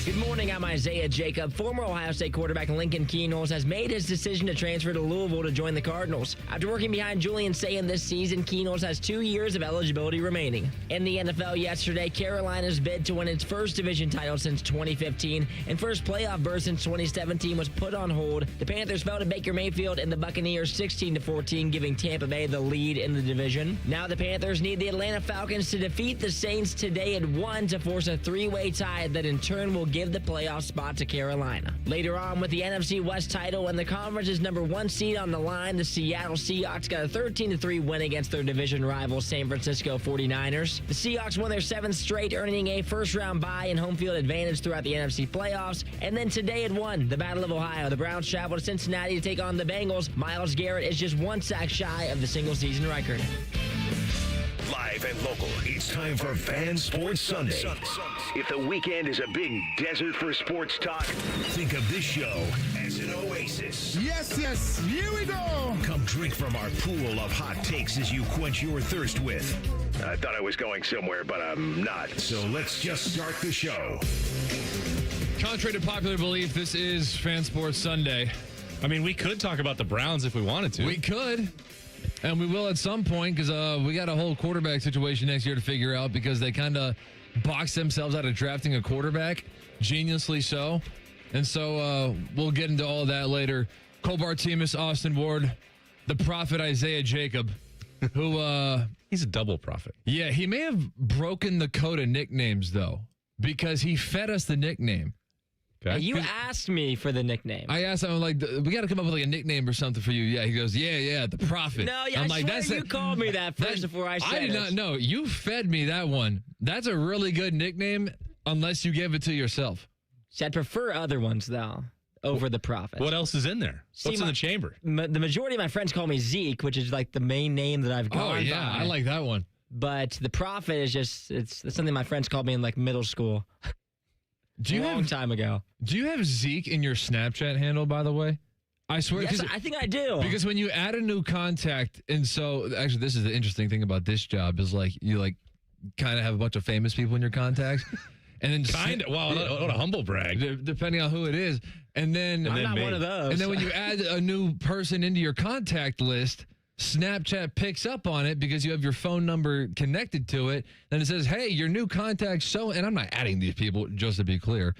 Good morning, I'm Isaiah Jacob. Former Ohio State quarterback Lincoln Keenels has made his decision to transfer to Louisville to join the Cardinals. After working behind Julian Sayin this season, Keenels has 2 years of eligibility remaining. In the NFL yesterday, Carolina's bid to win its first division title since 2015 and first playoff berth since 2017 was put on hold. The Panthers fell to Baker Mayfield and the Buccaneers 16-14, giving Tampa Bay the lead in the division. Now the Panthers need the Atlanta Falcons to defeat the Saints today at 1 to force a three-way tie that in turn will give the playoff spot to Carolina. Later on, with the NFC West title and the conference's number 1 seed on the line, the Seattle Seahawks got a 13-3 win against their division rival San Francisco 49ers. The Seahawks won their 7th straight, earning a first-round bye and home field advantage throughout the NFC playoffs. And then today at 1, the Battle of Ohio. The Browns travel to Cincinnati to take on the Bengals. Myles Garrett is just 1 sack shy of the single-season record. Live and local, it's time for Fan Sports Sunday. If the weekend is a big desert for sports talk, think of this show as an oasis. Yes, here we go. Come drink from our pool of hot takes as you quench your thirst with. I thought I was going somewhere, but I'm not. So let's just start the show. Contrary to popular belief, this is Fan Sports Sunday. I mean, we could talk about the Browns if we wanted to. We could. And we will at some point because we got a whole quarterback situation next year to figure out because they kind of boxed themselves out of drafting a quarterback, geniusly so. And so we'll get into all that later. Bartemes, Austin Ward, the prophet Isaiah Jacob, who... He's a double prophet. Yeah, he may have broken the code of nicknames, though, because he fed us the nickname. Okay. You asked me for the nickname. I asked him, like, we got to come up with like a nickname or something for you. Yeah, he goes, yeah, the prophet. No, yeah, I'm I like, swear you called me that first before I said it. I did not know. You fed me that one. That's a really good nickname unless you gave it to yourself. See, I'd prefer other ones, though, over the prophet. What else is in there? What's in the chamber? The majority of my friends call me Zeke, which is like the main name that I've gone Oh, yeah, by. I like that one. But the prophet is just, it's something my friends called me in like middle school. Long time ago. Do you have Zeke in your Snapchat handle, by the way? I swear. Yes, I think I do. Because when you add a new contact, and so actually this is the interesting thing about this job is like you like kind of have a bunch of famous people in your contacts. And then Kind of. Wow, what a humble brag. Depending on who it is. And then I'm not one of those. And then when you add a new person into your contact list, Snapchat picks up on it because you have your phone number connected to it. Then it says, hey, your new contact and I'm not adding these people, just to be clear,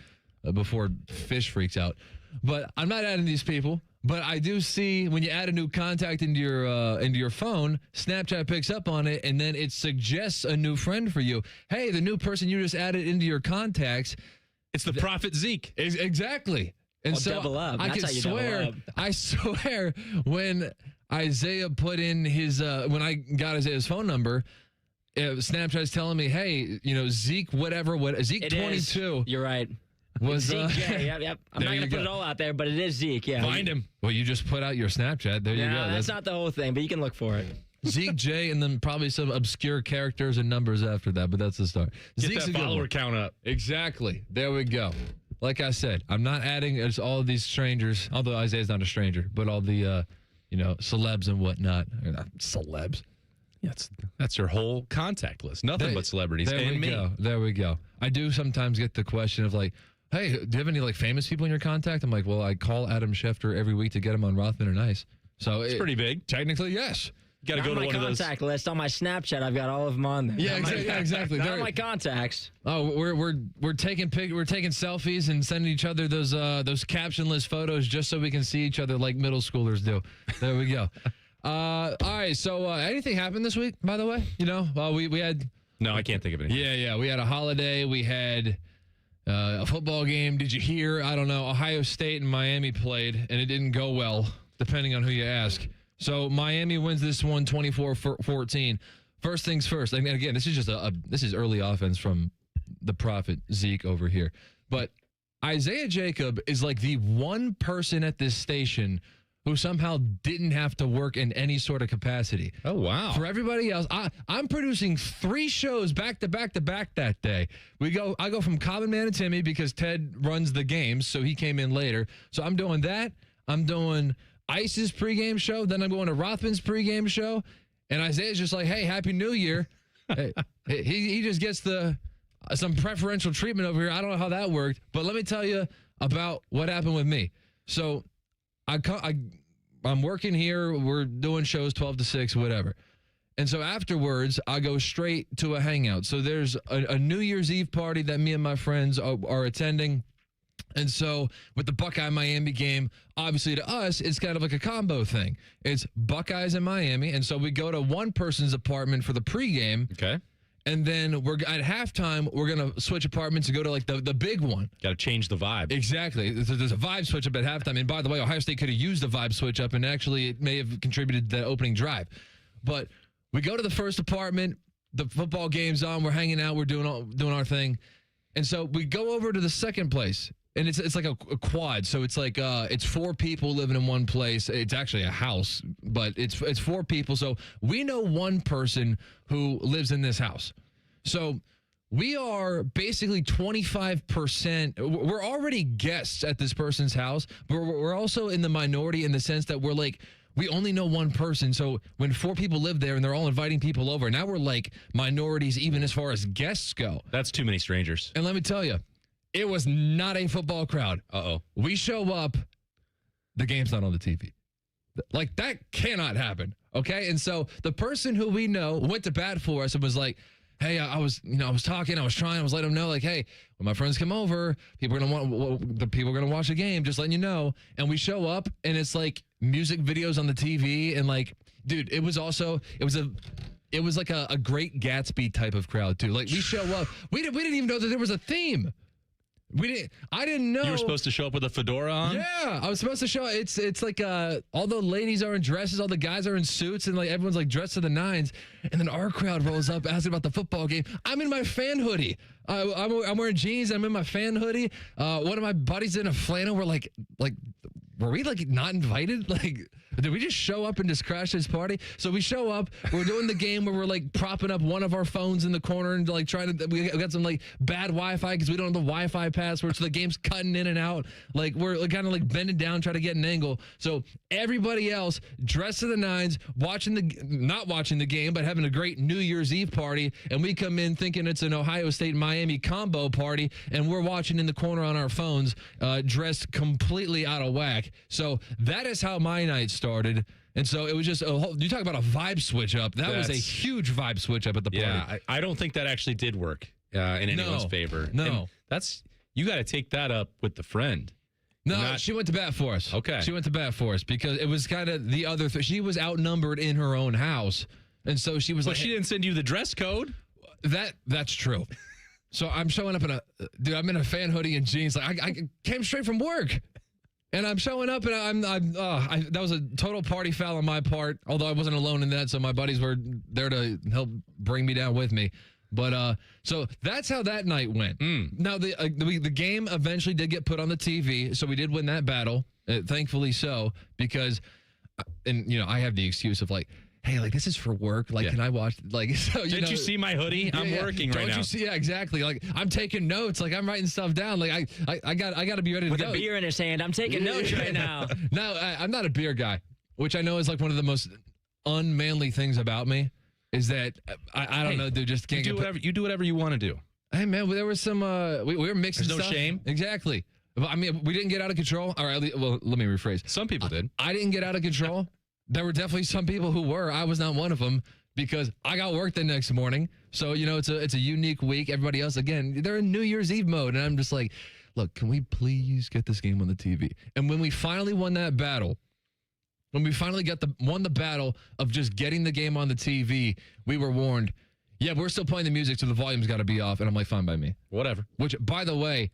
before Fish freaks out. But I'm not adding these people. But I do see when you add a new contact into your phone, Snapchat picks up on it, and then it suggests a new friend for you. Hey, the new person you just added into your contacts. It's the prophet Zeke. Exactly. And Well, so double up. I That's can how you double swear, up. I swear, when Isaiah put in his, when I got Isaiah's phone number, Snapchat's telling me, hey, Zeke, Zeke It 22. is. You're right. Was Zeke J. Yep. I'm not going to put it all out there, but it is Zeke, yeah. Find him. Well, you just put out your Snapchat. There you go. That's not the whole thing, but you can look for it. Zeke J, and then probably some obscure characters and numbers after that, but that's the start. Get Zeke's that a good follower one. count up. Exactly. There we go. Like I said, I'm not adding it's all of these strangers, although Isaiah's not a stranger, but all the, celebs and whatnot. Or not celebs. Yeah, that's your whole contact list. Nothing but celebrities There and we me. go. There we go. I do sometimes get the question of like, hey, do you have any like famous people in your contact? I'm like, well, I call Adam Schefter every week to get him on Rothman or Nice. So It's pretty big. Technically, yes. You got to Not go to my one of those. contact list. On my Snapchat, I've got all of them on there. Yeah, exactly. Not They're- my contacts. Oh, we're taking selfies and sending each other those captionless photos just so we can see each other like middle schoolers do. There we go. All right. So anything happened this week? By the way, we had. No, I can't think of anything. Yeah. We had a holiday. We had a football game. Did you hear? I don't know. Ohio State and Miami played, and it didn't go well, depending on who you ask. So Miami wins this one 24-14. First things first. I mean, again, this is just this is early offense from the prophet Zeke over here. But Isaiah Jacob is like the one person at this station who somehow didn't have to work in any sort of capacity. Oh, wow. For everybody else, I'm producing 3 shows back to back to back that day. I go from Common Man and Timmy because Ted runs the games, so he came in later. So I'm doing that. I'm doing Ice's pregame show. Then I'm going to Rothman's pregame show. And Isaiah's just like, hey, Happy New Year. Hey, he just gets the some preferential treatment over here. I don't know how that worked, but let me tell you about what happened with me. So I'm working here. We're doing shows 12 to 6, whatever. And so afterwards, I go straight to a hangout. So there's a New Year's Eve party that me and my friends are attending. And so with the Buckeye Miami game, obviously to us, it's kind of like a combo thing. It's Buckeyes in Miami. And so we go to one person's apartment for the pregame. Okay. And then at halftime, we're going to switch apartments and go to like the big one. Got to change the vibe. Exactly. There's a vibe switch up at halftime. And by the way, Ohio State could have used the vibe switch up, and actually it may have contributed to the opening drive. But we go to the first apartment. The football game's on. We're hanging out. We're doing our thing. And so we go over to the second place. And it's like a quad. So it's like it's 4 people living in one place. It's actually a house, but it's 4 people. So we know one person who lives in this house. So we are basically 25%. We're already guests at this person's house, but we're also in the minority in the sense that we're like, we only know one person. So when 4 people live there and they're all inviting people over, now we're like minorities even as far as guests go. That's too many strangers. And let me tell you, it was not a football crowd. Uh-oh. We show up, the game's not on the TV. Like, that cannot happen, okay? And so the person who we know went to bat for us and was like, hey, I was talking, I was letting them know, like, hey, when my friends come over, people are gonna watch the game, just letting you know. And we show up, and it's like music videos on the TV, and like, dude, it was like a Great Gatsby type of crowd too. Like, we show up, we didn't even know that there was a theme. I didn't know. You were supposed to show up with a fedora on? Yeah, I was supposed to show. It's like all the ladies are in dresses, all the guys are in suits, and like everyone's like dressed to the nines. And then our crowd rolls up asking about the football game. I'm in my fan hoodie. I'm wearing jeans. I'm in my fan hoodie. One of my buddies in a flannel. We're like, were we like not invited? Like, did we just show up and just crash this party? So we show up, we're doing the game where we're like propping up one of our phones in the corner and like we got some like bad Wi-Fi because we don't have the Wi-Fi password. So the game's cutting in and out. Like, we're kind of like bending down, trying to get an angle. So everybody else dressed to the nines, not watching the game, but having a great New Year's Eve party. And we come in thinking it's an Ohio State Miami combo party. And we're watching in the corner on our phones, dressed completely out of whack. So that is how my night started. And so it was just you talk about a vibe switch up. That was a huge vibe switch up at the party. Yeah, I don't think that actually did work in anyone's favor. No. And you got to take that up with the friend. No, she went to bat for us. Okay. She went to bat for us because it was kind of the other thing. She was outnumbered in her own house. And so she was But she didn't send you the dress code? That's true. So I'm showing up I'm in a fan hoodie and jeans. Like, I came straight from work. And I'm showing up, and that was a total party foul on my part, although I wasn't alone in that, so my buddies were there to help bring me down with me. But so that's how that night went. Now, the game eventually did get put on the TV, so we did win that battle, thankfully so, because, I have the excuse of like, hey, like, this is for work. Like, can I watch? Like, so Didn't you see my hoodie? I'm working right now. Don't you see? Yeah, exactly. Like, I'm taking notes. Like, I'm writing stuff down. Like, I got to be ready to With go. a beer in his hand, I'm taking notes right now. No, I'm not a beer guy, which I know is like one of the most unmanly things about me. Is that I don't know, dude. Just can't you do whatever you want to do. Hey, man, there was some we were mixing There's no stuff. shame. Exactly. I mean, we didn't get out of control. All right. Well, let me rephrase. Some people did. I didn't get out of control. There were definitely some people who were. I was not one of them because I got work the next morning. So, it's a unique week. Everybody else, again, they're in New Year's Eve mode. And I'm just like, look, can we please get this game on the TV? And when we finally won that battle, when we finally won the battle of just getting the game on the TV, we were warned, yeah, we're still playing the music, so the volume's got to be off. And I'm like, fine by me. Whatever. Which, by the way,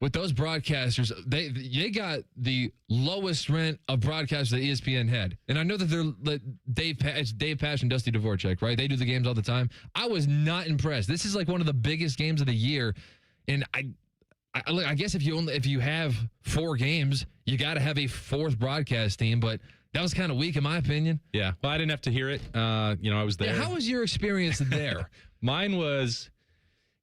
with those broadcasters, they got the lowest rent of broadcasters that ESPN had. And I know that it's Dave Pash and Dusty Dvorak, right? They do the games all the time. I was not impressed. This is like one of the biggest games of the year. And I guess if you have 4 games, you got to have a 4th broadcast team. But that was kind of weak in my opinion. Yeah. Well, I didn't have to hear it. I was there. Yeah, how was your experience there? Mine was,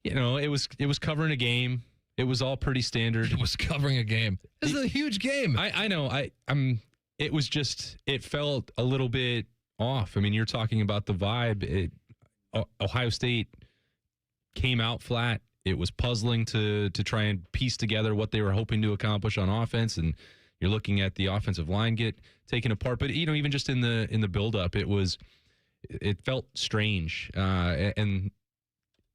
it was covering a game. It was all pretty standard. It was covering a game. This is a huge game. I know. It was just, it felt a little bit off. I mean, you're talking about the vibe. Ohio State came out flat. It was puzzling to try and piece together what they were hoping to accomplish on offense, and you're looking at the offensive line get taken apart. But even just in the buildup, it felt strange. And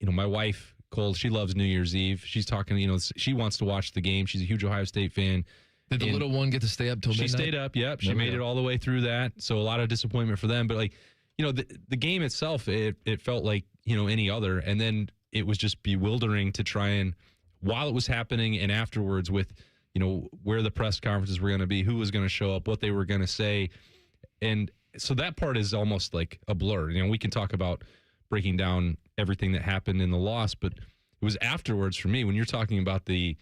my wife Cole, she loves New Year's Eve. She's talking. She wants to watch the game. She's a huge Ohio State fan. Did the little one get to stay up till midnight? She stayed up. Yep, she made it all the way through that. So a lot of disappointment for them. But the game itself, it felt like any other, and then it was just bewildering to try and, while it was happening and afterwards, with where the press conferences were going to be, who was going to show up, what they were going to say, and so that part is almost like a blur. We can talk about breaking down everything that happened in the loss, but it was afterwards for me when you're talking about the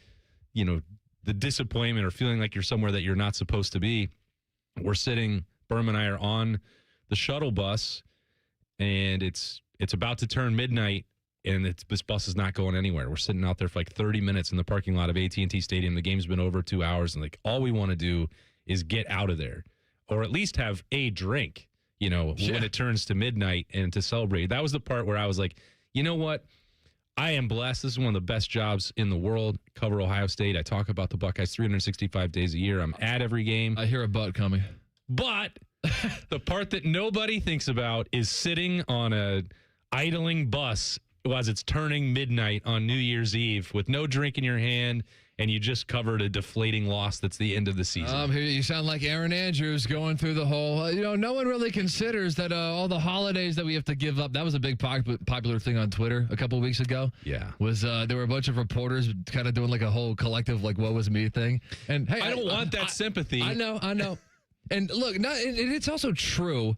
disappointment or feeling like you're somewhere that you're not supposed to be. We're sitting, Berm and I are on the shuttle bus, and it's about to turn midnight, and this bus is not going anywhere. We're sitting out there for like 30 minutes in the parking lot of AT&T Stadium. The game's been over 2 hours, and all we want to do is get out of there, or at least have a drink, when it turns to midnight, and to celebrate. That was the part where I was like, you know what? I am blessed. This is one of the best jobs in the world. Cover Ohio State. I talk about the Buckeyes 365 days a year. I'm at every game. I hear a but coming. But the part that nobody thinks about is sitting on a idling bus as it's turning midnight on New Year's Eve with no drink in your hand, and you just covered a deflating loss that's the end of the season. You sound like Aaron Andrews going through the whole, no one really considers that all the holidays that we have to give up. That was a big popular thing on Twitter a couple of weeks ago. Yeah. Was there were a bunch of reporters kind of doing like a whole collective, woe was me thing. And hey, I don't want that sympathy. I know. And look, it's also true.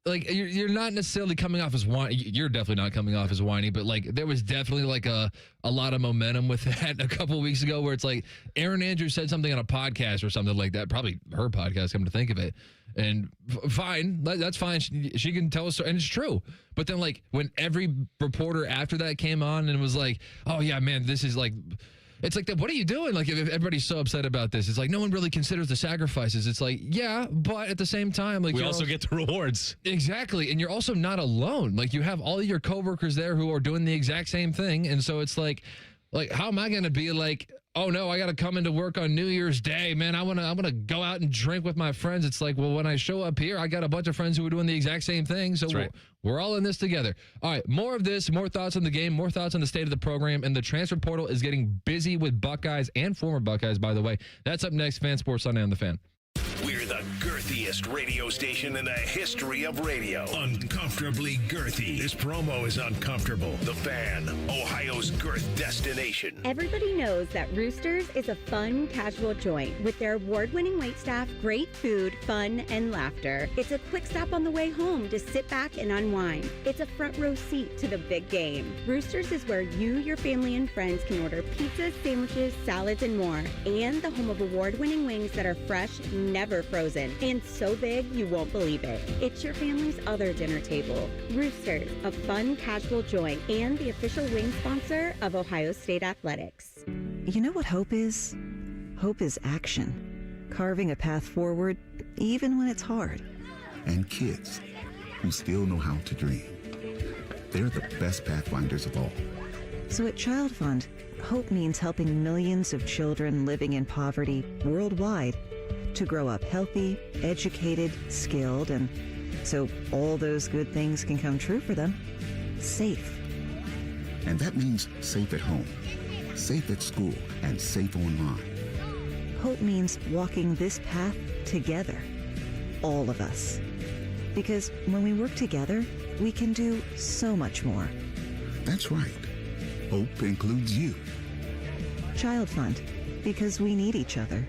Like, you're not necessarily coming off as whiny. You're definitely not coming off as whiny, but there was definitely a lot of momentum with that a couple of weeks ago, where it's like Aaron Andrews said something on a podcast or something like that, probably her podcast, come to think of it. And fine, that's fine. She can tell us, and it's true. But then when every reporter after that came on and was like, oh yeah, man, this is it's like, what are you doing? If everybody's so upset about this, it's like no one really considers the sacrifices. It's like, yeah, but at the same time, we also get the rewards. Exactly. And you're also not alone. You have all your coworkers there who are doing the exact same thing. And so it's like how am I going to be oh no, I got to come into work on New Year's Day, man. I want to go out and drink with my friends. It's like, well, when I show up here, I got a bunch of friends who are doing the exact same thing. So we're all in this together. All right, more of this, more thoughts on the game, more thoughts on the state of the program, and the transfer portal is getting busy with Buckeyes and former Buckeyes, by the way. That's up next. Fan Sports Sunday on The Fan. We're the girthiest radio station in the history of radio. Uncomfortably girthy. This promo is uncomfortable. The Fan, Ohio's girth destination. Everybody knows that Roosters is a fun, casual joint with their award-winning waitstaff, great food, fun, and laughter. It's a quick stop on the way home to sit back and unwind. It's a front row seat to the big game. Roosters is where you, your family, and friends can order pizzas, sandwiches, salads, and more. And the home of award-winning wings that are fresh, never frozen, and so big you won't believe it. It's your family's other dinner table. Roosters, a fun, casual joint, and the official wing sponsor of Ohio State Athletics. You know what hope is? Hope is action. Carving a path forward, even when it's hard. And kids who still know how to dream. They're the best pathfinders of all. So at Child Fund, hope means helping millions of children living in poverty worldwide to grow up healthy, educated, skilled, and so all those good things can come true for them, safe. And that means safe at home, safe at school, and safe online. Hope means walking this path together, all of us. Because when we work together, we can do so much more. That's right. Hope includes you. Child Fund, because we need each other.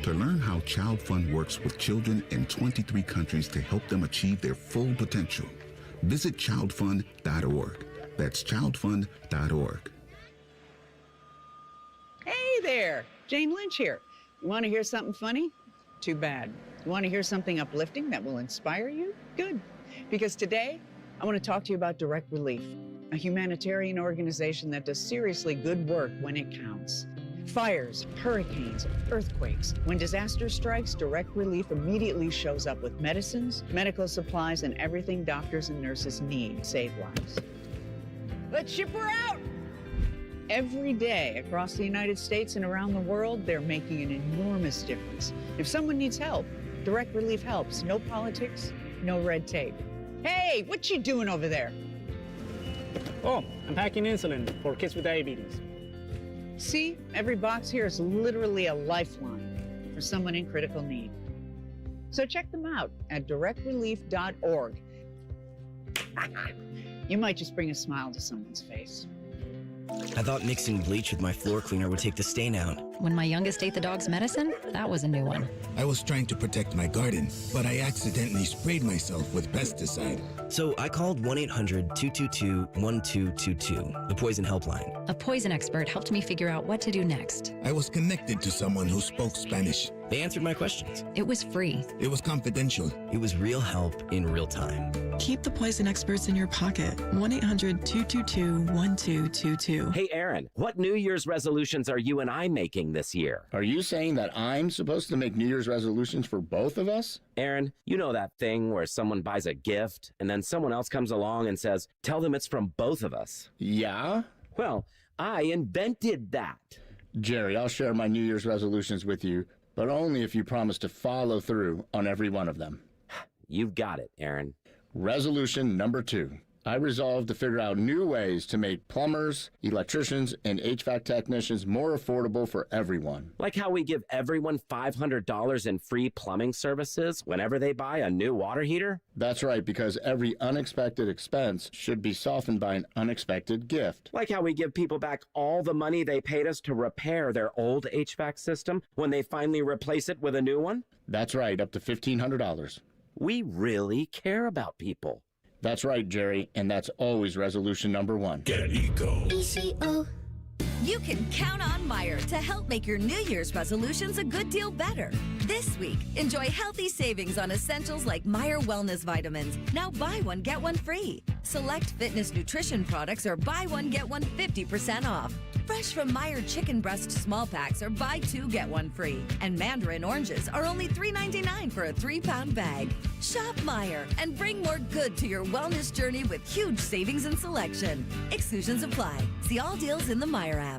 To learn how Child Fund works with children in 23 countries to help them achieve their full potential, visit childfund.org. That's childfund.org. Hey there, Jane Lynch here. You want to hear something funny? Too bad. You want to hear something uplifting that will inspire you? Good. Because today, I want to talk to you about Direct Relief, a humanitarian organization that does seriously good work when it counts. Fires, hurricanes, earthquakes. When disaster strikes, Direct Relief immediately shows up with medicines, medical supplies, and everything doctors and nurses need to save lives. Let's ship her out. Every day across the United States and around the world, they're making an enormous difference. If someone needs help, Direct Relief helps. No politics, no red tape. Hey, what you doing over there? Oh, I'm packing insulin for kids with diabetes. See, every box here is literally a lifeline for someone in critical need. So check them out at directrelief.org. You might just bring a smile to someone's face. I thought mixing bleach with my floor cleaner would take the stain out. When my youngest ate the dog's medicine, that was a new one. I was trying to protect my garden, but I accidentally sprayed myself with pesticide. So I called 1-800-222-1222, the poison helpline. A poison expert helped me figure out what to do next. I was connected to someone who spoke Spanish. They answered my questions. It was free. It was confidential. It was real help in real time. Keep the poison experts in your pocket. 1-800-222-1222. Hey, Aaron, what New Year's resolutions are you and I making this year? Are you saying that I'm supposed to make New Year's resolutions for both of us? Aaron, you know that thing where someone buys a gift and then someone else comes along and says, tell them it's from both of us. Yeah? Well, I invented that. Jerry, I'll share my New Year's resolutions with you, but only if you promise to follow through on every one of them. You've got it, Aaron. Resolution number 2. I resolved to figure out new ways to make plumbers, electricians, and HVAC technicians more affordable for everyone. Like how we give everyone $500 in free plumbing services whenever they buy a new water heater? That's right, because every unexpected expense should be softened by an unexpected gift. Like how we give people back all the money they paid us to repair their old HVAC system when they finally replace it with a new one? That's right, up to $1,500. We really care about people. That's right, Jerry, and that's always resolution number 1. Get Eco. ECO. You can count on Meijer to help make your New Year's resolutions a good deal better. This week, enjoy healthy savings on essentials like Meijer Wellness Vitamins. Now buy one, get one free. Select fitness nutrition products or buy one, get one 50% off. Fresh from Meijer chicken breast small packs are buy 2, get 1 free. And mandarin oranges are only $3.99 for a 3-pound bag. Shop Meijer and bring more good to your wellness journey with huge savings and selection. Exclusions apply. See all deals in the Meijer app.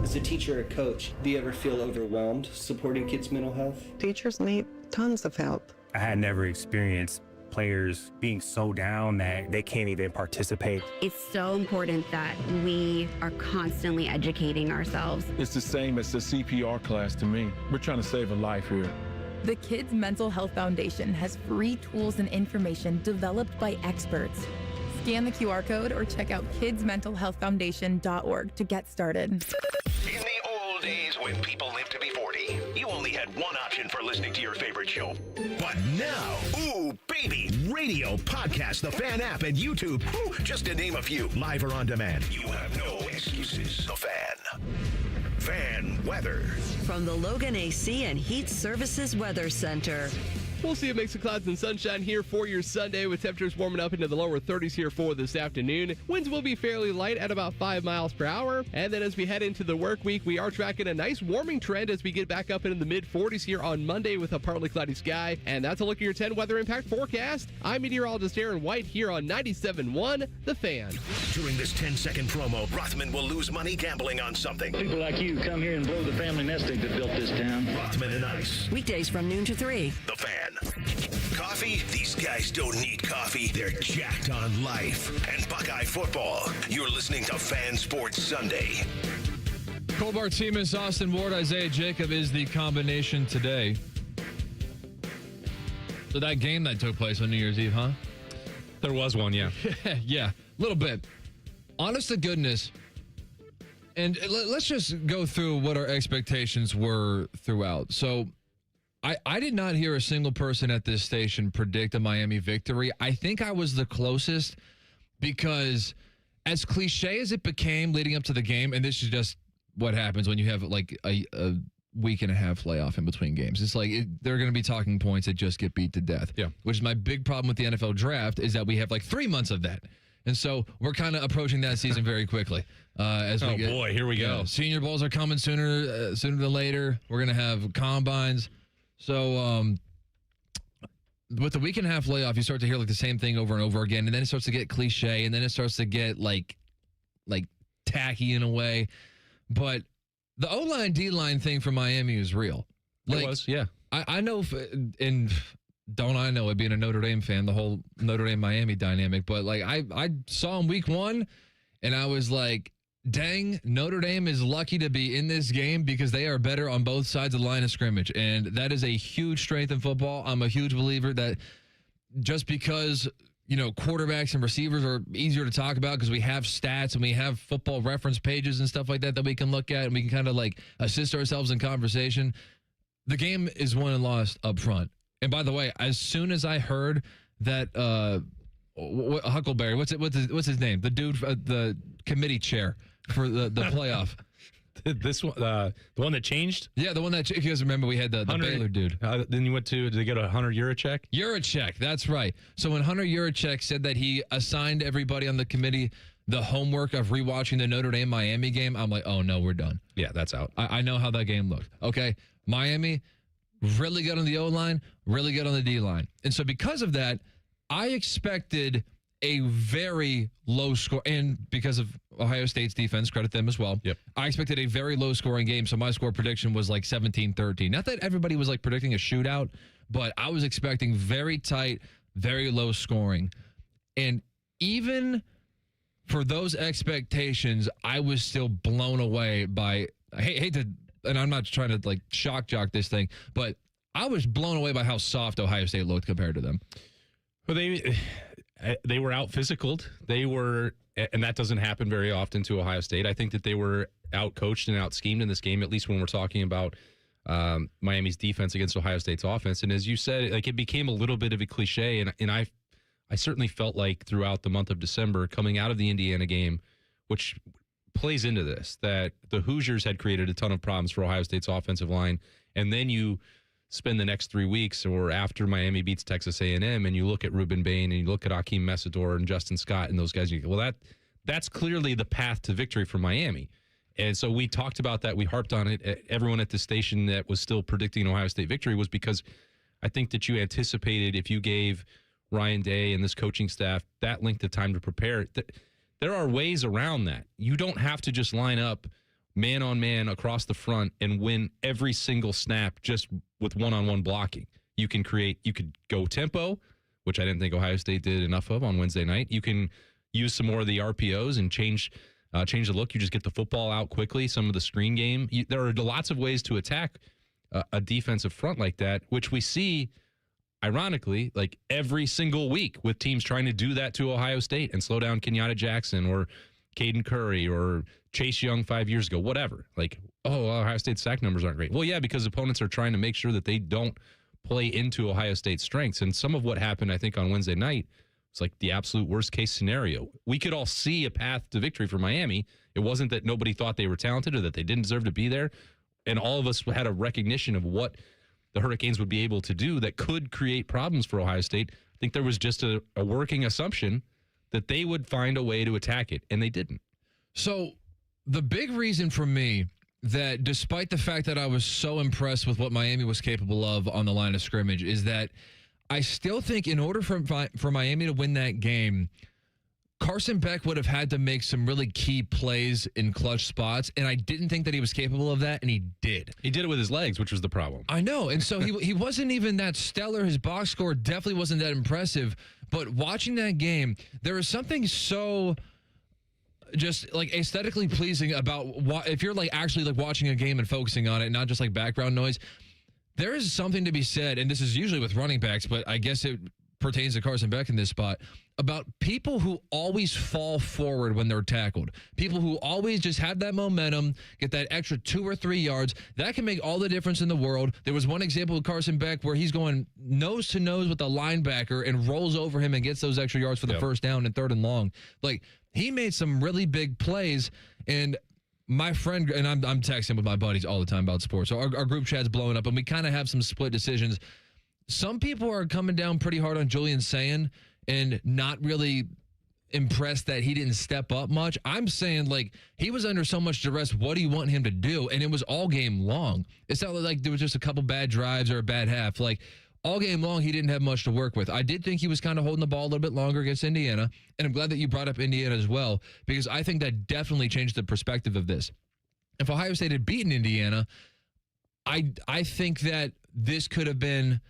As a teacher or coach, do you ever feel overwhelmed supporting kids' mental health? Teachers need tons of help. I had never experienced players being so down that they can't even participate. It's so important that we are constantly educating ourselves. It's the same as the CPR class to me. We're trying to save a life here. The Kids Mental Health Foundation has free tools and information developed by experts. Scan the QR code or check out kidsmentalhealthfoundation.org to get started. In the old days when people lived to be 40, you only had one option for listening to your favorite show. But now, ooh, baby, radio, podcast, the Fan app, and YouTube, ooh, just to name a few, live or on demand. You have no excuses. The Fan. Fan weather. From the Logan AC and Heat Services Weather Center. We'll see a mix of clouds and sunshine here for your Sunday, with temperatures warming up into the lower 30s here for this afternoon. Winds will be fairly light at about 5 miles per hour. And then as we head into the work week, we are tracking a nice warming trend as we get back up into the mid-40s here on Monday with a partly cloudy sky. And that's a look at your 10 weather impact forecast. I'm meteorologist Aaron White here on 97.1 The Fan. During this 10-second promo, Rothman will lose money gambling on something. People like you come here and blow the family nest egg that built this town. Rothman and Ice. Weekdays from noon to 3. The Fan. Coffee? These guys don't need coffee. They're jacked on life. And Buckeye football. You're listening to Fan Sports Sunday. Cole Bartemes, Austin Ward, Isaiah Jacob is the combination today. So that game that took place on New Year's Eve, huh? There was one, yeah. Yeah, a little bit. Honest to goodness, and let's just go through what our expectations were throughout. So I did not hear a single person at this station predict a Miami victory. I think I was the closest because as cliche as it became leading up to the game, and this is just what happens when you have like a week and a half layoff in between games. It's like they're going to be talking points that just get beat to death. Yeah. Which is my big problem with the NFL draft is that we have like 3 months of that. And so we're kind of approaching that season very quickly. Boy, here we go. Senior Bowls are coming sooner than later. We're going to have combines. So with the week and a half layoff, you start to hear like the same thing over and over again, and then it starts to get cliche, and then it starts to get like like tacky in a way. But the O-line, D-line thing for Miami is real. Like, it was, yeah. I know, and don't I know it being a Notre Dame fan, the whole Notre Dame-Miami dynamic. But, like, I saw him week 1, and I was like, dang, Notre Dame is lucky to be in this game because they are better on both sides of the line of scrimmage. And that is a huge strength in football. I'm a huge believer that just because, quarterbacks and receivers are easier to talk about because we have stats and we have football reference pages and stuff like that we can look at and we can kind of like assist ourselves in conversation. The game is won and lost up front. And by the way, as soon as I heard that Huckleberry, what's his name? The dude, the committee chair for the playoff. This one, the one that changed? Yeah, the one that, if you guys remember, we had the Baylor dude. Then you went to, did they get a Hunter Yurachek? Yurachek, that's right. So when Hunter Yurachek said that he assigned everybody on the committee the homework of rewatching the Notre Dame-Miami game, I'm like, oh, no, we're done. Yeah, that's out. I know how that game looked. Okay, Miami, really good on the O-line, really good on the D-line. And so because of that, I expected a very low score, and because of Ohio State's defense, credit them as well. Yep. I expected a very low scoring game, so my score prediction was like 17-13. Not that everybody was like predicting a shootout, but I was expecting very tight, very low scoring. And even for those expectations, I was still blown away by, I hate to, and I'm not trying to like shock jock this thing, but I was blown away by how soft Ohio State looked compared to them. Well, they were out physicaled. They were, and that doesn't happen very often to Ohio State. I think that they were out coached and out schemed in this game, at least when we're talking about Miami's defense against Ohio State's offense. And as you said, like, it became a little bit of a cliche. And I certainly felt like throughout the month of December, coming out of the Indiana game, which plays into this, that the Hoosiers had created a ton of problems for Ohio State's offensive line. And then you spend the next 3 weeks or after Miami beats Texas A&M and you look at Ruben Bain and you look at Akeem Messidor and Justin Scott and those guys, you go, well, that's clearly the path to victory for Miami. And so we talked about that. We harped on it. Everyone at the station that was still predicting Ohio State victory was because I think that you anticipated if you gave Ryan Day and this coaching staff that length of time to prepare, there are ways around that. You don't have to just line up man on man across the front and win every single snap just with one-on-one blocking. You could go tempo, which I didn't think Ohio State did enough of on Wednesday night. You can use some more of the RPOs and change the look. You just get the football out quickly. Some of the screen game. There are lots of ways to attack a defensive front like that, which we see, ironically, like every single week with teams trying to do that to Ohio State and slow down Kenyatta Jackson or Caden Curry or Chase Young 5 years ago, whatever. Like, Ohio State's sack numbers aren't great. Well, yeah, because opponents are trying to make sure that they don't play into Ohio State's strengths. And some of what happened, I think, on Wednesday night was like the absolute worst case scenario. We could all see a path to victory for Miami. It wasn't that nobody thought they were talented or that they didn't deserve to be there. And all of us had a recognition of what the Hurricanes would be able to do that could create problems for Ohio State. I think there was just a working assumption that they would find a way to attack it, and they didn't. So the big reason for me that despite the fact that I was so impressed with what Miami was capable of on the line of scrimmage is that I still think in order for Miami to win that game, Carson Beck would have had to make some really key plays in clutch spots, and I didn't think that he was capable of that, and he did. He did it with his legs, which was the problem. I know, and so he wasn't even that stellar. His box score definitely wasn't that impressive, but watching that game, there was something so just like aesthetically pleasing about if you're like actually like watching a game and focusing on it, not just like background noise. There is something to be said, and this is usually with running backs, but I guess it pertains to Carson Beck in this spot, about people who always fall forward when they're tackled. People who always just have that momentum, get that extra 2 or 3 yards. That can make all the difference in the world. There was one example of Carson Beck where he's going nose to nose with the linebacker and rolls over him and gets those extra yards for the first down and 3rd and long. Like, he made some really big plays, and my friend, and I'm texting with my buddies all the time about sports, so our group chat's blowing up, and we kind of have some split decisions. Some people are coming down pretty hard on Julian Sayin and not really impressed that he didn't step up much. I'm saying, like, he was under so much duress. What do you want him to do? And it was all game long. It's not like there was just a couple bad drives or a bad half. Like, all game long, he didn't have much to work with. I did think he was kind of holding the ball a little bit longer against Indiana, and I'm glad that you brought up Indiana as well, because I think that definitely changed the perspective of this. If Ohio State had beaten Indiana, I think that this could have been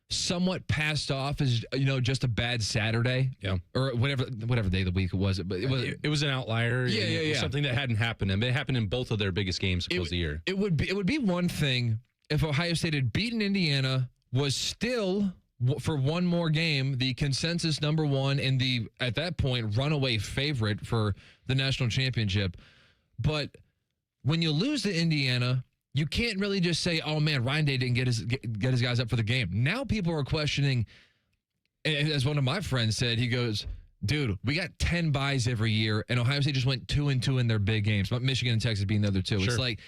somewhat passed off as, just a bad Saturday. Yeah. Or whatever day of the week it was. But it was an outlier. Yeah. Something that hadn't happened. And it happened in both of their biggest games to close the year. It would be one thing if Ohio State had beaten Indiana, was still, for one more game, the consensus number one and the, at that point, runaway favorite for the national championship. But when you lose to Indiana, you can't really just say, oh, man, Ryan Day didn't get his guys up for the game. Now people are questioning, as one of my friends said, he goes, dude, we got 10 byes every year, and Ohio State just went 2-2 in their big games, but Michigan and Texas being the other two. Sure. It's like,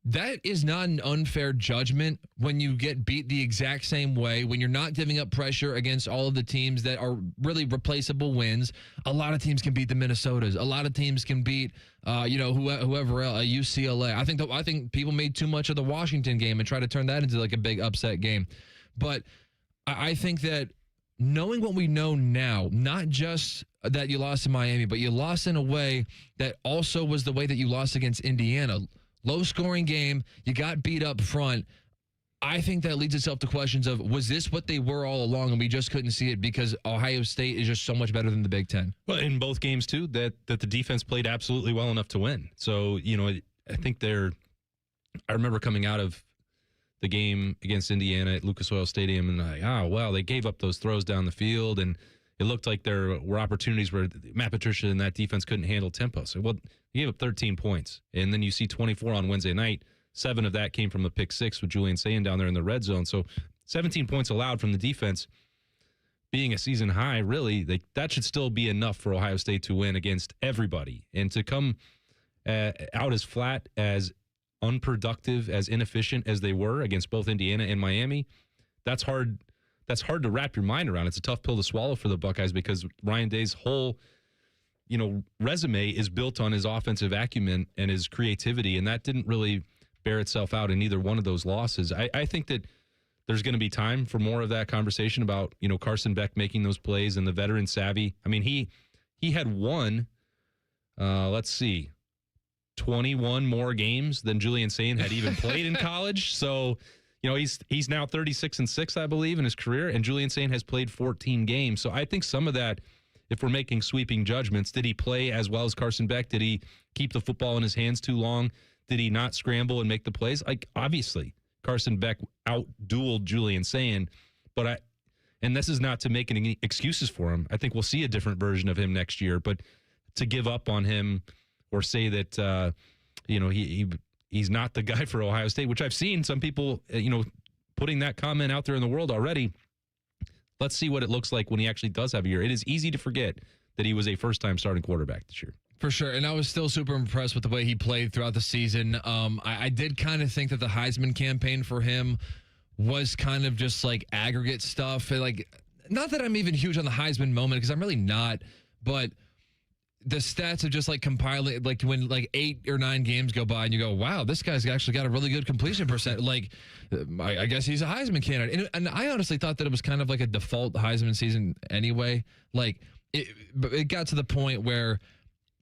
that is not an unfair judgment when you get beat the exact same way, when you're not giving up pressure against all of the teams that are really replaceable wins. A lot of teams can beat the Minnesotas. A lot of teams can beat, whoever else, UCLA. I think people made too much of the Washington game and try to turn that into like a big upset game. But I think that knowing what we know now, not just that you lost to Miami, but you lost in a way that also was the way that you lost against Indiana. Low-scoring game, you got beat up front. I think that leads itself to questions of, was this what they were all along and we just couldn't see it because Ohio State is just so much better than the Big Ten? Well, in both games, too, that the defense played absolutely well enough to win. So, I think I remember coming out of the game against Indiana at Lucas Oil Stadium and they gave up those throws down the field, and it looked like there were opportunities where Matt Patricia and that defense couldn't handle tempo. So, he gave up 13 points. And then you see 24 on Wednesday night. 7 of that came from the pick 6 with Julian Sayin down there in the red zone. So 17 points allowed from the defense. Being a season high, really, that should still be enough for Ohio State to win against everybody. And to come out as flat, as unproductive, as inefficient as they were against both Indiana and Miami, that's hard. That's hard to wrap your mind around. It's a tough pill to swallow for the Buckeyes because Ryan Day's whole resume is built on his offensive acumen and his creativity, and that didn't really bear itself out in either one of those losses. I think that there's going to be time for more of that conversation about, Carson Beck making those plays and the veteran savvy. I mean, he had won, 21 more games than Julian Sayin had even played in college. So, he's now 36-6, I believe, in his career, and Julian Sayin has played 14 games. So I think some of that, if we're making sweeping judgments, did he play as well as Carson Beck? Did he keep the football in his hands too long? Did he not scramble and make the plays? Obviously, Carson Beck out-dueled Julian Sayin, and this is not to make any excuses for him. I think we'll see a different version of him next year, but to give up on him or say that, he's not the guy for Ohio State, which I've seen some people, putting that comment out there in the world already. Let's see what it looks like when he actually does have a year. It is easy to forget that he was a first-time starting quarterback this year. For sure, and I was still super impressed with the way he played throughout the season. I did kind of think that the Heisman campaign for him was kind of just like aggregate stuff. Not that I'm even huge on the Heisman moment, because I'm really not, but the stats of just compiling, when 8 or 9 games go by and you go, wow, this guy's actually got a really good completion percent. I guess he's a Heisman candidate. And I honestly thought that it was kind of like a default Heisman season anyway. It got to the point where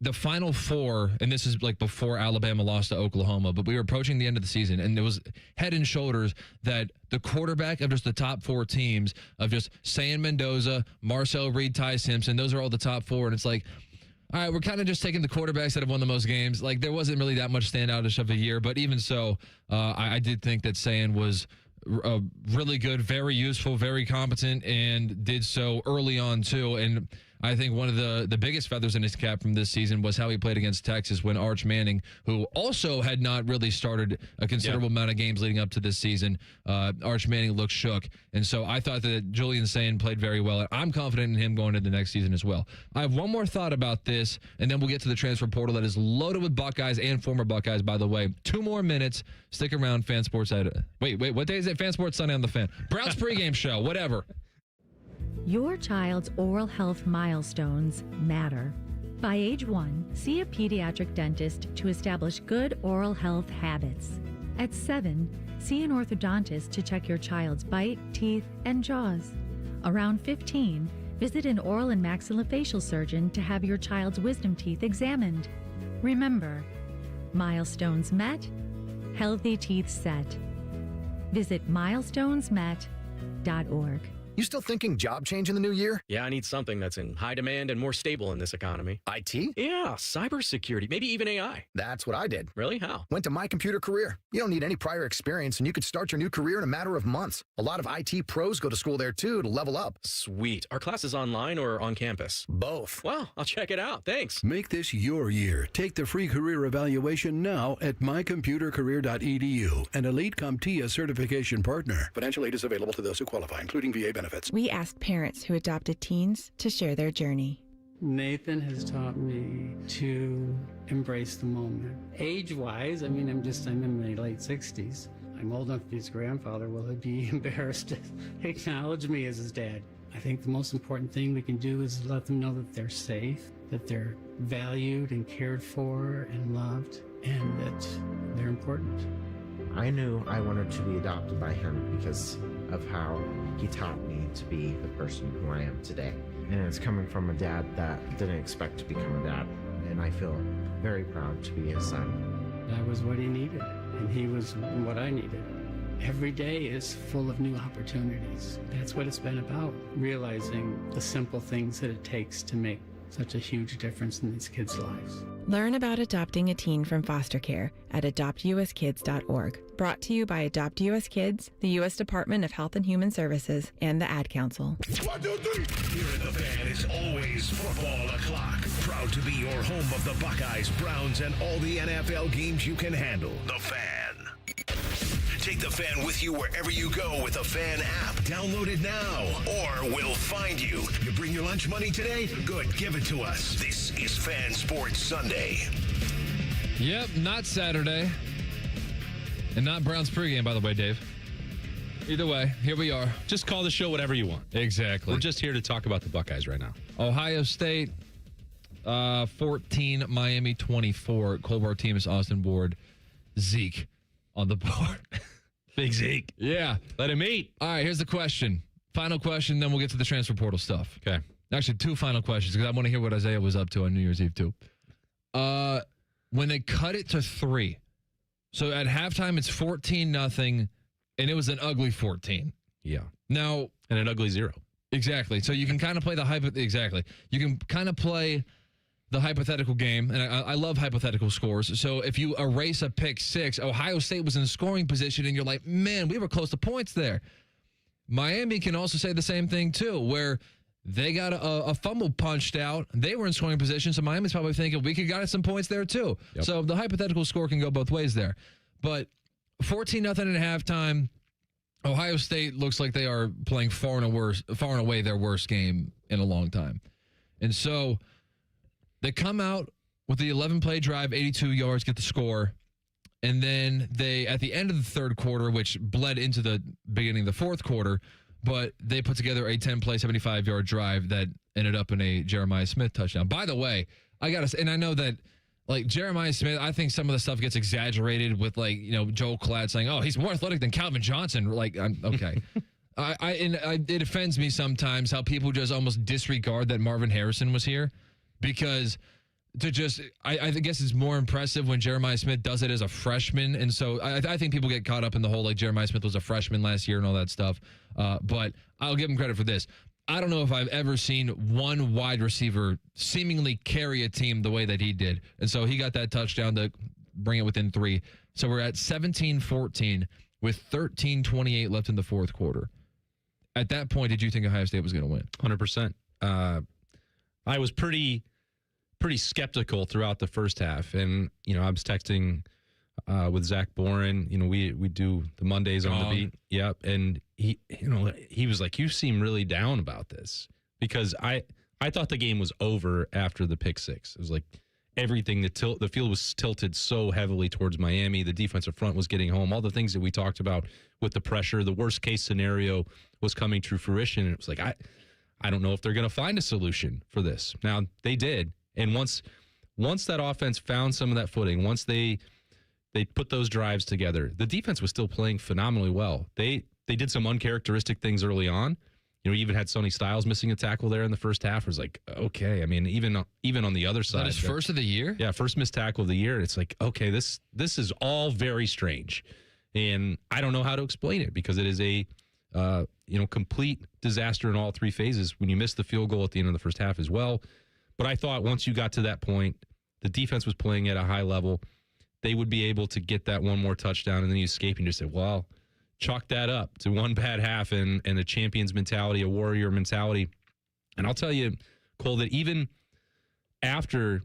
the Final Four, and this is before Alabama lost to Oklahoma, but we were approaching the end of the season, and it was head and shoulders that the quarterback of just the top 4 teams, of just Sayin Mendoza, Marcel Reed, Ty Simpson, those are all the top 4, and it's like, all right, we're kind of just taking the quarterbacks that have won the most games. There wasn't really that much standoutish of a year, but even so, I did think that Sayin was really good, very useful, very competent, and did so early on too. And I think one of the biggest feathers in his cap from this season was how he played against Texas when Arch Manning, who also had not really started a considerable amount of games leading up to this season, Arch Manning looked shook. And so I thought that Julian Sayin played very well. And I'm confident in him going into the next season as well. I have one more thought about this, and then we'll get to the transfer portal that is loaded with Buckeyes and former Buckeyes, by the way. 2 more minutes. Stick around, Fan Sports. Wait, what day is it? Fan Sports Sunday on the Fan. Browns pregame show, whatever. Your child's oral health milestones matter. By age 1, see a pediatric dentist to establish good oral health habits. At 7, see an orthodontist to check your child's bite, teeth, and jaws. Around 15, visit an oral and maxillofacial surgeon to have your child's wisdom teeth examined. Remember, milestones met, healthy teeth set. Visit milestonesmet.org. You still thinking job change in the new year? Yeah, I need something that's in high demand and more stable in this economy. IT? Yeah, cybersecurity, maybe even AI. That's what I did. Really? How? Went to My Computer Career. You don't need any prior experience, and you could start your new career in a matter of months. A lot of IT pros go to school there, too, to level up. Sweet. Are classes online or on campus? Both. Well, I'll check it out. Thanks. Make this your year. Take the free career evaluation now at mycomputercareer.edu, an Elite CompTIA certification partner. Financial aid is available to those who qualify, including VA benefits. We asked parents who adopted teens to share their journey. Nathan has taught me to embrace the moment. Age-wise, I'm in my late 60s. I'm old enough to be his grandfather. Will he be embarrassed to acknowledge me as his dad? I think the most important thing we can do is let them know that they're safe, that they're valued and cared for and loved, and that they're important. I knew I wanted to be adopted by him because of how he taught me to be the person who I am today. And it's coming from a dad that didn't expect to become a dad. And I feel very proud to be his son. I was what he needed, and he was what I needed. Every day is full of new opportunities. That's what it's been about, realizing the simple things that it takes to make such a huge difference in these kids' lives. Learn about adopting a teen from foster care at adoptuskids.org. Brought to you by Adopt US Kids, the U.S. Department of Health and Human Services, and the Ad Council. 1, 2, 3. Here at the Fan is always football o'clock. Proud to be your home of the Buckeyes, Browns, and all the NFL games you can handle. The Fan. Take the Fan with you wherever you go with the Fan app. Download it now, or we'll find you. You bring your lunch money today? Good, give it to us. This is Fan Sports Sunday. Yep, not Saturday. And not Browns pregame, by the way, Dave. Either way, here we are. Just call the show whatever you want. Exactly. We're just here to talk about the Buckeyes right now. Ohio State, 14, Miami 24. Bartemes, Austin Ward, Zeke on the board. Big Zeke. Yeah. Let him eat. All right, here's the question. Final question, then we'll get to the transfer portal stuff. Okay. Actually, 2 final questions, because I want to hear what Isaiah was up to on New Year's Eve, too. When they cut it to 3, so at halftime, it's 14-0, and it was an ugly 14. Yeah. Now, and an ugly 0. Exactly. So you can kind of play exactly. You can kind of play the hypothetical game, and I love hypothetical scores. So if you erase a pick 6, Ohio State was in scoring position, and you're like, man, we were close to points there. Miami can also say the same thing, too, where they got a fumble punched out. They were in scoring position, so Miami's probably thinking we could got some points there, too. Yep. So the hypothetical score can go both ways there. But 14-0 at halftime, Ohio State looks like they are playing far and away their worst game in a long time. And so they come out with the 11-play drive, 82 yards, get the score. And then they, at the end of the third quarter, which bled into the beginning of the fourth quarter, but they put together a 10-play, 75-yard drive that ended up in a Jeremiah Smith touchdown. By the way, I know that, like, Jeremiah Smith, I think some of the stuff gets exaggerated with, like, Joel Klatt saying, oh, he's more athletic than Calvin Johnson. Like, okay. It offends me sometimes how people just almost disregard that Marvin Harrison was here, because I guess it's more impressive when Jeremiah Smith does it as a freshman. And so I think people get caught up in the whole, like, Jeremiah Smith was a freshman last year and all that stuff. But I'll give him credit for this. I don't know if I've ever seen one wide receiver seemingly carry a team the way that he did. And so he got that touchdown to bring it within 3. So we're at 17-14 with 13:28 left in the fourth quarter. At that point, did you think Ohio State was going to win? 100%. I was pretty skeptical throughout the first half. And, I was texting with Zach Boren. We do the Mondays on the beat. Yep. And he was like, you seem really down about this, because I thought the game was over after the pick 6. It was like everything, the field was tilted so heavily towards Miami. The defensive front was getting home. All the things that we talked about with the pressure, the worst case scenario was coming to fruition. And it was like, I don't know if they're going to find a solution for this. Now they did. And once that offense found some of that footing, once they They put those drives together. The defense was still playing phenomenally well. They did some uncharacteristic things early on. You know, even had Sonny Styles missing a tackle there in the first half. It was like, okay. I mean, even on the other side. Is that his first of the year? Yeah, first missed tackle of the year. It's like, okay, this is all very strange. And I don't know how to explain it because it is a complete disaster in all three phases when you miss the field goal at the end of the first half as well. But I thought once you got to that point, the defense was playing at a high level. They would be able to get that one more touchdown, and then you escape and just say, well, chalk that up to one bad half and a champion's mentality, a warrior mentality. And I'll tell you, Cole, that even after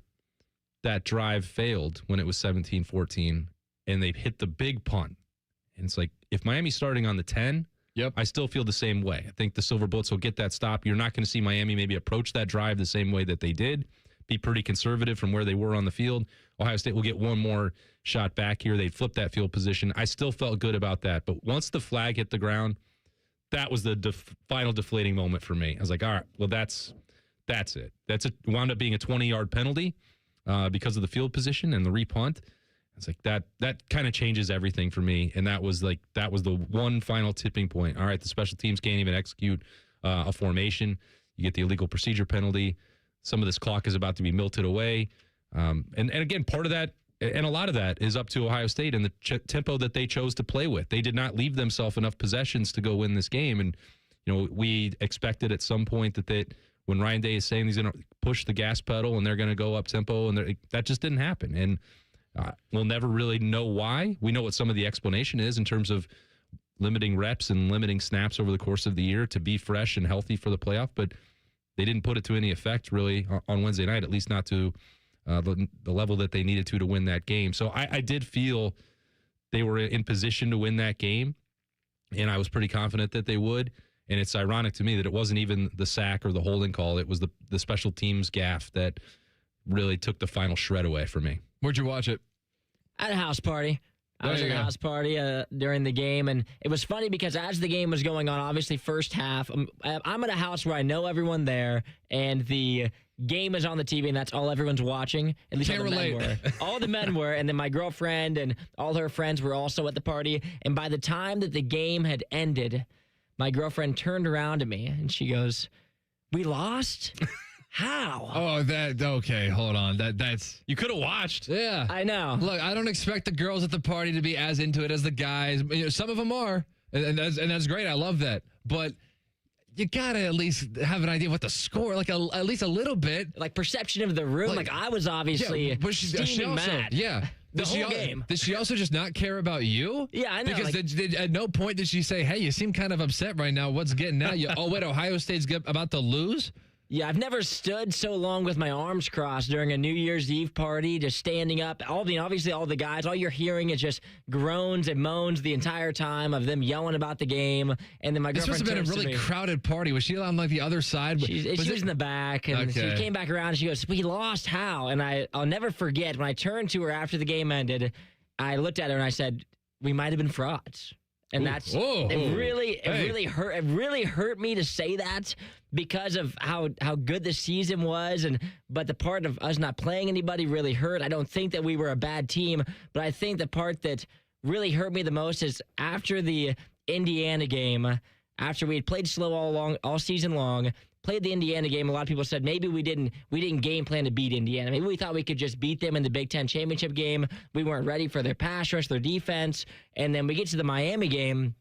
that drive failed when it was 17-14 and they hit the big punt, and it's like, if Miami's starting on the 10, I still feel the same way. I think the Silver Bullets will get that stop. You're not going to see Miami maybe approach that drive the same way that they did, be pretty conservative from where they were on the field. Ohio State will get one more shot back here. They'd flip that field position. I still felt good about that. But once the flag hit the ground, that was the final deflating moment for me. I was like, all right, well, that's it. Wound up being a 20-yard penalty because of the field position and the repunt. It's like that kind of changes everything for me. And that was the one final tipping point. All right, the special teams can't even execute a formation. You get the illegal procedure penalty. Some of this clock is about to be melted away. And again, part of that and a lot of that is up to Ohio State and the tempo that they chose to play with. They did not leave themselves enough possessions to go win this game. And, you know, we expected at some point that when Ryan Day is saying he's going to push the gas pedal and they're going to go up tempo, and that just didn't happen. And we'll never really know why. We know what some of the explanation is in terms of limiting reps and limiting snaps over the course of the year to be fresh and healthy for the playoff, but they didn't put it to any effect really on Wednesday night, at least not to the level that they needed to win that game. So I did feel they were in position to win that game, and I was pretty confident that they would. And it's ironic to me that it wasn't even the sack or the holding call. It was the special teams gaffe that really took the final shred away for me. Where'd you watch it? At a house party. I was at a house party during the game, and it was funny because as the game was going on, obviously first half, I'm at a house where I know everyone there, and the game is on the TV, and that's all everyone's watching. At least all the men were. All the men were, and then my girlfriend and all her friends were also at the party. And by the time that the game had ended, my girlfriend turned around to me, and she goes, "We lost?" How? Oh, okay, hold on. That's you could have watched. Yeah. I know. Look, I don't expect the girls at the party to be as into it as the guys. You know, some of them are, and that's great. I love that. But you got to at least have an idea of what the score, like at least a little bit. Like perception of the room. Like I was obviously steaming mad. Yeah. The whole game. Did she also just not care about you? Yeah, I know. Because at no point did she say, "Hey, you seem kind of upset right now. What's getting at you?" Oh, wait, Ohio State's about to lose? Yeah, I've never stood so long with my arms crossed during a New Year's Eve party, just standing up. Obviously, all the guys, all you're hearing is just groans and moans the entire time of them yelling about the game. And then my girlfriend turns to me. This must have been a really crowded party. Was she on like the other side? She was in the back, and she came back around, and she goes, "We lost how?" And I'll never forget, when I turned to her after the game ended, I looked at her and I said, "We might have been frauds." And it really hurt. It really hurt me to say that because of how good the season was, but the part of us not playing anybody really hurt. I don't think that we were a bad team, but I think the part that really hurt me the most is after the Indiana game, after we had played slow all season long. Played the Indiana game, a lot of people said maybe we didn't game plan to beat Indiana. Maybe we thought we could just beat them in the Big Ten championship game. We weren't ready for their pass rush, their defense. And then we get to the Miami game,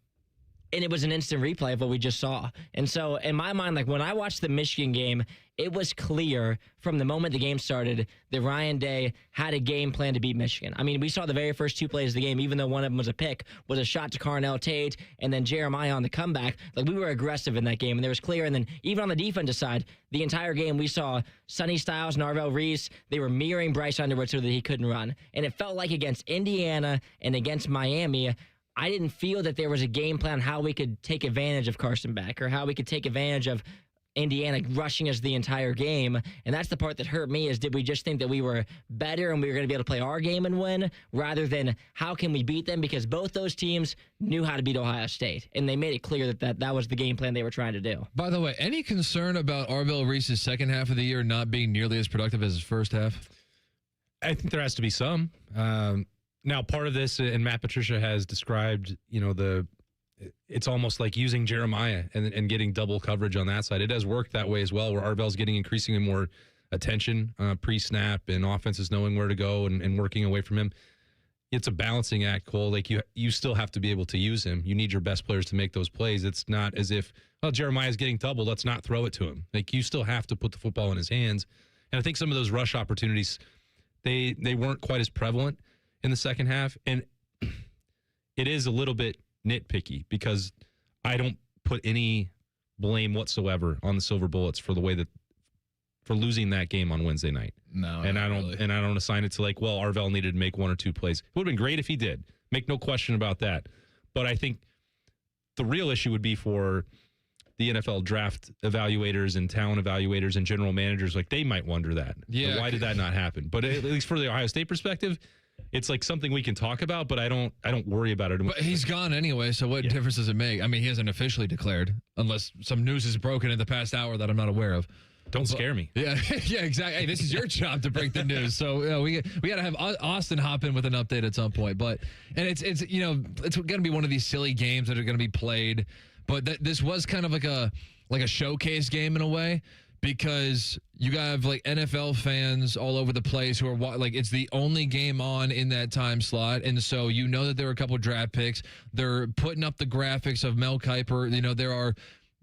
and it was an instant replay of what we just saw. And so in my mind, like when I watched the Michigan game, it was clear from the moment the game started that Ryan Day had a game plan to beat Michigan. I mean, we saw the very first two plays of the game, even though one of them was a pick, was a shot to Carnell Tate and then Jeremiah on the comeback. Like, we were aggressive in that game, and it was clear. And then even on the defensive side, the entire game, we saw Sonny Styles and Arvell Reese. They were mirroring Bryce Underwood so that he couldn't run. And it felt like against Indiana and against Miami, I didn't feel that there was a game plan how we could take advantage of Carson Beck or how we could take advantage of Indiana rushing us the entire game. And that's the part that hurt me, is did we just think that we were better and we were going to be able to play our game and win rather than how can we beat them? Because both those teams knew how to beat Ohio State, and they made it clear that was the game plan they were trying to do. By the way, any concern about Arvell Reese's second half of the year not being nearly as productive as his first half? I think there has to be some. Now, part of this, and Matt Patricia has described, it's almost like using Jeremiah and getting double coverage on that side. It has worked that way as well, where Arvell's getting increasingly more attention pre-snap, and offenses knowing where to go and working away from him. It's a balancing act, Cole. Like you still have to be able to use him. You need your best players to make those plays. It's not as if, Jeremiah's getting double, let's not throw it to him. Like, you still have to put the football in his hands. And I think some of those rush opportunities, they weren't quite as prevalent in the second half. And it is a little bit nitpicky because I don't put any blame whatsoever on the Silver Bullets for losing that game on Wednesday night. No, and I don't assign it to Arvell needed to make one or two plays. It would have been great if he did. Make no question about that. But I think the real issue would be for the NFL draft evaluators and talent evaluators and general managers. Like, they might wonder that. Yeah. Why did that not happen? But at least for the Ohio State perspective, it's like something we can talk about, but I don't worry about it. But he's gone anyway, so what difference does it make? I mean, he hasn't officially declared, unless some news is broken in the past hour that I'm not aware of. Don't scare me. Yeah, yeah, exactly. Hey, this is your job to break the news. So we got to have Austin hop in with an update at some point. But it's going to be one of these silly games that are going to be played. But this was kind of like a showcase game in a way, because you have like NFL fans all over the place who are it's the only game on in that time slot, and so that there are a couple of draft picks. They're putting up the graphics of Mel Kiper. There are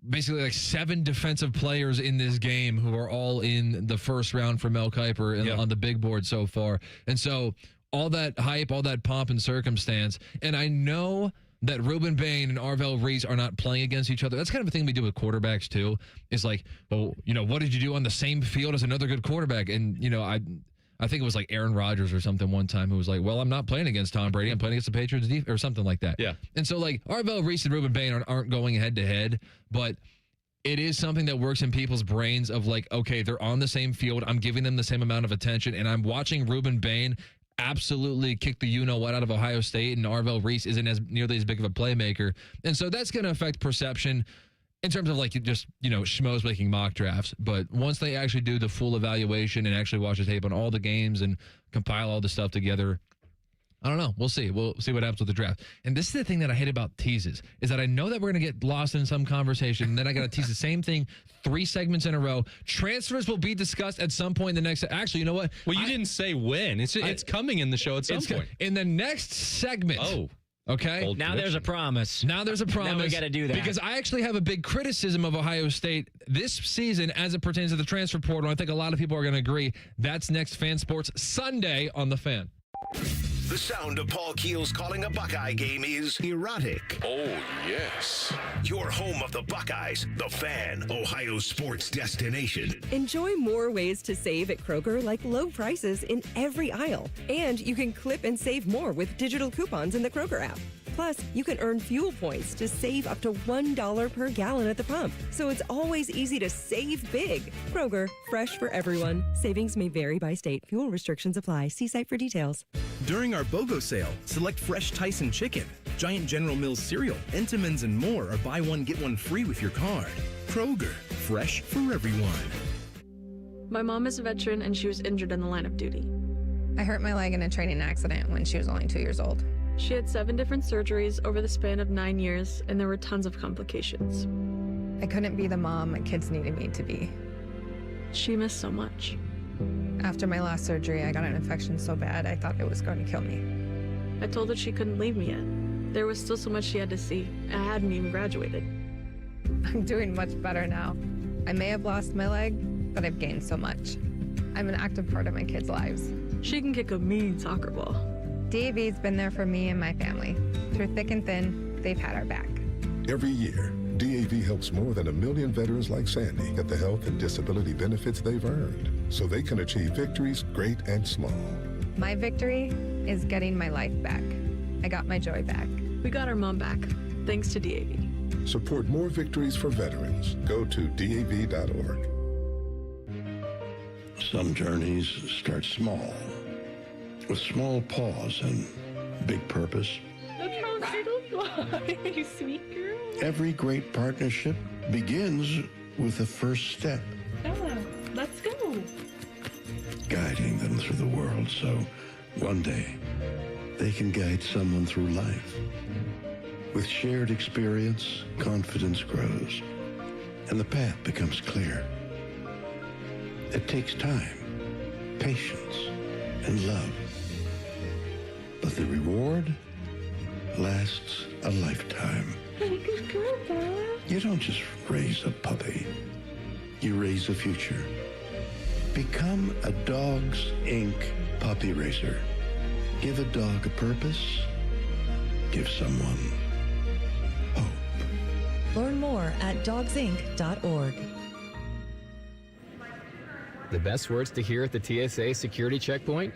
basically like 7 defensive players in this game who are all in the first round for Mel Kiper on the big board so far. And so all that hype, all that pomp and circumstance. And I know that Ruben Bain and Arvell Reese are not playing against each other. That's kind of a thing we do with quarterbacks too. Is like, well, what did you do on the same field as another good quarterback? And, I think it was like Aaron Rodgers or something one time who was like, well, I'm not playing against Tom Brady. I'm playing against the Patriots or something like that. Yeah. And so like Arvell Reese and Ruben Bain aren't going head to head, but it is something that works in people's brains of like, okay, they're on the same field. I'm giving them the same amount of attention, and I'm watching Ruben Bain absolutely kick the you-know-what out of Ohio State, and Arvell Reese isn't nearly as big of a playmaker. And so that's going to affect perception in terms of like just, schmoes making mock drafts. But once they actually do the full evaluation and actually watch the tape on all the games and compile all the stuff together, I don't know. We'll see. We'll see what happens with the draft. And this is the thing that I hate about teases, is that I know that we're going to get lost in some conversation, and then I got to tease the same thing 3 segments in a row. Transfers will be discussed at some point in the next. Actually, you know what? Well, you didn't say when. It's coming in the show at some point. In the next segment. Oh. Okay. Now there's a promise. Now there's a promise. Now we got to do that. Because I actually have a big criticism of Ohio State this season as it pertains to the transfer portal. I think a lot of people are going to agree. That's next Fan Sports Sunday on The Fan. The sound of Paul Keels calling a Buckeye game is erotic. Oh, yes. Your home of the Buckeyes, The Fan, Ohio sports destination. Enjoy more ways to save at Kroger, like low prices in every aisle. And you can clip and save more with digital coupons in the Kroger app. Plus, you can earn fuel points to save up to $1 per gallon at the pump. So it's always easy to save big. Kroger, fresh for everyone. Savings may vary by state. Fuel restrictions apply. See site for details. During our BOGO sale, select fresh Tyson chicken, Giant General Mills cereal, Entenmann's, and more are buy one, get one free with your card. Kroger, fresh for everyone. My mom is a veteran and she was injured in the line of duty. I hurt my leg in a training accident when she was only 2 years old. She had 7 different surgeries over the span of 9 years, and there were tons of complications. I couldn't be the mom my kids needed me to be. She missed so much. After my last surgery, I got an infection so bad I thought it was going to kill me. I told her she couldn't leave me yet. There was still so much she had to see, and I hadn't even graduated. I'm doing much better now. I may have lost my leg, but I've gained so much. I'm an active part of my kids' lives. She can kick a mean soccer ball. DAV's been there for me and my family. Through thick and thin, they've had our back. Every year, DAV helps more than 1 million veterans like Sandy get the health and disability benefits they've earned so they can achieve victories great and small. My victory is getting my life back. I got my joy back. We got our mom back, thanks to DAV. Support more victories for veterans. Go to DAV.org. Some journeys start small, with small pause and big purpose. Look how little fly, you sweet girl. Every great partnership begins with the first step. Ella, let's go. Guiding them through the world so one day they can guide someone through life. With shared experience, confidence grows, and the path becomes clear. It takes time, patience, and love. But the reward lasts a lifetime. You don't just raise a puppy. You raise a future. Become a Dogs Inc. puppy raiser. Give a dog a purpose. Give someone hope. Learn more at dogsinc.org. The best words to hear at the TSA security checkpoint?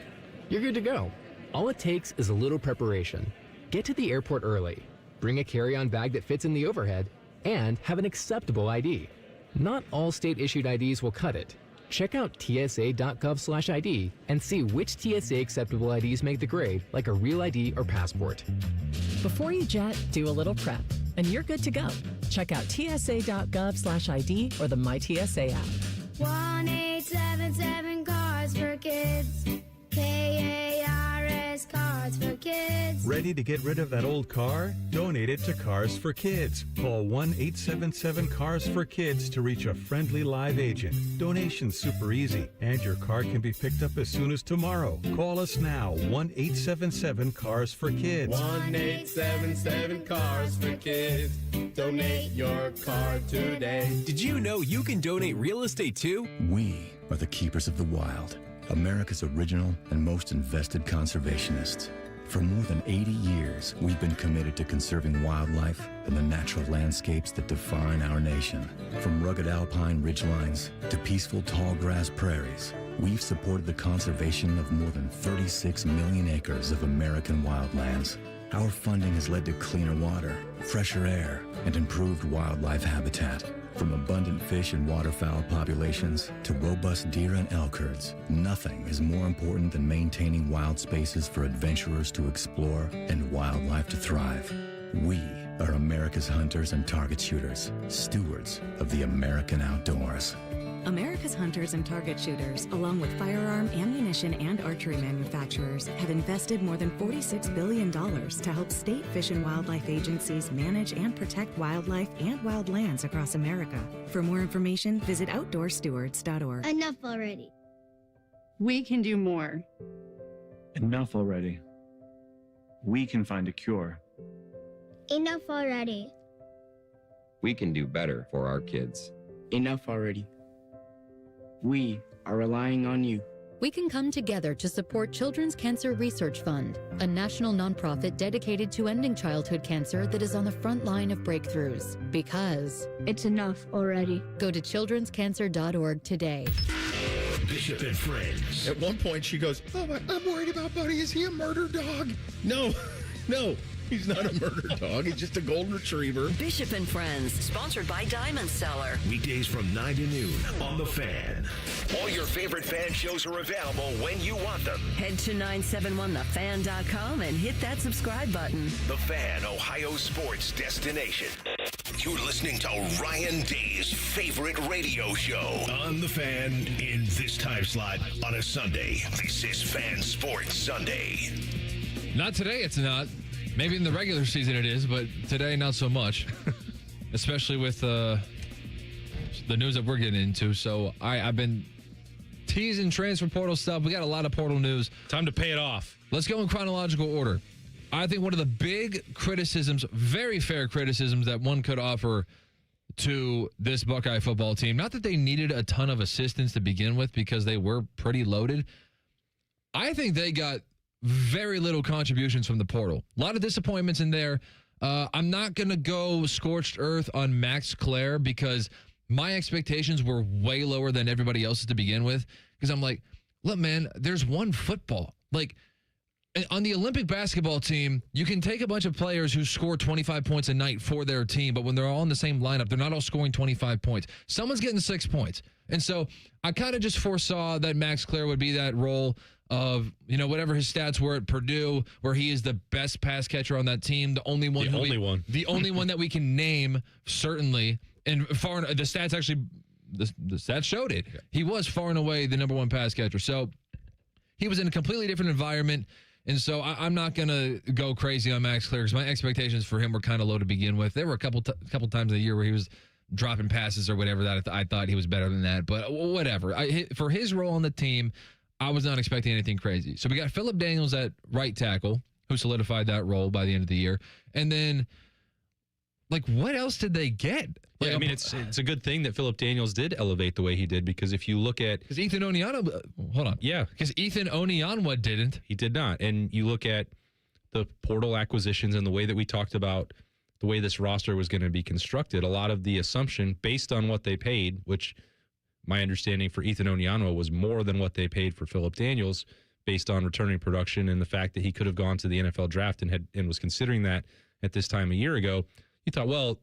You're good to go. All it takes is a little preparation. Get to the airport early. Bring a carry-on bag that fits in the overhead, and have an acceptable ID. Not all state-issued IDs will cut it. Check out tsa.gov/ID and see which TSA acceptable IDs make the grade, like a real ID or passport. Before you jet, do a little prep, and you're good to go. Check out tsa.gov/ID or the MyTSA app. 1-877 Cars for Kids. KARS Cars for Kids. Ready to get rid of that old car? Donate it to Cars for Kids. Call 1-877-CARS-FOR-KIDS to reach a friendly live agent. Donation's super easy, and your car can be picked up as soon as tomorrow. Call us now, 1-877-CARS-FOR-KIDS. 1-877-CARS-FOR-KIDS. Donate your car today. Did you know you can donate real estate too? We are the keepers of the wild, America's original and most invested conservationists. For more than 80 years, we've been committed to conserving wildlife and the natural landscapes that define our nation. From rugged alpine ridgelines to peaceful tall grass prairies, we've supported the conservation of more than 36 million acres of American wildlands. Our funding has led to cleaner water, fresher air, and improved wildlife habitat. From abundant fish and waterfowl populations to robust deer and elk herds, nothing is more important than maintaining wild spaces for adventurers to explore and wildlife to thrive. We are America's hunters and target shooters, stewards of the American outdoors. America's hunters and target shooters, along with firearm, ammunition, and archery manufacturers, have invested more than $46 billion to help state fish and wildlife agencies manage and protect wildlife and wildlands across America. For more information, visit outdoorstewards.org. Enough already. We can do more. Enough already. We can find a cure. Enough already. We can do better for our kids. Enough already. We are relying on you. We can come together to support Children's Cancer Research Fund, a national nonprofit dedicated to ending childhood cancer that is on the front line of breakthroughs. Because it's enough already. Go to childrenscancer.org today. Bishop and Friends. At one point, she goes, "Oh, I'm worried about Buddy. Is he a murder dog?" No. He's not a murder dog. He's just a golden retriever. Bishop and Friends, sponsored by Diamond Seller. Weekdays from 9 to noon on The Fan. All your favorite fan shows are available when you want them. Head to 971thefan.com and hit that subscribe button. The Fan, Ohio sports destination. You're listening to Ryan Day's favorite radio show on The Fan in this time slot on a Sunday. This is Fan Sports Sunday. Not today, it's not. Maybe in the regular season it is, but today not so much, especially with the news that we're getting into. So I've been teasing transfer portal stuff. We got a lot of portal news. Time to pay it off. Let's go in chronological order. I think one of the big criticisms, very fair criticisms that one could offer to this Buckeye football team, not that they needed a ton of assistance to begin with because they were pretty loaded. I think they got very little contributions from the portal. A lot of disappointments in there. I'm not going to go scorched earth on Max Clare because my expectations were way lower than everybody else's to begin with. Because I'm like, look, man, there's one football. Like, on the Olympic basketball team, you can take a bunch of players who score 25 points a night for their team, but when they're all in the same lineup, they're not all scoring 25 points. Someone's getting 6 points. And so I kind of just foresaw that Max Clare would be that role of, whatever his stats were at Purdue, where he is the best pass catcher on that team, the only one that we can name, certainly. And the stats actually, the stats showed it. He was far and away the number one pass catcher. So he was in a completely different environment. And so I'm not going to go crazy on Max Clear because my expectations for him were kind of low to begin with. There were a couple times in the year where he was dropping passes or whatever that I thought he was better than that. But whatever. For his role on the team, I was not expecting anything crazy. So we got Phillip Daniels at right tackle, who solidified that role by the end of the year. And then, what else did they get? Yeah, I mean, it's a good thing that Phillip Daniels did elevate the way he did, because if you look at... Because Ethan Onyanwa... hold on. Yeah. Because Ethan Onyanwa didn't. He did not. And you look at the portal acquisitions and the way that we talked about the way this roster was going to be constructed, a lot of the assumption based on what they paid, which my understanding for Ethan Onyanwa was more than what they paid for Phillip Daniels based on returning production and the fact that he could have gone to the NFL draft and was considering that at this time a year ago. You thought, well,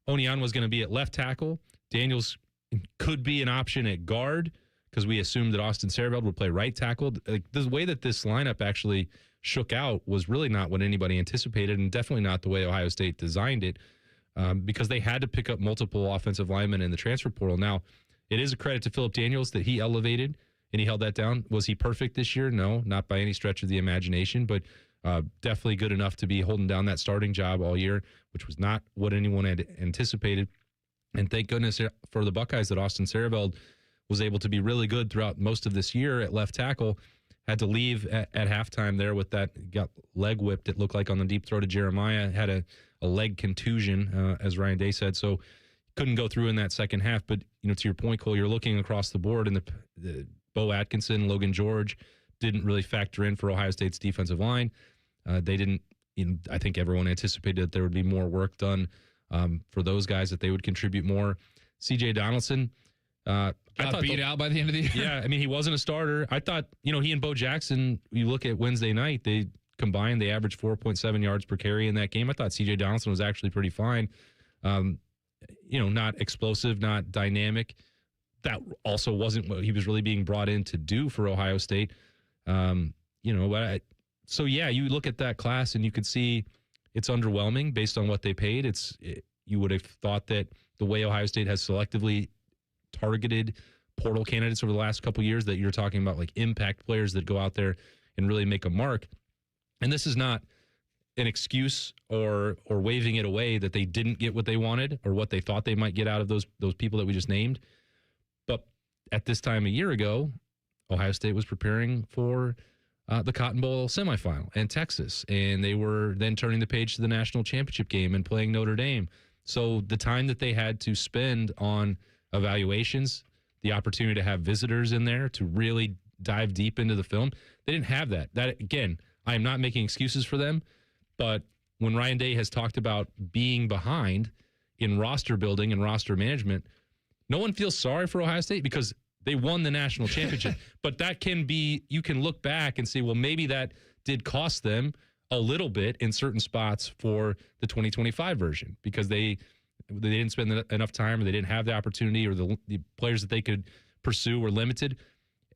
Onyanwa was going to be at left tackle. Daniels could be an option at guard because we assumed that Austin Sareveld would play right tackle. The way that this lineup actually shook out was really not what anybody anticipated, and definitely not the way Ohio State designed it, because they had to pick up multiple offensive linemen in the transfer portal. Now, it is a credit to Phillip Daniels that he elevated and he held that down. Was he perfect this year? No, not by any stretch of the imagination, but definitely good enough to be holding down that starting job all year, which was not what anyone had anticipated. And thank goodness for the Buckeyes that Austin Sareveld was able to be really good throughout most of this year at left tackle. Had to leave at halftime there with that, got leg whipped, it looked like, on the deep throw to Jeremiah. Had a leg contusion, as Ryan Day said, so couldn't go through in that second half. But, to your point, Cole, you're looking across the board, and the Bo Atkinson, Logan George didn't really factor in for Ohio State's defensive line. They didn't, I think everyone anticipated that there would be more work done for those guys, that they would contribute more. C.J. Donaldson, got beat out by the end of the year. Yeah, I mean, he wasn't a starter. I thought, he and Bo Jackson, you look at Wednesday night, they combined, they averaged 4.7 yards per carry in that game. I thought C.J. Donaldson was actually pretty fine. Not explosive, not dynamic. That also wasn't what he was really being brought in to do for Ohio State. So yeah, you look at that class and you could see it's underwhelming based on what they paid. You would have thought that the way Ohio State has selectively targeted portal candidates over the last couple of years, that you're talking about like impact players that go out there and really make a mark. And this is not an excuse or waving it away that they didn't get what they wanted or what they thought they might get out of those people that we just named. But at this time a year ago, Ohio State was preparing for the Cotton Bowl semifinal and Texas, and they were then turning the page to the national championship game and playing Notre Dame. So the time that they had to spend on evaluations, the opportunity to have visitors in there to really dive deep into the film, they didn't have that. That, again, I am not making excuses for them, but when Ryan Day has talked about being behind in roster building and roster management, no one feels sorry for Ohio State because they won the national championship. But that can be, you can look back and say, well, maybe that did cost them a little bit in certain spots for the 2025 version because they didn't spend enough time, or they didn't have the opportunity, or the players that they could pursue were limited.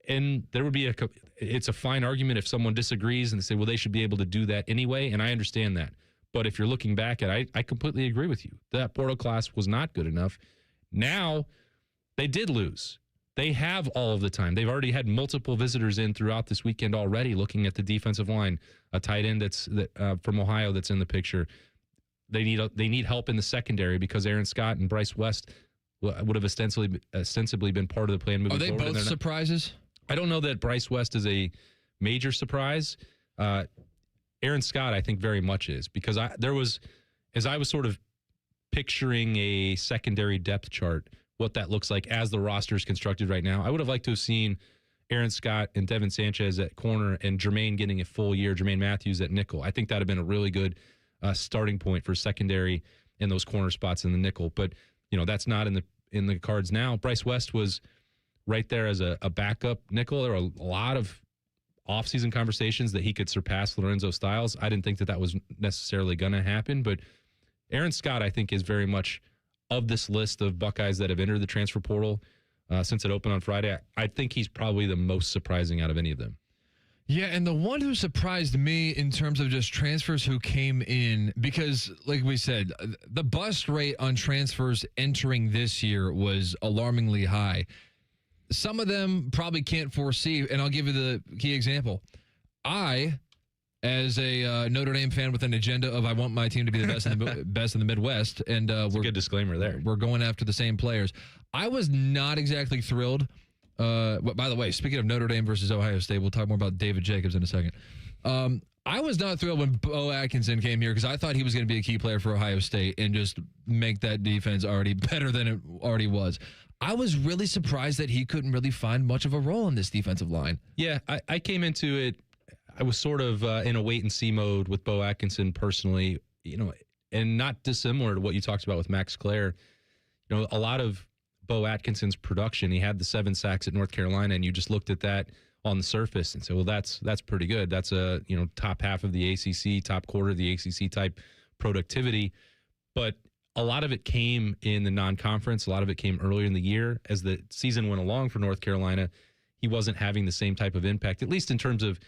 And there would be it's a fine argument if someone disagrees and they say, well, they should be able to do that anyway. And I understand that. But if you're looking back at it, I completely agree with you. That portal class was not good enough. Now they did lose. They have all of the time. They've already had multiple visitors in throughout this weekend already, looking at the defensive line, a tight end that's from Ohio that's in the picture. They need help in the secondary because Aaron Scott and Bryce West would have ostensibly been part of the plan moving forward. Are they both surprises? I don't know that Bryce West is a major surprise. Aaron Scott, I think, very much is, because as I was sort of picturing a secondary depth chart, what that looks like as the roster is constructed right now, I would have liked to have seen Aaron Scott and Devin Sanchez at corner and Jermaine getting a full year, Jermaine Matthews at nickel. I think that would have been a really good starting point for secondary in those corner spots in the nickel. But, that's not in the cards now. Bryce West was right there as a backup nickel. There were a lot of offseason conversations that he could surpass Lorenzo Styles. I didn't think that was necessarily going to happen, but Aaron Scott, I think, is very much of this list of Buckeyes that have entered the transfer portal since it opened on Friday. I think he's probably the most surprising out of any of them. Yeah, and the one who surprised me in terms of just transfers who came in, because like we said, the bust rate on transfers entering this year was alarmingly high. Some of them probably can't foresee, and I'll give you the key example. I as a Notre Dame fan with an agenda of I want my team to be the best in the Midwest, and we're a good disclaimer there. We're going after the same players. I was not exactly thrilled. But by the way, speaking of Notre Dame versus Ohio State, we'll talk more about David Jacobs in a second. I was not thrilled when Bo Atkinson came here because I thought he was going to be a key player for Ohio State and just make that defense already better than it already was. I was really surprised that he couldn't really find much of a role in this defensive line. Yeah, I came into it, I was sort of in a wait-and-see mode with Bo Atkinson personally, and not dissimilar to what you talked about with Max Clare. A lot of Bo Atkinson's production, he had the 7 sacks at North Carolina, and you just looked at that on the surface and said, well, that's pretty good. That's a top half of the ACC, top quarter of the ACC type productivity. But a lot of it came in the non-conference. A lot of it came earlier in the year. As the season went along for North Carolina, he wasn't having the same type of impact, at least in terms of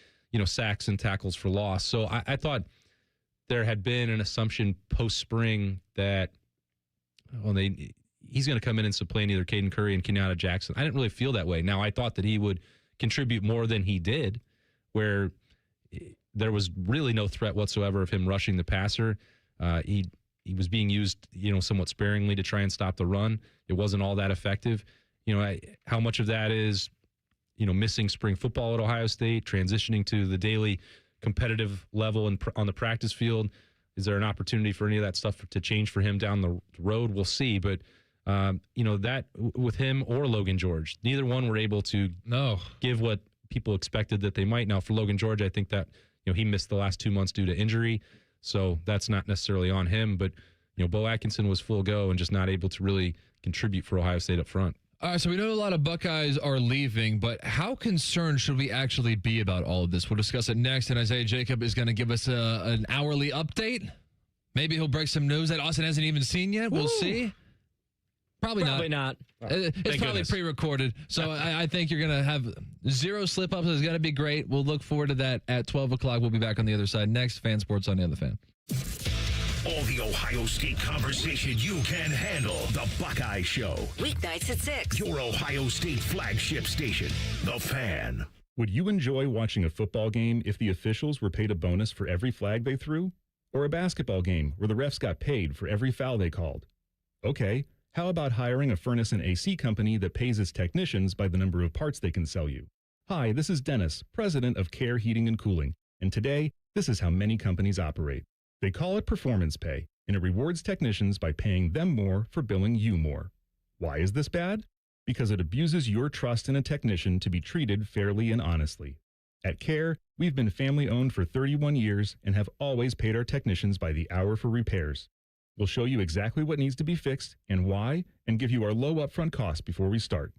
sacks and tackles for loss. So I thought there had been an assumption post-spring that he's going to come in and supplant either Caden Curry and Kenyatta Jackson. I didn't really feel that way. Now, I thought that he would contribute more than he did, where there was really no threat whatsoever of him rushing the passer. He was being used, somewhat sparingly to try and stop the run. It wasn't all that effective. How much of that is, missing spring football at Ohio State, transitioning to the daily competitive level and on the practice field? Is there an opportunity for any of that stuff to change for him down the road? We'll see. But, that with him or Logan George, neither one were able to give what people expected that they might. Now, for Logan George, I think that, he missed the last 2 months due to injury. So that's not necessarily on him. But, Bo Atkinson was full go and just not able to really contribute for Ohio State up front. All right, so we know a lot of Buckeyes are leaving, but how concerned should we actually be about all of this? We'll discuss it next, and Isaiah Jacob is going to give us an hourly update. Maybe he'll break some news that Austin hasn't even seen yet. We'll see. Probably not. It's probably pre-recorded, so I think you're going to have zero slip-ups. It's going to be great. We'll look forward to that at 12 o'clock. We'll be back on the other side next. Fan Sports on the Other Fan. All the Ohio State conversation you can handle. The Buckeye Show. Weeknights at 6. Your Ohio State flagship station. The Fan. Would you enjoy watching a football game if the officials were paid a bonus for every flag they threw? Or a basketball game where the refs got paid for every foul they called? Okay, how about hiring a furnace and AC company that pays its technicians by the number of parts they can sell you? Hi, this is Dennis, president of Care Heating and Cooling, and today, this is how many companies operate. They call it performance pay, and it rewards technicians by paying them more for billing you more. Why is this bad? Because it abuses your trust in a technician to be treated fairly and honestly. At Care, we've been family-owned for 31 years and have always paid our technicians by the hour for repairs. We'll show you exactly what needs to be fixed and why, and give you our low upfront cost before we start.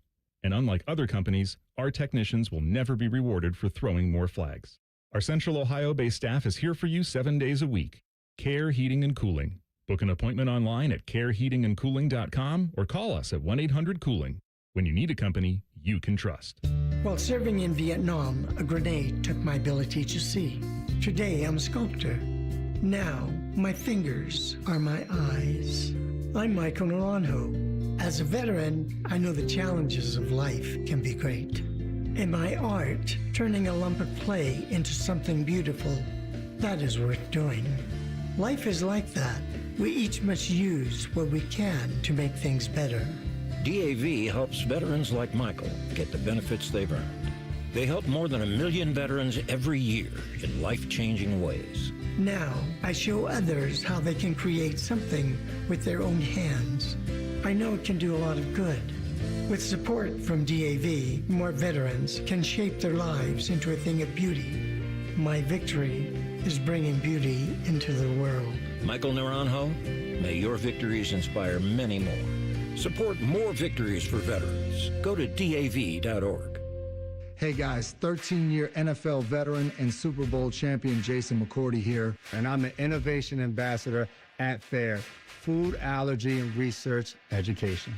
And unlike other companies, our technicians will never be rewarded for throwing more flags. Our Central Ohio-based staff is here for you 7 days a week. Care Heating and Cooling. Book an appointment online at careheatingandcooling.com or call us at 1-800-COOLING. When you need a company you can trust. While serving in Vietnam, a grenade took my ability to see. Today I'm a sculptor. Now my fingers are my eyes. I'm Michael Naranjo. As a veteran, I know the challenges of life can be great. In my art, turning a lump of clay into something beautiful, that is worth doing. Life is like that. We each must use what we can to make things better. DAV helps veterans like Michael get the benefits they've earned. They help more than 1 million veterans every year in life-changing ways. Now, I show others how they can create something with their own hands. I know it can do a lot of good. With support from DAV, more veterans can shape their lives into a thing of beauty. My victory is bringing beauty into the world. Michael Naranjo, may your victories inspire many more. Support more victories for veterans. Go to DAV.org. Hey guys, 13-year NFL veteran and Super Bowl champion Jason McCourty here, and I'm an innovation ambassador at FAIR, Food Allergy and Research Education.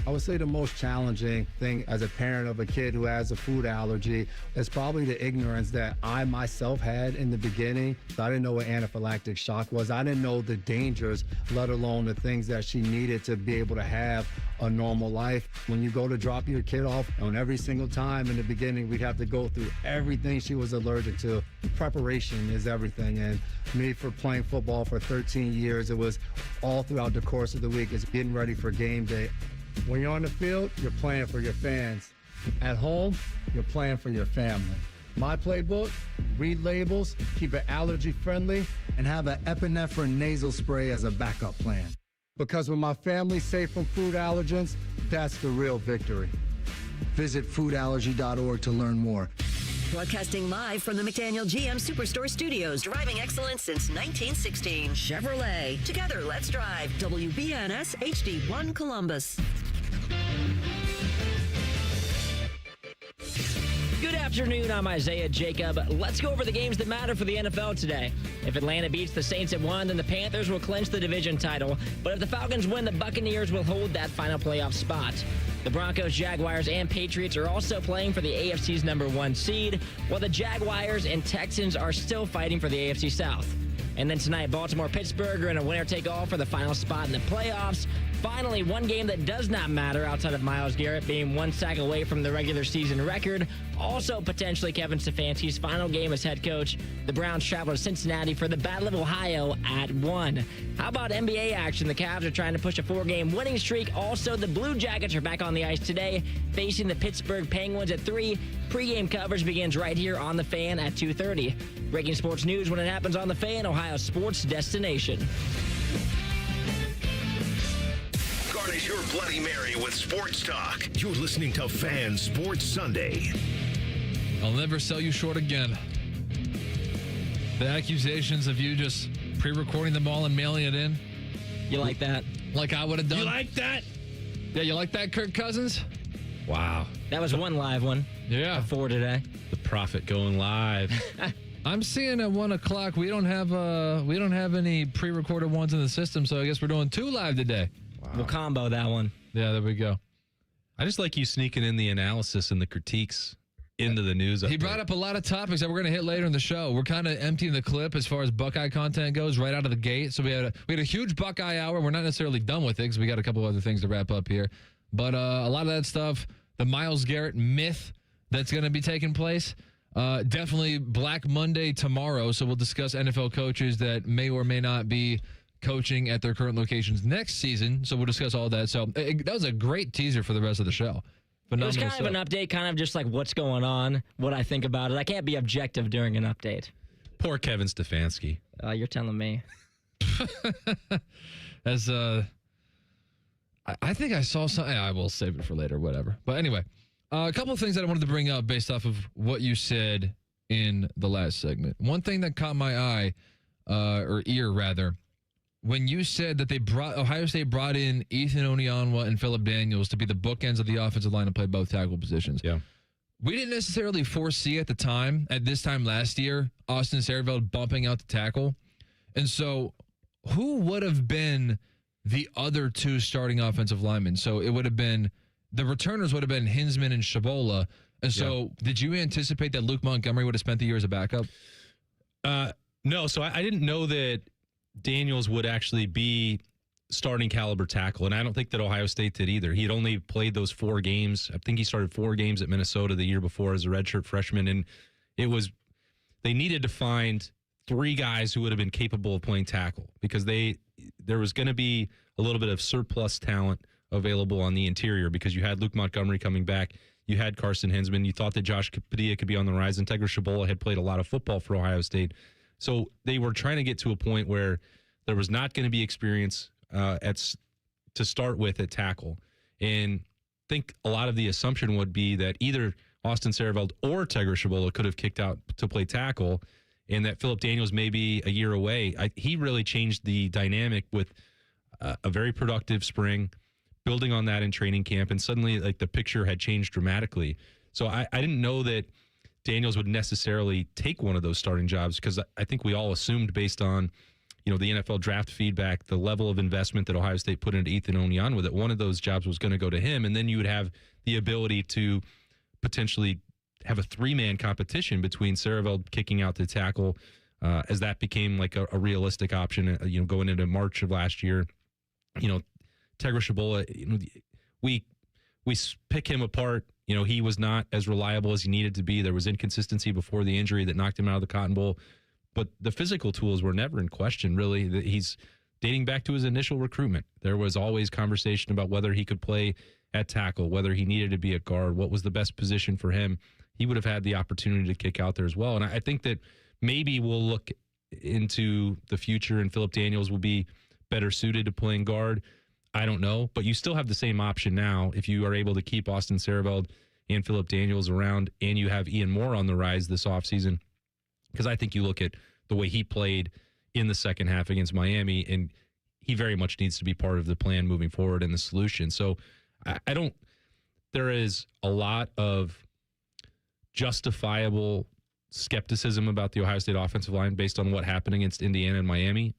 I would say the most challenging thing as a parent of a kid who has a food allergy is probably the ignorance that I myself had in the beginning. I didn't know what anaphylactic shock was. I didn't know the dangers, let alone the things that she needed to be able to have a normal life. When you go to drop your kid off, on every single time in the beginning, we'd have to go through everything she was allergic to. Preparation is everything. And me, for playing football for 13 years, it was all throughout the course of the week. It's getting ready for game day. When you're on the field, you're playing for your fans. At home, you're playing for your family. My playbook: read labels, keep it allergy friendly, and have an epinephrine nasal spray as a backup plan. Because when my family's safe from food allergens, that's the real victory. Visit foodallergy.org to learn more. Broadcasting live from the McDaniel GM Superstore Studios, driving excellence since 1916. Chevrolet. Together, let's drive. WBNS HD1 Columbus. Good afternoon, I'm Isaiah Jacob. Let's go over the games that matter for the NFL today. If Atlanta beats the Saints at 1, then the Panthers will clinch the division title. But if the Falcons win, the Buccaneers will hold that final playoff spot. The Broncos, Jaguars, and Patriots are also playing for the AFC's #1 seed, while the Jaguars and Texans are still fighting for the AFC South. And then tonight, Baltimore-Pittsburgh are in a winner-take-all for the final spot in the playoffs. Finally, one game that does not matter outside of Myles Garrett being 1 sack away from the regular season record. Also, potentially Kevin Stefanski's final game as head coach. The Browns travel to Cincinnati for the Battle of Ohio at 1. How about NBA action? The Cavs are trying to push a 4-game winning streak. Also, the Blue Jackets are back on the ice today, facing the Pittsburgh Penguins at 3. Pre-game coverage begins right here on The Fan at 2:30. Breaking sports news when it happens on The Fan, Ohio's sports destination. Garnish your Bloody Mary with sports talk. You're listening to Fan Sports Sunday. I'll never sell you short again. The accusations of you just pre-recording them all and mailing it in. You like that? Like I would have done. You like that? Yeah, you like that, Kirk Cousins? Wow. That was one live one. Yeah. 4 today. The Prophet going live. I'm seeing at 1 o'clock we don't have any pre-recorded ones in the system, so I guess we're doing 2 live today. Wow. We'll combo that one. Yeah, there we go. I just like you sneaking in the analysis and the critiques into the news. He brought up a lot of topics that we're going to hit later in the show. We're kind of emptying the clip as far as Buckeye content goes right out of the gate. So we had a huge Buckeye hour. We're not necessarily done with it because we got a couple other things to wrap up here. But a lot of that stuff, the Myles Garrett myth that's going to be taking place. Definitely Black Monday tomorrow. So we'll discuss NFL coaches that may or may not be coaching at their current locations next season. So we'll discuss all that. So that was a great teaser for the rest of the show. It was kind of an update, kind of just like what's going on, what I think about it. I can't be objective during an update. Poor Kevin Stefanski. You're telling me. As I think I saw something. I will save it for later, whatever. But anyway, a couple of things that I wanted to bring up based off of what you said in the last segment. One thing that caught my eye, or ear rather, when you said that Ohio State brought in Ethan Onyanwa and Phillip Daniels to be the bookends of the offensive line and play both tackle positions. Yeah. We didn't necessarily foresee at this time last year, Austin Sehraveld bumping out the tackle. And so who would have been the other 2 starting offensive linemen? So it would have been, the returners would have been Hinsman and Shabola. And so did you anticipate that Luke Montgomery would have spent the year as a backup? No, so I didn't know that Daniels would actually be starting caliber tackle, and I don't think that Ohio State did either. He had only played those 4 games. I think he started 4 games at Minnesota the year before as a redshirt freshman, and they needed to find 3 guys who would have been capable of playing tackle because there was going to be a little bit of surplus talent available on the interior because you had Luke Montgomery coming back, you had Carson Hinsman, you thought that Josh Padilla could be on the rise, and Integra Shabola had played a lot of football for Ohio State. So they were trying to get to a point where there was not going to be experience to start with at tackle. And I think a lot of the assumption would be that either Austin Sehraveld or Integra Shabola could have kicked out to play tackle, and that Phillip Daniels may be a year away. He really changed the dynamic with a very productive spring, building on that in training camp, and suddenly like the picture had changed dramatically. So I didn't know that Daniels would necessarily take one of those starting jobs because I think we all assumed based on, the NFL draft feedback, the level of investment that Ohio State put into Ethan Onyanwa, that one of those jobs was going to go to him. And then you would have the ability to potentially have a 3-man competition between Sehraveld kicking out to tackle as that became like a realistic option, going into March of last year. Integra Shabola, we pick him apart. You know, he was not as reliable as he needed to be. There was inconsistency before the injury that knocked him out of the Cotton Bowl. But the physical tools were never in question, really. He's dating back to his initial recruitment. There was always conversation about whether he could play at tackle, whether he needed to be a guard, what was the best position for him. He would have had the opportunity to kick out there as well. And I think that maybe we'll look into the future and Phillip Daniels will be better suited to playing guard. I don't know. But you still have the same option now if you are able to keep Austin Sareveld and Phillip Daniels around and you have Ian Moore on the rise this offseason. Because I think you look at the way he played in the second half against Miami, and he very much needs to be part of the plan moving forward and the solution. So I don't – there is a lot of justifiable skepticism about the Ohio State offensive line based on what happened against Indiana and Miami.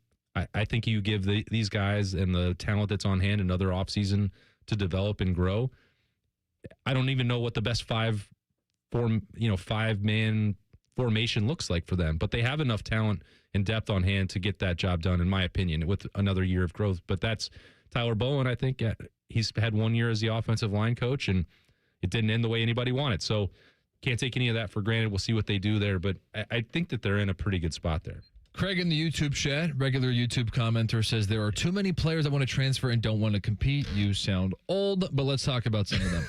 I think you give these guys and the talent that's on hand another offseason to develop and grow. I don't even know what the best five-man formation looks like for them, but they have enough talent and depth on hand to get that job done, in my opinion, with another year of growth. But that's Tyler Bowen. I think he's had 1 year as the offensive line coach, and it didn't end the way anybody wanted. So can't take any of that for granted. We'll see what they do there, but I think that they're in a pretty good spot there. Craig in the YouTube chat, regular YouTube commenter, says there are too many players that want to transfer and don't want to compete. You sound old, but let's talk about some of them.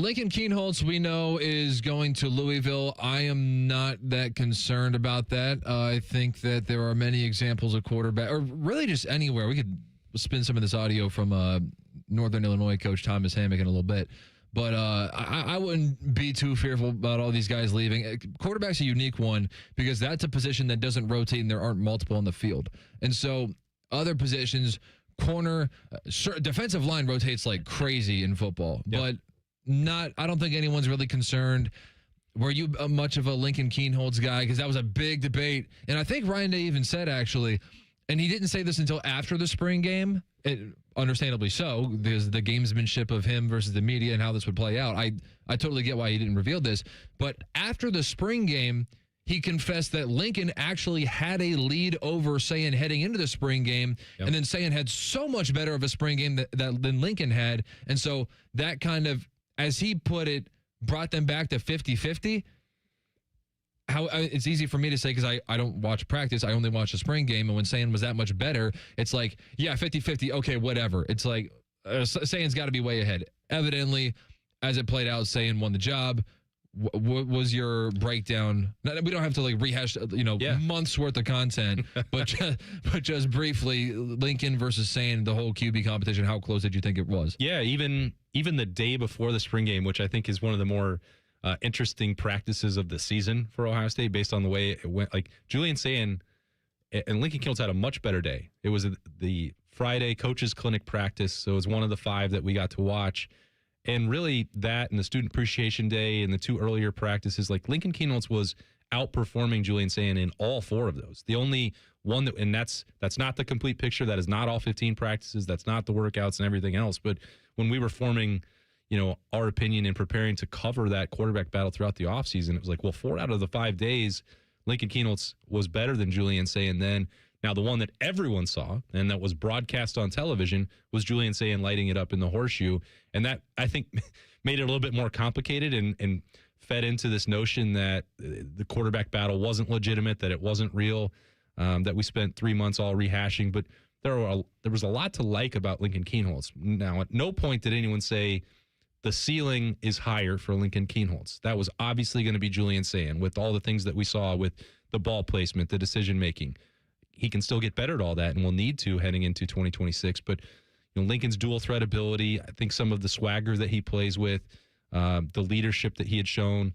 Lincoln Kienholz, we know, is going to Louisville. I am not that concerned about that. I think that there are many examples of quarterback, or really just anywhere. We could spin some of this audio from Northern Illinois coach Thomas Hammock in a little bit. But I wouldn't be too fearful about all these guys leaving. Quarterback's a unique one because that's a position that doesn't rotate and there aren't multiple on the field. And so other positions, corner, defensive line rotates like crazy in football. Yep. But I don't think anyone's really concerned. Were you much of a Lincoln Kienholz guy? Because that was a big debate. And I think Ryan Day even said, actually, and he didn't say this until after the spring game, understandably so. There's the gamesmanship of him versus the media and how this would play out. I totally get why he didn't reveal this. But after the spring game, he confessed that Lincoln actually had a lead over Sayin heading into the spring game. Yep. And then Sayin had so much better of a spring game than Lincoln had. And so that kind of, as he put it, brought them back to 50-50. It's easy for me to say because I don't watch practice. I only watch the spring game. And when Sayin was that much better, it's like, yeah, 50-50, okay, whatever. It's like Sayin's got to be way ahead. Evidently, as it played out, Sayin won the job. What was your breakdown? We don't have to rehash, months worth of content, but just briefly, Lincoln versus Sayin, the whole QB competition. How close did you think it was? Yeah, even the day before the spring game, which I think is one of the more interesting practices of the season for Ohio State based on the way it went. Like Julian Sayin and Lincoln Kienholz had a much better day. It was the Friday coaches clinic practice, so it was one of the 5 that we got to watch. And really that and the student appreciation day and the 2 earlier practices, like Lincoln Kienholz was outperforming Julian Sayin in all 4 of those. The only one and that's not the complete picture. That is not all 15 practices. That's not the workouts and everything else. But when we were forming, our opinion and preparing to cover that quarterback battle throughout the offseason, it was like, well, 4 out of the 5 days, Lincoln Kienholz was better than Julian Sayin then. Now, the one that everyone saw and that was broadcast on television was Julian Sayin lighting it up in the horseshoe. And that, I think, made it a little bit more complicated and fed into this notion that the quarterback battle wasn't legitimate, that it wasn't real, that we spent 3 months all rehashing. But there was a lot to like about Lincoln Kienholz. Now, at no point did anyone say the ceiling is higher for Lincoln Kienholz. That was obviously going to be Julian Sayin with all the things that we saw with the ball placement, the decision-making. He can still get better at all that and will need to heading into 2026. But Lincoln's dual threat ability, I think some of the swagger that he plays with, the leadership that he had shown.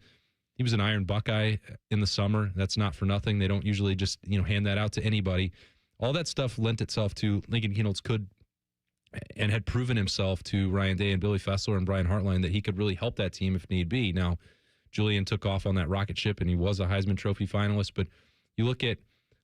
He was an Iron Buckeye in the summer. That's not for nothing. They don't usually just hand that out to anybody. All that stuff lent itself to Lincoln Kienholz could and had proven himself to Ryan Day and Billy Fessler and Brian Hartline that he could really help that team if need be. Now, Julian took off on that rocket ship and he was a Heisman Trophy finalist, but you look at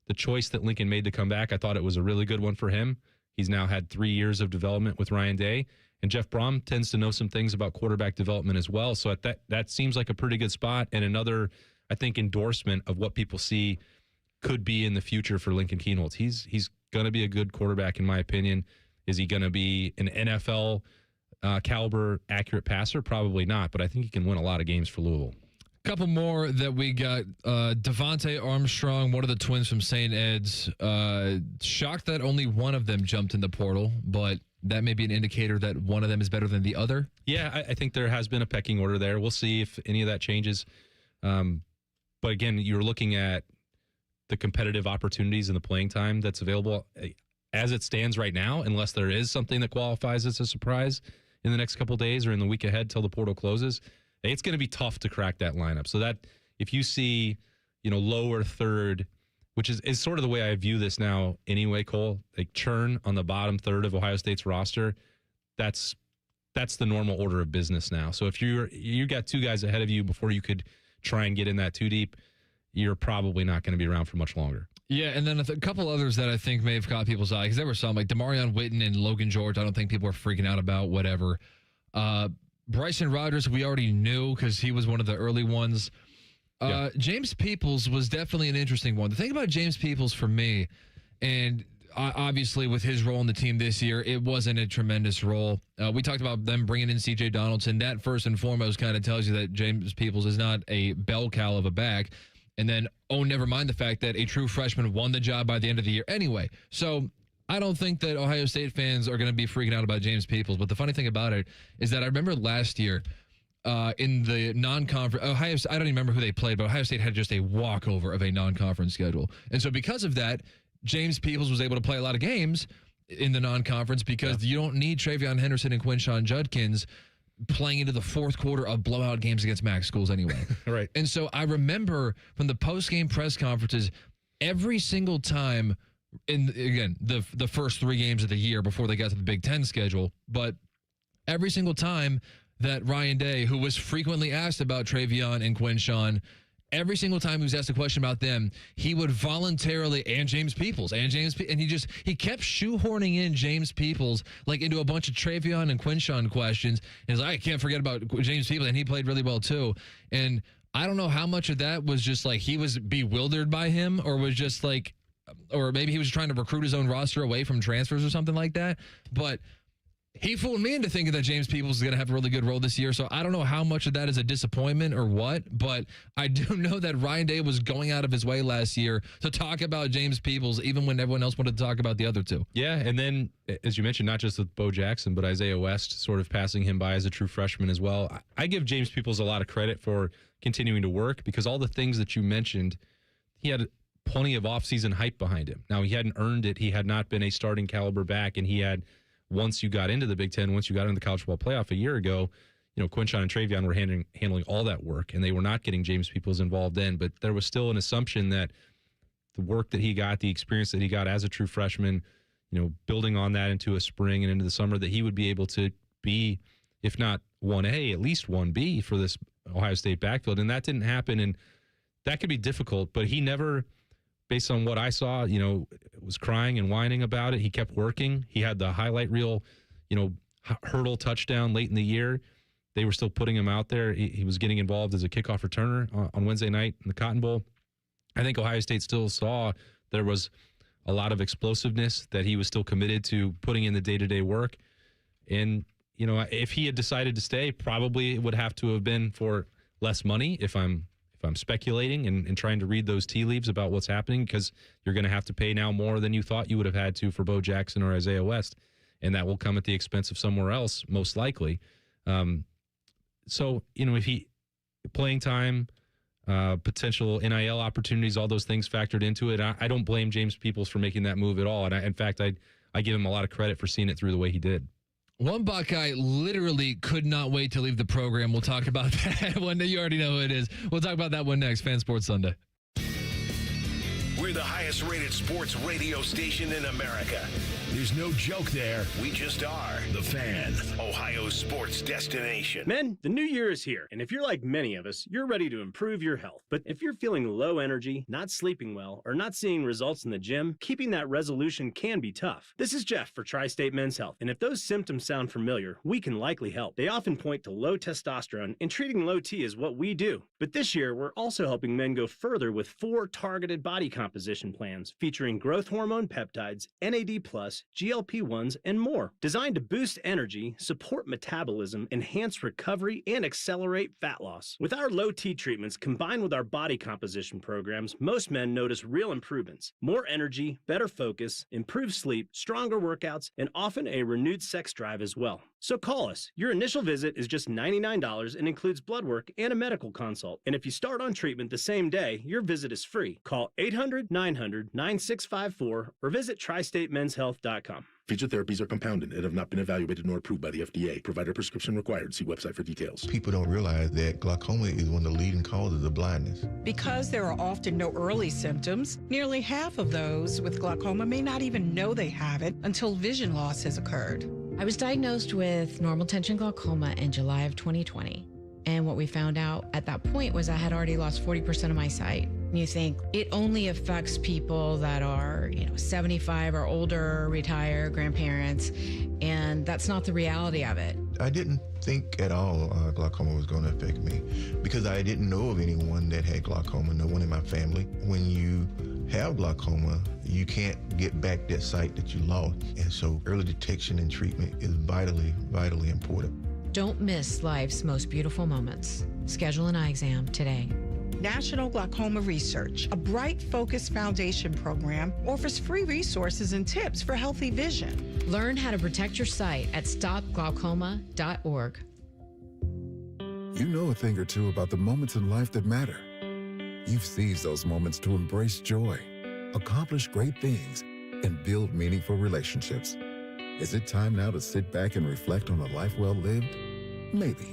the choice that Lincoln made to come back, I thought it was a really good one for him. He's now had 3 years of development with Ryan Day, and Jeff Brom tends to know some things about quarterback development as well. So that seems like a pretty good spot and another, I think, endorsement of what people see could be in the future for Lincoln Kienholz. He's going to be a good quarterback, in my opinion. Is he going to be an NFL caliber accurate passer? Probably not, but I think he can win a lot of games for Louisville. Couple more that we got. Devontae Armstrong, one of the twins from St. Ed's. Shocked that only one of them jumped in the portal, but that may be an indicator that one of them is better than the other. Yeah, I think there has been a pecking order there. We'll see if any of that changes. But again, you're looking at the competitive opportunities and the playing time that's available as it stands right now, unless there is something that qualifies as a surprise in the next couple of days or in the week ahead till the portal closes. It's going to be tough to crack that lineup. So that if you see, lower third, which is sort of the way I view this now anyway, Cole, like churn on the bottom third of Ohio State's roster, that's the normal order of business now. So if you got two guys ahead of you before you could try and get in that too deep, you're probably not going to be around for much longer. Yeah, and then a couple others that I think may have caught people's eye, because there were some, like Demarion Witten and Logan George, I don't think people are freaking out about, whatever. Bryson Rogers, we already knew because he was one of the early ones. James Peoples was definitely an interesting one. The thing about James Peoples for me, and obviously with his role in the team this year, it wasn't a tremendous role. We talked about them bringing in C.J. Donaldson. That first and foremost kind of tells you that James Peoples is not a bell cow of a back. And then, never mind the fact that a true freshman won the job by the end of the year anyway. So I don't think that Ohio State fans are going to be freaking out about James Peoples. But the funny thing about it is that I remember last year in the non-conference, I don't even remember who they played, but Ohio State had just a walkover of a non-conference schedule. And so because of that, James Peoples was able to play a lot of games in the non-conference because you don't need Travion Henderson and Quinshon Judkins playing into the fourth quarter of blowout games against MAC schools anyway. Right. And so I remember from the post-game press conferences, every single time the first 3 games of the year before they got to the Big Ten schedule, but every single time that Ryan Day, who was frequently asked about Travion and Quinshon, every single time he was asked a question about them, he would voluntarily, and James Peoples, and he kept shoehorning in James Peoples like into a bunch of Travion and Quinshon questions. And he's like, I can't forget about James Peoples, and he played really well too. And I don't know how much of that was just like he was bewildered by him, or was just like, or maybe he was trying to recruit his own roster away from transfers or something like that. But he fooled me into thinking that James Peoples is going to have a really good role this year. So I don't know how much of that is a disappointment or what, but I do know that Ryan Day was going out of his way last year to talk about James Peoples, even when everyone else wanted to talk about the other two. Yeah, and then, as you mentioned, not just with Bo Jackson, but Isaiah West sort of passing him by as a true freshman as well. I give James Peoples a lot of credit for continuing to work because all the things that you mentioned, he had plenty of offseason hype behind him. Now, he hadn't earned it. He had not been a starting caliber back, and he had, once you got into the Big Ten, once you got into the college football playoff a year ago, Quinshon and Travion were handling all that work, and they were not getting James Peoples involved in. But there was still an assumption that the work that he got, the experience that he got as a true freshman, building on that into a spring and into the summer, that he would be able to be, if not 1A, at least 1B for this Ohio State backfield. And that didn't happen, and that could be difficult. But he never, based on what I saw, was crying and whining about it. He kept working. He had the highlight reel, hurdle touchdown late in the year. They were still putting him out there. He was getting involved as a kickoff returner on Wednesday night in the Cotton Bowl. I think Ohio State still saw there was a lot of explosiveness, that he was still committed to putting in the day-to-day work. And, if he had decided to stay, probably it would have to have been for less money, if I'm speculating and trying to read those tea leaves about what's happening, because you're going to have to pay now more than you thought you would have had to for Bo Jackson or Isaiah West, and that will come at the expense of somewhere else, most likely. So, if he playing time, potential NIL opportunities, all those things factored into it, I don't blame James Peoples for making that move at all. And in fact, I give him a lot of credit for seeing it through the way he did. One Buckeye literally could not wait to leave the program. We'll talk about that one. You already know who it is. We'll talk about that one next. Fan Sports Sunday. We're the highest rated sports radio station in America. There's no joke there. We just are. The Fan, Ohio's sports destination. Men, the new year is here. And if you're like many of us, you're ready to improve your health. But if you're feeling low energy, not sleeping well, or not seeing results in the gym, keeping that resolution can be tough. This is Jeff for Tri-State Men's Health. And if those symptoms sound familiar, we can likely help. They often point to low testosterone, and treating low T is what we do. But this year, we're also helping men go further with 4 targeted body composition plans featuring growth hormone peptides, NAD+, diabetes, GLP-1s, and more. Designed to boost energy, support metabolism, enhance recovery, and accelerate fat loss. With our low T treatments combined with our body composition programs, most men notice real improvements. More energy, better focus, improved sleep, stronger workouts, and often a renewed sex drive as well. So call us. Your initial visit is just $99 and includes blood work and a medical consult. And if you start on treatment the same day, your visit is free. Call 800-900-9654 or visit tristatemenshealth.com. Featured therapies are compounded and have not been evaluated nor approved by the FDA. Provider prescription required. See website for details. People don't realize that glaucoma is one of the leading causes of blindness. Because there are often no early symptoms, nearly half of those with glaucoma may not even know they have it until vision loss has occurred. I was diagnosed with normal tension glaucoma in July of 2020. And what we found out at that point was I had already lost 40% of my sight. And you think it only affects people that are, 75 or older, retired, grandparents, and that's not the reality of it. I didn't think at all glaucoma was going to affect me because I didn't know of anyone that had glaucoma, no one in my family. When you have glaucoma, you can't get back that sight that you lost. And so early detection and treatment is vitally, vitally important. Don't miss life's most beautiful moments. Schedule an eye exam today. National Glaucoma Research, a Bright Focus Foundation program, offers free resources and tips for healthy vision. Learn how to protect your sight at stopglaucoma.org. You know a thing or two about the moments in life that matter. You've seized those moments to embrace joy, accomplish great things, and build meaningful relationships. Is it time now to sit back and reflect on a life well lived? Maybe.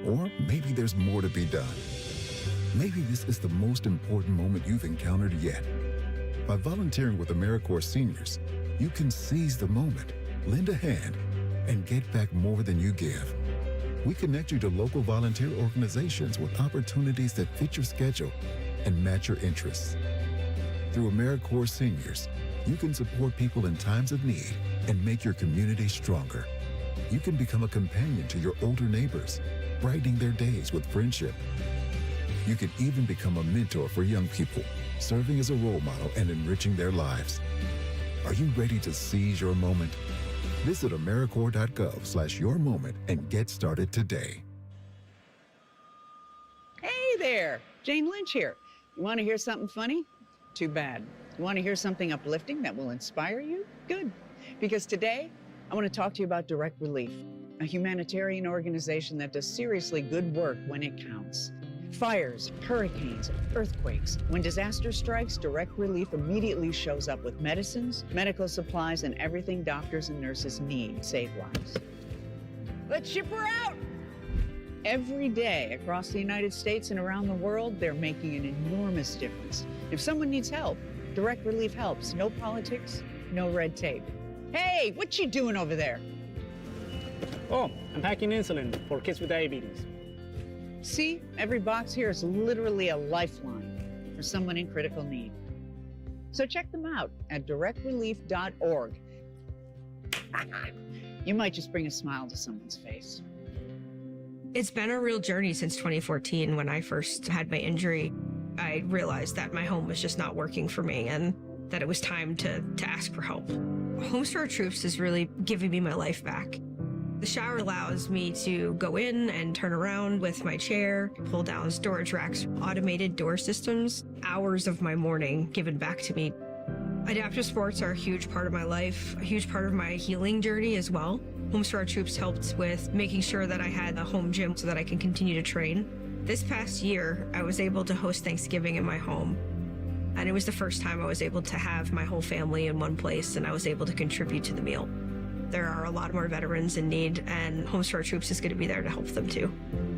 Or maybe there's more to be done. Maybe this is the most important moment you've encountered yet. By volunteering with AmeriCorps Seniors, you can seize the moment, lend a hand, and get back more than you give. We connect you to local volunteer organizations with opportunities that fit your schedule and match your interests. Through AmeriCorps Seniors, you can support people in times of need and make your community stronger. You can become a companion to your older neighbors, brightening their days with friendship. You can even become a mentor for young people, serving as a role model and enriching their lives. Are you ready to seize your moment? Visit AmeriCorps.gov/yourmoment and get started today. Hey there, Jane Lynch here. You want to hear something funny? Too bad. You want to hear something uplifting that will inspire you? Good. Because today, I want to talk to you about Direct Relief, a humanitarian organization that does seriously good work when it counts. Fires, hurricanes, earthquakes. When disaster strikes, Direct Relief immediately shows up with medicines, medical supplies, and everything doctors and nurses need to save lives. Let's ship her out! Every day across the United States and around the world, they're making an enormous difference. If someone needs help, Direct Relief helps. No politics, no red tape. Hey, what you doing over there? Oh, I'm packing insulin for kids with diabetes. See, every box here is literally a lifeline for someone in critical need. So check them out at directrelief.org. You might just bring a smile to someone's face. It's been a real journey since 2014 when I first had my injury. I realized that my home was just not working for me and that it was time to ask for help. Homes for Our Troops is really giving me my life back. The shower allows me to go in and turn around with my chair, pull down storage racks, automated door systems, hours of my morning given back to me. Adaptive sports are a huge part of my life, a huge part of my healing journey as well. Homes for Our Troops helped with making sure that I had a home gym so that I can continue to train. This past year, I was able to host Thanksgiving in my home. And it was the first time I was able to have my whole family in one place and I was able to contribute to the meal. There are a lot more veterans in need, and Homes for Our Troops is going to be there to help them too.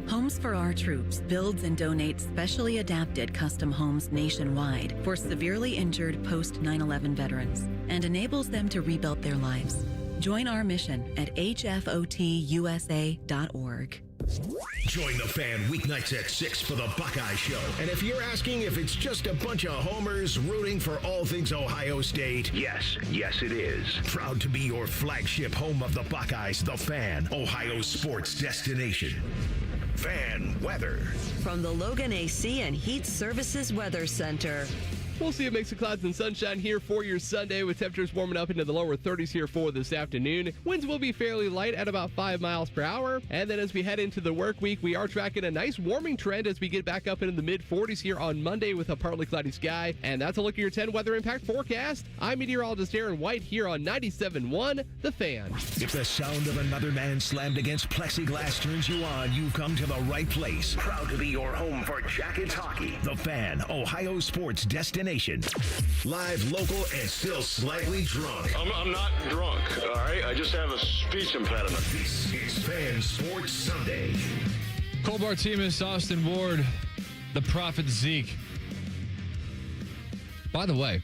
Homes for Our Troops builds and donates specially adapted custom homes nationwide for severely injured post-9/11 veterans and enables them to rebuild their lives. Join our mission at hfotusa.org. Join the fan weeknights at 6 for the Buckeye Show. And if you're asking if it's just a bunch of homers rooting for all things Ohio State, yes it is. Proud to be your flagship home of the Buckeyes, the Fan, Ohio sports destination. Fan weather. From the Logan AC and Heat Services Weather Center. We'll see a mix of clouds and sunshine here for your Sunday, with temperatures warming up into the lower 30s here for this afternoon. Winds will be fairly light at about 5 miles per hour. And then as we head into the work week, we are tracking a nice warming trend as we get back up into the mid-40s here on Monday with a partly cloudy sky. And that's a look at your 10 weather impact forecast. I'm meteorologist Aaron White here on 97.1 The Fan. If the sound of another man slammed against plexiglass turns you on, you've come to the right place. Proud to be your home for Jackets hockey. The Fan, Ohio sports destination. Live, local, and still slightly drunk. I'm not drunk, all right? I just have a speech impediment. This is Fan Sports Sunday. Cole Bartemes, Austin Ward, the Prophet Zeke. By the way,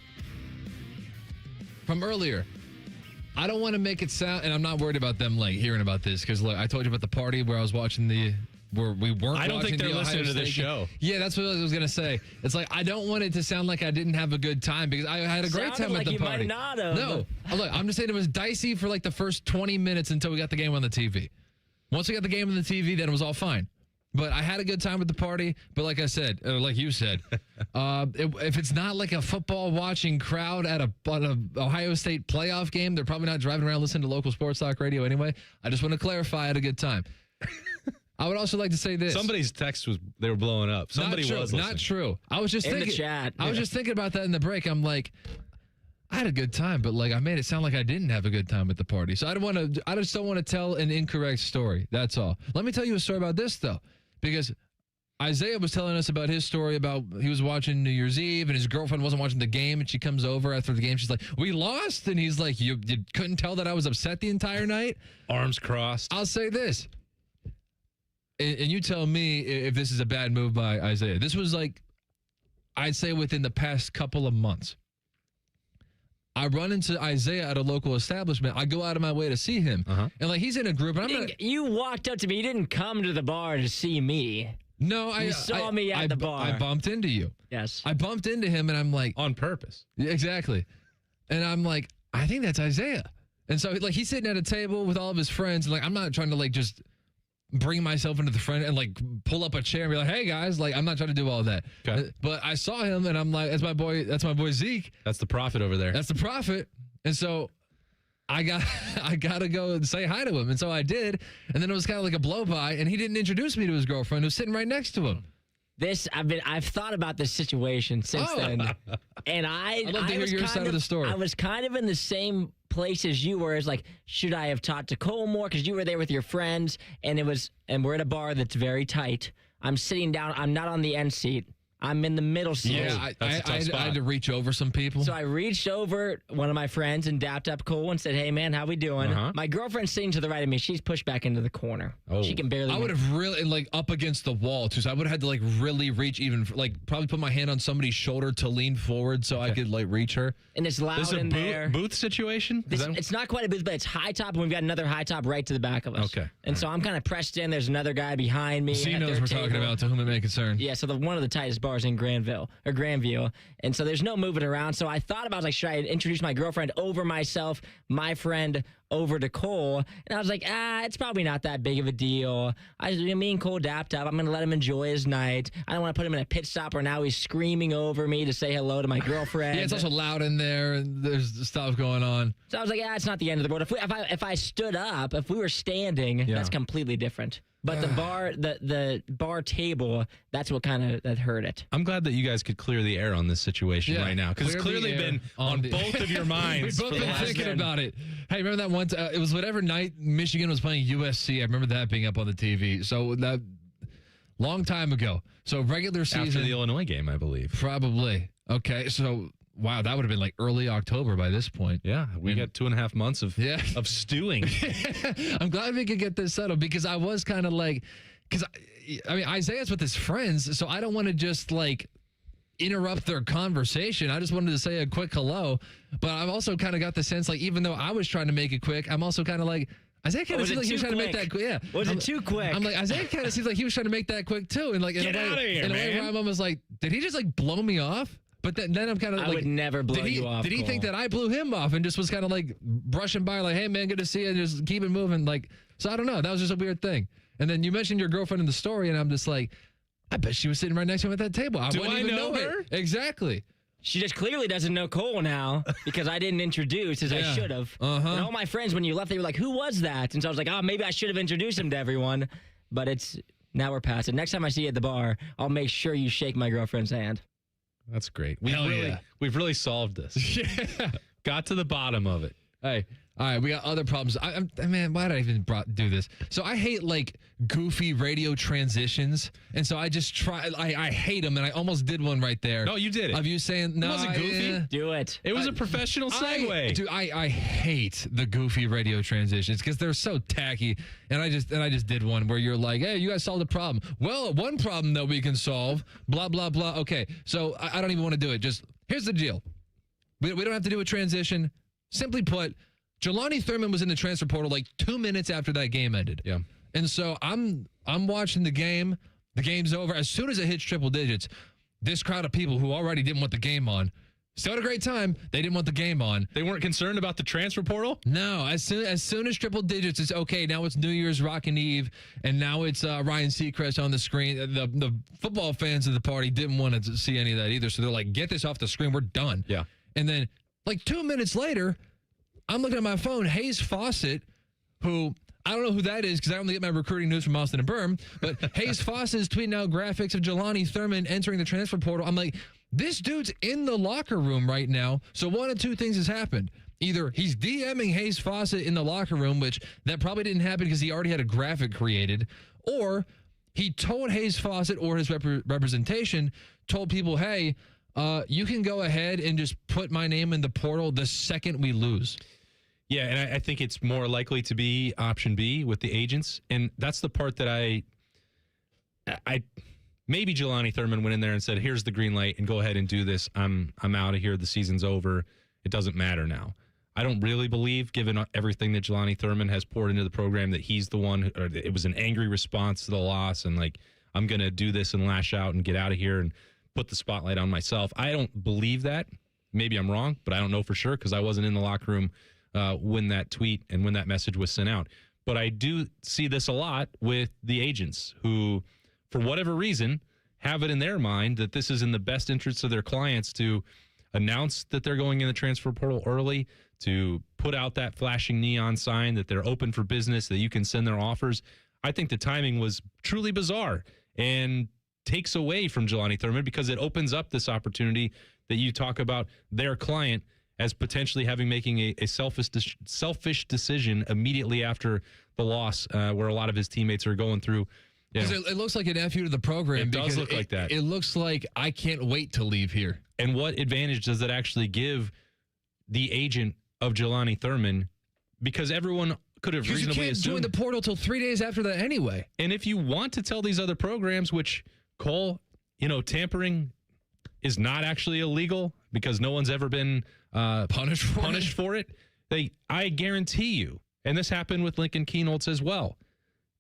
from earlier, I don't want to make it sound, and I'm not worried about them like hearing about this, because look, I told you about the party where I was watching where we weren't. I don't think they're listening to this show. Yeah, that's what I was gonna say. It's like I don't want it to sound like I didn't have a good time, because I had a great time at the party. Might not have. No, look, I'm just saying it was dicey for like the first 20 minutes until we got the game on the TV. Once we got the game on the TV, then it was all fine. But I had a good time at the party. But like I said, like you said, if it's not like a football watching crowd at a Ohio State playoff game, they're probably not driving around listening to local sports talk radio anyway. I just want to clarify I had a good time. I would also like to say this. Somebody's text they were blowing up. Somebody was listening. Not true. I was just in thinking. The chat. I was just thinking about that in the break. I'm like, I had a good time, but like I made it sound like I didn't have a good time at the party. So I just don't want to tell an incorrect story. That's all. Let me tell you a story about this though, because Isaiah was telling us about his story about he was watching New Year's Eve and his girlfriend wasn't watching the game, and she comes over after the game. She's like, "We lost," and he's like, "You couldn't tell that I was upset the entire night?" Arms crossed. I'll say this, and you tell me if this is a bad move by Isaiah. This was like, I'd say within the past couple of months. I run into Isaiah at a local establishment. I go out of my way to see him. And like he's in a group. And You walked up to me. You didn't come to the bar to see me. No, you saw me at the bar. I bumped into you. Yes. I bumped into him and I'm like. On purpose. Yeah, exactly. And I'm like, I think that's Isaiah. And so like he's sitting at a table with all of his friends. And like I'm not trying to like just bring myself into the front and like pull up a chair and be like, "Hey guys," like I'm not trying to do all that. Okay. But I saw him and I'm like, that's my boy Zeke. That's the Prophet over there. That's the Prophet. And so I gotta go and say hi to him. And so I did. And then it was kind of like a blow by, and he didn't introduce me to his girlfriend who was sitting right next to him. I've thought about this situation since then. And I'd love to hear your side of the story. I was kind of in the same place as you were. It's like, should I have talked to Cole more? Because you were there with your friends, and we're at a bar that's very tight. I'm sitting down. I'm not on the end seat. I'm in the middle seat. Yeah, I had to reach over some people. So I reached over one of my friends and dapped up Cole and said, "Hey, man, how we doing?" My girlfriend's sitting to the right of me. She's pushed back into the corner. Oh. She can barely. I would have really like up against the wall too. So I would have had to like really reach, even like probably put my hand on somebody's shoulder to lean forward so I could like reach her. And it's loud in there. Booth situation? It's not quite a booth, but it's high top, and we've got another high top right to the back of us. Okay. And so I'm kind of pressed in. There's another guy behind me. So he knows we're talking about, to whom it may concern. Yeah, so one of the tightest bars in Grandview. And so there's no moving around. So I thought about, like, should I introduce my girlfriend over myself, my friend over to Cole? And I was like, it's probably not that big of a deal. Me and Cole dapped up. I'm going to let him enjoy his night. I don't want to put him in a pit stop where now he's screaming over me to say hello to my girlfriend. Yeah, it's also loud in there, and there's stuff going on. So I was like, it's not the end of the world. If I stood up, if we were standing, that's completely different. But the bar table, that's what kind of hurt it. I'm glad that you guys could clear the air on this situation right now, because it's clearly been on both of your minds. We've both been thinking about it. Hey, remember that once? It was whatever night Michigan was playing USC. I remember that being up on the TV. So that long time ago. So regular season after the Illinois game, I believe. Probably. Okay, so. Wow, that would have been like early October by this point. Yeah, we got 2.5 months of stewing. I'm glad we could get this settled, because I was kind of like, because I mean, Isaiah's with his friends, so I don't want to just like interrupt their conversation. I just wanted to say a quick hello, but I've also kind of got the sense, like, even though I was trying to make it quick, I'm also kind of like, Isaiah kind of seems like he was trying to make that quick. Yeah. Was it too quick? I'm like, Isaiah kind of seems like he was trying to make that quick too. And like, in a way where I'm almost like, did he just like blow me off? But then I'm kind of like, I would never blow you off. Did he think that I blew him off and just was kind of like brushing by, like, "Hey man, good to see you," and just keep it moving? Like, so I don't know. That was just a weird thing. And then you mentioned your girlfriend in the story, and I'm just like, I bet she was sitting right next to him at that table. I wouldn't even know her. Exactly. She just clearly doesn't know Cole now because I didn't introduce as I should have. And all my friends, when you left, they were like, who was that? And so I was like, oh, maybe I should have introduced him to everyone. But now we're past it. Next time I see you at the bar, I'll make sure you shake my girlfriend's hand. That's great. We've really solved this. Yeah. Got to the bottom of it. Hey, all right, we got other problems. Man, why did I even do this? So I hate goofy radio transitions, and so I just try. I hate them, and I almost did one right there. No, you did it. Of you saying no, it wasn't goofy. Do it. It was a professional segue. Dude, I hate the goofy radio transitions because they're so tacky. And I just did one where you're like, hey, you guys solved a problem. Well, one problem that we can solve. Blah blah blah. Okay, so I don't even want to do it. Just here's the deal. We don't have to do a transition. Simply put, Jelani Thurman was in the transfer portal 2 minutes after that game ended. Yeah. And so I'm watching the game. The game's over. As soon as it hits triple digits, this crowd of people who already didn't want the game on still had a great time. They didn't want the game on. They weren't concerned about the transfer portal? No. As soon as triple digits, it's okay. Now it's New Year's Rockin' Eve, and now it's Ryan Seacrest on the screen. The football fans of the party didn't want to see any of that either. So they're like, get this off the screen. We're done. Yeah. And then 2 minutes later, I'm looking at my phone. Hayes Fawcett, who I don't know who that is because I only get my recruiting news from Austin and Berm, but Hayes Fawcett is tweeting out graphics of Jelani Thurman entering the transfer portal. I'm like, this dude's in the locker room right now. So one of two things has happened. Either he's DMing Hayes Fawcett in the locker room, which that probably didn't happen because he already had a graphic created, or he told Hayes Fawcett or his representation told people, hey, you can go ahead and just put my name in the portal the second we lose. Yeah, and I think it's more likely to be option B with the agents. And that's the part that I maybe Jelani Thurman went in there and said, here's the green light and go ahead and do this. I'm out of here. The season's over. It doesn't matter now. I don't really believe, given everything that Jelani Thurman has poured into the program, that he's the one, or it was an angry response to the loss and I'm going to do this and lash out and get out of here and put the spotlight on myself. I don't believe that. Maybe I'm wrong, but I don't know for sure because I wasn't in the locker room when that tweet and when that message was sent out. But I do see this a lot with the agents who, for whatever reason, have it in their mind that this is in the best interest of their clients to announce that they're going in the transfer portal early, to put out that flashing neon sign that they're open for business, that you can send their offers. I think the timing was truly bizarre and takes away from Jelani Thurman because it opens up this opportunity that you talk about their client as potentially making a selfish decision immediately after the loss, where a lot of his teammates are going through. It looks like an FU to the program. It does look like that. It looks like I can't wait to leave here. And what advantage does that actually give the agent of Jelani Thurman? Because everyone could have reasonably assumed. You can't join the portal till 3 days after that anyway. And if you want to tell these other programs, which Cole, tampering is not actually illegal because no one's ever been punished for it. I guarantee you, and this happened with Lincoln Kienholz as well,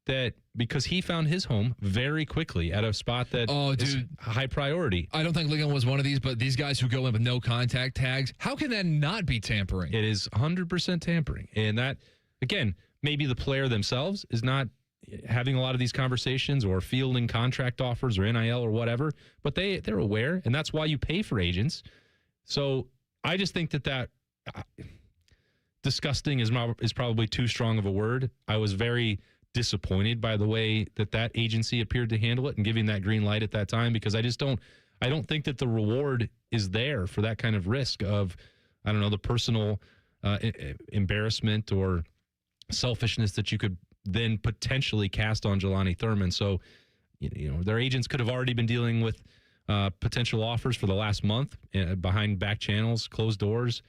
that because he found his home very quickly at a spot that is high priority. I don't think Lincoln was one of these, but these guys who go in with no contact tags, how can that not be tampering? It is 100% tampering. And that, again, maybe the player themselves is not having a lot of these conversations or fielding contract offers or NIL or whatever, but they're aware, and that's why you pay for agents. So I just think that disgusting is probably too strong of a word. I was very disappointed by the way that agency appeared to handle it and giving that green light at that time, because I don't think that the reward is there for that kind of risk of, I don't know, the personal embarrassment or selfishness that you could then potentially cast on Jelani Thurman. So, their agents could have already been dealing with potential offers for the last month behind back channels, closed doors.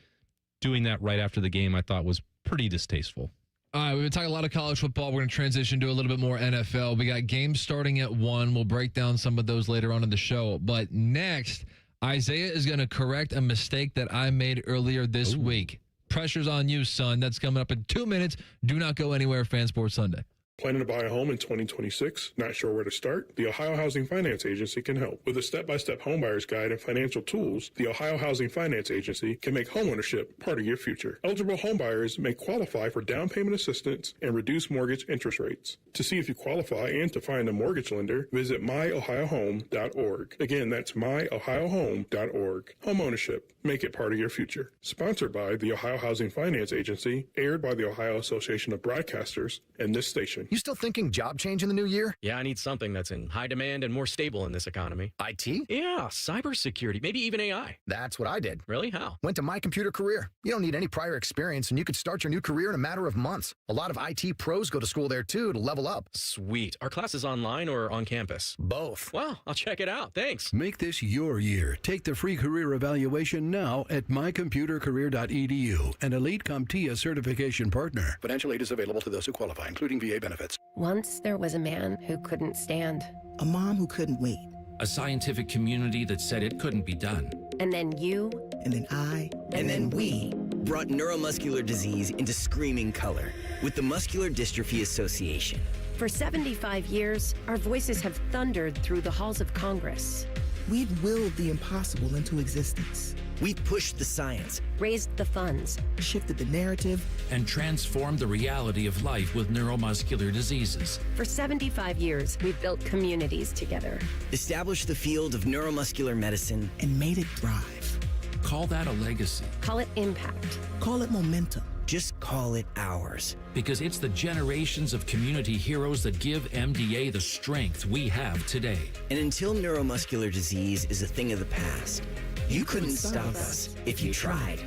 Doing that right after the game, I thought was pretty distasteful. All right, we've been talking a lot of college football. We're going to transition to a little bit more NFL. We got games starting at 1. We'll break down some of those later on in the show. But next, Isaiah is going to correct a mistake that I made earlier this week. Pressure's on you, son. That's coming up in 2 minutes. Do not go anywhere, Fan Sports Sunday. Planning to buy a home in 2026? Not sure where to start? The Ohio Housing Finance Agency can help. With a step-by-step homebuyer's guide and financial tools, the Ohio Housing Finance Agency can make homeownership part of your future. Eligible homebuyers may qualify for down payment assistance and reduced mortgage interest rates. To see if you qualify and to find a mortgage lender, visit myohiohome.org. Again, that's myohiohome.org. Homeownership. Make it part of your future. Sponsored by the Ohio Housing Finance Agency, aired by the Ohio Association of Broadcasters, and this station. You still thinking job change in the new year? Yeah, I need something that's in high demand and more stable in this economy. IT? Yeah, cybersecurity, maybe even AI. That's what I did. Really? How? Went to My Computer Career. You don't need any prior experience, and you could start your new career in a matter of months. A lot of IT pros go to school there, too, to level up. Sweet. Are classes online or on campus? Both. Wow, I'll check it out. Thanks. Make this your year. Take the free career evaluation now at mycomputercareer.edu, an Elite CompTIA certification partner. Financial aid is available to those who qualify, including VA benefits. Once there was a man who couldn't stand. A mom who couldn't wait. A scientific community that said it couldn't be done. And then you. And then I. And then we brought neuromuscular disease into screaming color with the Muscular Dystrophy Association. For 75 years, our voices have thundered through the halls of Congress. We've willed the impossible into existence. We've pushed the science, raised the funds, shifted the narrative, and transformed the reality of life with neuromuscular diseases. For 75 years, we've built communities together, established the field of neuromuscular medicine, and made it thrive. Call that a legacy. Call it impact. Call it momentum. Just call it ours. Because it's the generations of community heroes that give MDA the strength we have today. And until neuromuscular disease is a thing of the past, you couldn't stop us if you tried.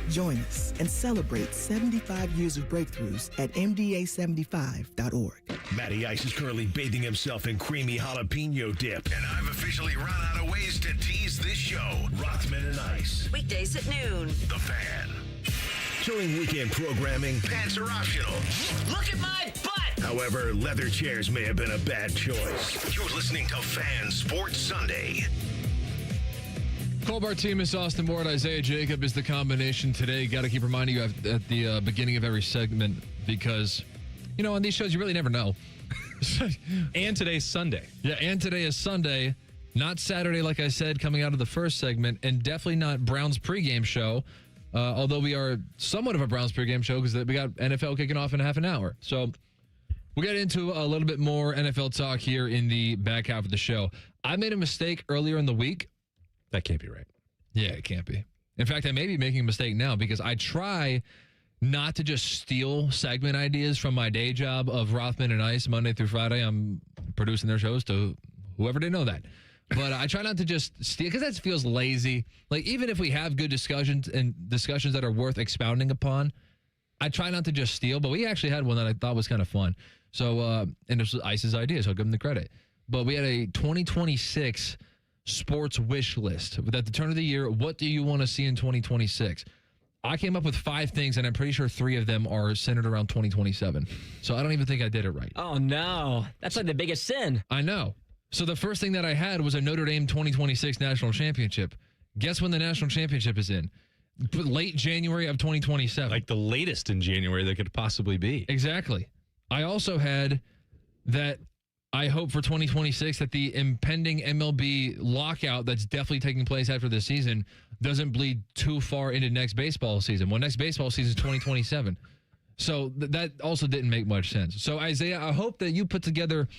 Join us and celebrate 75 years of breakthroughs at MDA75.org. Matty Ice is currently bathing himself in creamy jalapeno dip. And I've officially run out of ways to tease this show. Rothman and Ice. Weekdays at noon. The Fan. During weekend programming, pants are optional. Look at my butt! However, leather chairs may have been a bad choice. You're listening to Fan Sports Sunday. Bartemes, Austin Ward, Isaiah Jacob is the combination today. Got to keep reminding you at the beginning of every segment because, you know, on these shows, you really never know. And today's Sunday. Yeah, and today is Sunday. Not Saturday, like I said, coming out of the first segment, and definitely not Browns pregame show, although we are somewhat of a Browns pregame show because we got NFL kicking off in half an hour. So we'll get into a little bit more NFL talk here in the back half of the show. I made a mistake earlier in the week. That can't be right. Yeah, it can't be. In fact, I may be making a mistake now because I try not to just steal segment ideas from my day job of Rothman and Ice Monday through Friday. I'm producing their shows to whoever they know that. But I try not to just steal because that feels lazy. Like, even if we have good discussions and discussions that are worth expounding upon, I try not to just steal. But we actually had one that I thought was kind of fun. So, and this was Ice's idea, so I'll give him the credit. But we had a 2026 sports wish list. At the turn of the year, what do you want to see in 2026? I came up with 5 things, and I'm pretty sure 3 of them are centered around 2027. So I don't even think I did it right. Oh, no. That's like the biggest sin. I know. So the first thing that I had was a Notre Dame 2026 national championship. Guess when the national championship is in? Late January of 2027. Like the latest in January that could possibly be. Exactly. I also had that I hope for 2026 that the impending MLB lockout that's definitely taking place after this season doesn't bleed too far into next baseball season. Well, next baseball season is 2027. So that also didn't make much sense. So, Isaiah, I hope that you put together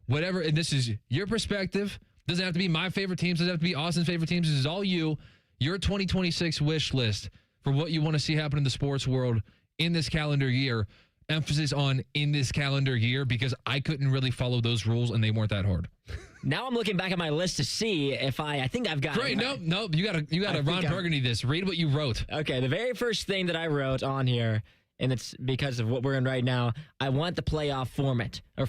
whatever, and this is your perspective. Doesn't have to be my favorite teams. Doesn't have to be Austin's favorite teams. This is all you. Your 2026 wish list for what you want to see happen in the sports world in this calendar year. Emphasis on in this calendar year because I couldn't really follow those rules and they weren't that hard. Now I'm looking back at my list to see if I think I've got Great. it. No, you gotta Ron Burgundy this. Read what you wrote. Okay, the very first thing that I wrote on here, and it's because of what we're in right now, I want the playoff format. I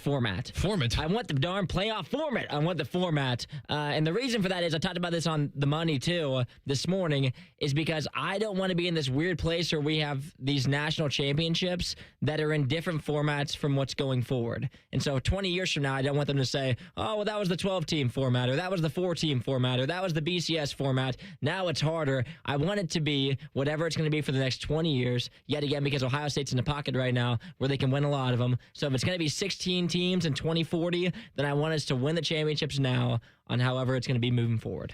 want the darn playoff format. I want the format. And the reason for that is I talked about this on The Money, too, this morning, is because I don't want to be in this weird place where we have these national championships that are in different formats from what's going forward. And so 20 years from now, I don't want them to say, oh, well, that was the 12-team format, or that was the 4-team format, or that was the BCS format. Now it's harder. I want it to be whatever it's going to be for the next 20 years, yet again, because Ohio Ohio State's in the pocket right now where they can win a lot of them. So if it's going to be 16 teams in 2040, then I want us to win the championships now on however it's going to be moving forward.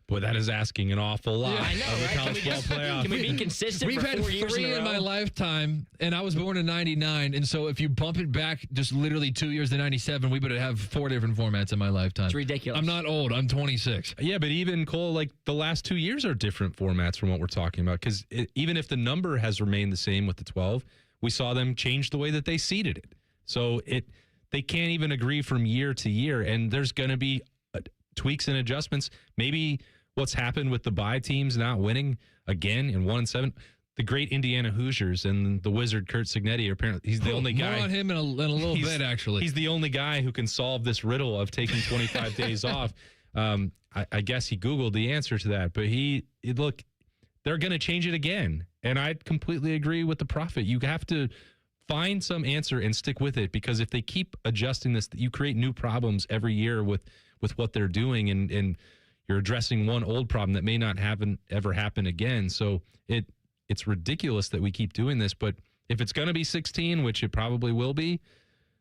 Boy, that is asking an awful lot I know, of the right? college football playoff. Can we be consistent We've for had 4 years three in my lifetime, and I was born in 99, and so if you bump it back just literally 2 years to 97, we would have 4 different formats in my lifetime. It's ridiculous. I'm not old. I'm 26. Yeah, but even, Cole, like the last 2 years are different formats from what we're talking about, because even if the number has remained the same with the 12, we saw them change the way that they seeded it. So they can't even agree from year to year, and there's going to be tweaks and adjustments. Maybe what's happened with the bye teams not winning again in 1-7. The great Indiana Hoosiers and the wizard Kurt Signetti, apparently he's the only guy. More on him in a little bit, actually. He's the only guy who can solve this riddle of taking 25 days off. I guess he Googled the answer to that, but look, they're going to change it again. And I completely agree with the prophet. You have to find some answer and stick with it, because if they keep adjusting this, you create new problems every year with what they're doing, and you're addressing one old problem that may not ever happen again. So it's ridiculous that we keep doing this. But if it's going to be 16, which it probably will be,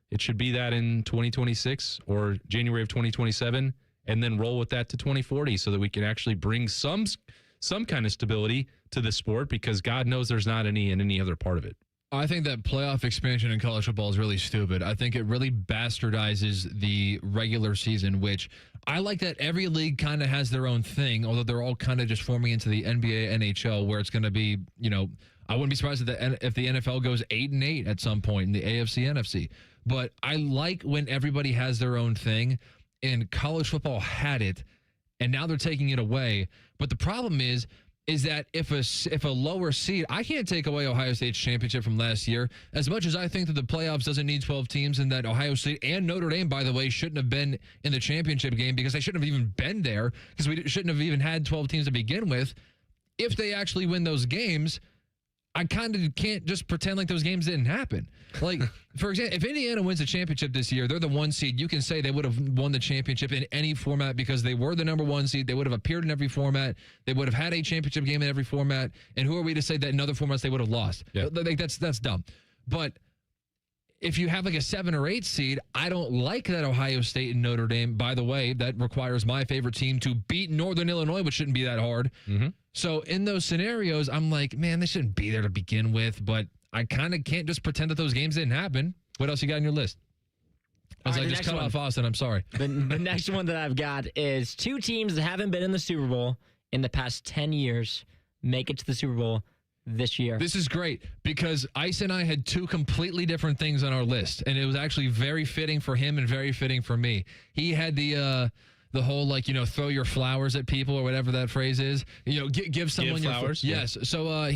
it should be that in 2026 or January of 2027, and then roll with that to 2040 so that we can actually bring some kind of stability to the sport, because God knows there's not any in any other part of it. I think that playoff expansion in college football is really stupid. I think it really bastardizes the regular season, which I like that every league kind of has their own thing, although they're all kind of just forming into the NBA, NHL, where it's going to be, I wouldn't be surprised if the NFL goes 8-8 at some point in the AFC, NFC. But I like when everybody has their own thing, and college football had it, and now they're taking it away. But the problem is that if a lower seed, I can't take away Ohio State's championship from last year, as much as I think that the playoffs doesn't need 12 teams, and that Ohio State and Notre Dame, by the way, shouldn't have been in the championship game, because they shouldn't have even been there, because we shouldn't have even had 12 teams to begin with. If they actually win those games, I kind of can't just pretend like those games didn't happen. Like, for example, if Indiana wins the championship this year, they're the 1 seed. You can say they would have won the championship in any format because they were the number 1 seed. They would have appeared in every format. They would have had a championship game in every format. And who are we to say that in other formats they would have lost? Yeah. Like, that's dumb. But if you have like a 7 or 8 seed, I don't like that Ohio State and Notre Dame. By the way, that requires my favorite team to beat Northern Illinois, which shouldn't be that hard. Mm-hmm. So in those scenarios, I'm like, man, they shouldn't be there to begin with. But I kind of can't just pretend that those games didn't happen. What else you got on your list? I was like, just cut off Austin. I'm sorry. The next one that I've got is 2 teams that haven't been in the Super Bowl in the past 10 years make it to the Super Bowl this year. This is great, because Ice and I had 2 completely different things on our list, and it was actually very fitting for him and very fitting for me. He had the whole, like, throw your flowers at people, or whatever that phrase is. Give someone your flowers. Yes. So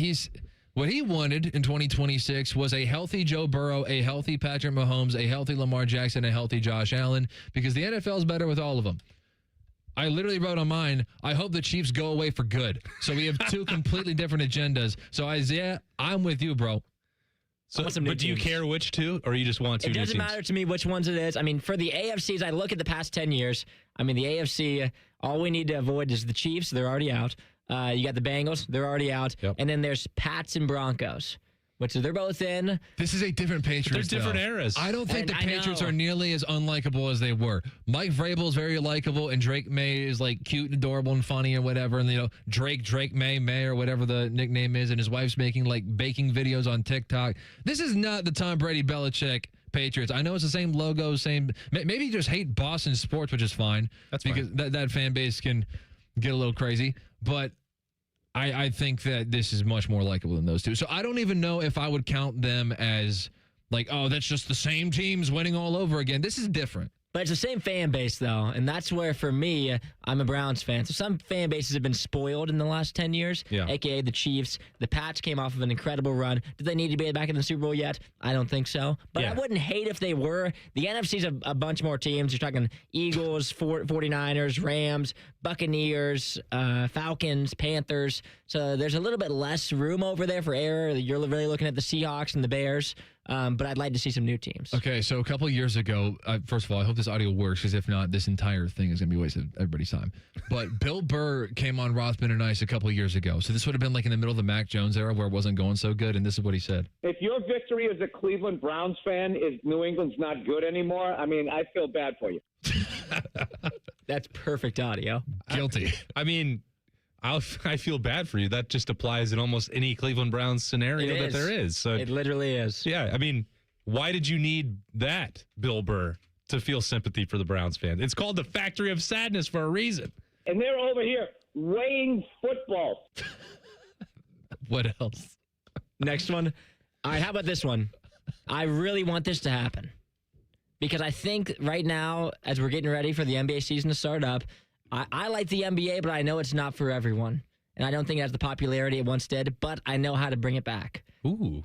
what he wanted in 2026 was a healthy Joe Burrow, a healthy Patrick Mahomes, a healthy Lamar Jackson, a healthy Josh Allen, because the NFL is better with all of them. I literally wrote on mine, I hope the Chiefs go away for good. So we have 2 completely different agendas. So, Isaiah, I'm with you, bro. So, but do you care which 2, or you just want 2 new teams? It doesn't matter to me which ones it is. I mean, for the AFCs, I look at the past 10 years. I mean, the AFC, all we need to avoid is the Chiefs. They're already out. You got the Bengals. They're already out. Yep. And then there's Pats and Broncos, which they're both in. This is a different Patriots. They're different eras. I don't think the Patriots are nearly as unlikable as they were. Mike Vrabel is very likable, and Drake May is like cute and adorable and funny and whatever. And Drake May or whatever the nickname is, and his wife's making like baking videos on TikTok. This is not the Tom Brady Belichick Patriots. I know it's the same logo, same. Maybe you just hate Boston sports, which is fine. That's because fine. that fan base can get a little crazy, but I think that this is much more likable than those 2. So I don't even know if I would count them as like, oh, that's just the same teams winning all over again. This is different. But it's the same fan base, though, and that's where, for me, I'm a Browns fan. So some fan bases have been spoiled in the last 10 years, a.k.a. the Chiefs. The Pats came off of an incredible run. Do they need to be back in the Super Bowl yet? I don't think so. But I wouldn't hate if they were. The NFC's a bunch more teams. You're talking Eagles, 49ers, Rams, Buccaneers, Falcons, Panthers. So there's a little bit less room over there for error. You're really looking at the Seahawks and the Bears. But I'd like to see some new teams. Okay, so a couple of years ago, first of all, I hope this audio works, because if not, this entire thing is going to be a waste of everybody's time. But Bill Burr came on Rothman and Ice a couple of years ago. So this would have been like in the middle of the Mac Jones era where it wasn't going so good, and this is what he said. If your victory as a Cleveland Browns fan is New England's not good anymore, I mean, I feel bad for you. That's perfect audio. Guilty. I mean, I feel bad for you. That just applies in almost any Cleveland Browns scenario that there is. So it literally is. Yeah, I mean, why did you need that, Bill Burr, to feel sympathy for the Browns fan? It's called the Factory of Sadness for a reason. And they're over here weighing football. What else? Next one. All right, how about this one? I really want this to happen. Because I think right now, as we're getting ready for the NBA season to start up, I like the NBA, but I know it's not for everyone. And I don't think it has the popularity it once did, but I know how to bring it back. Ooh.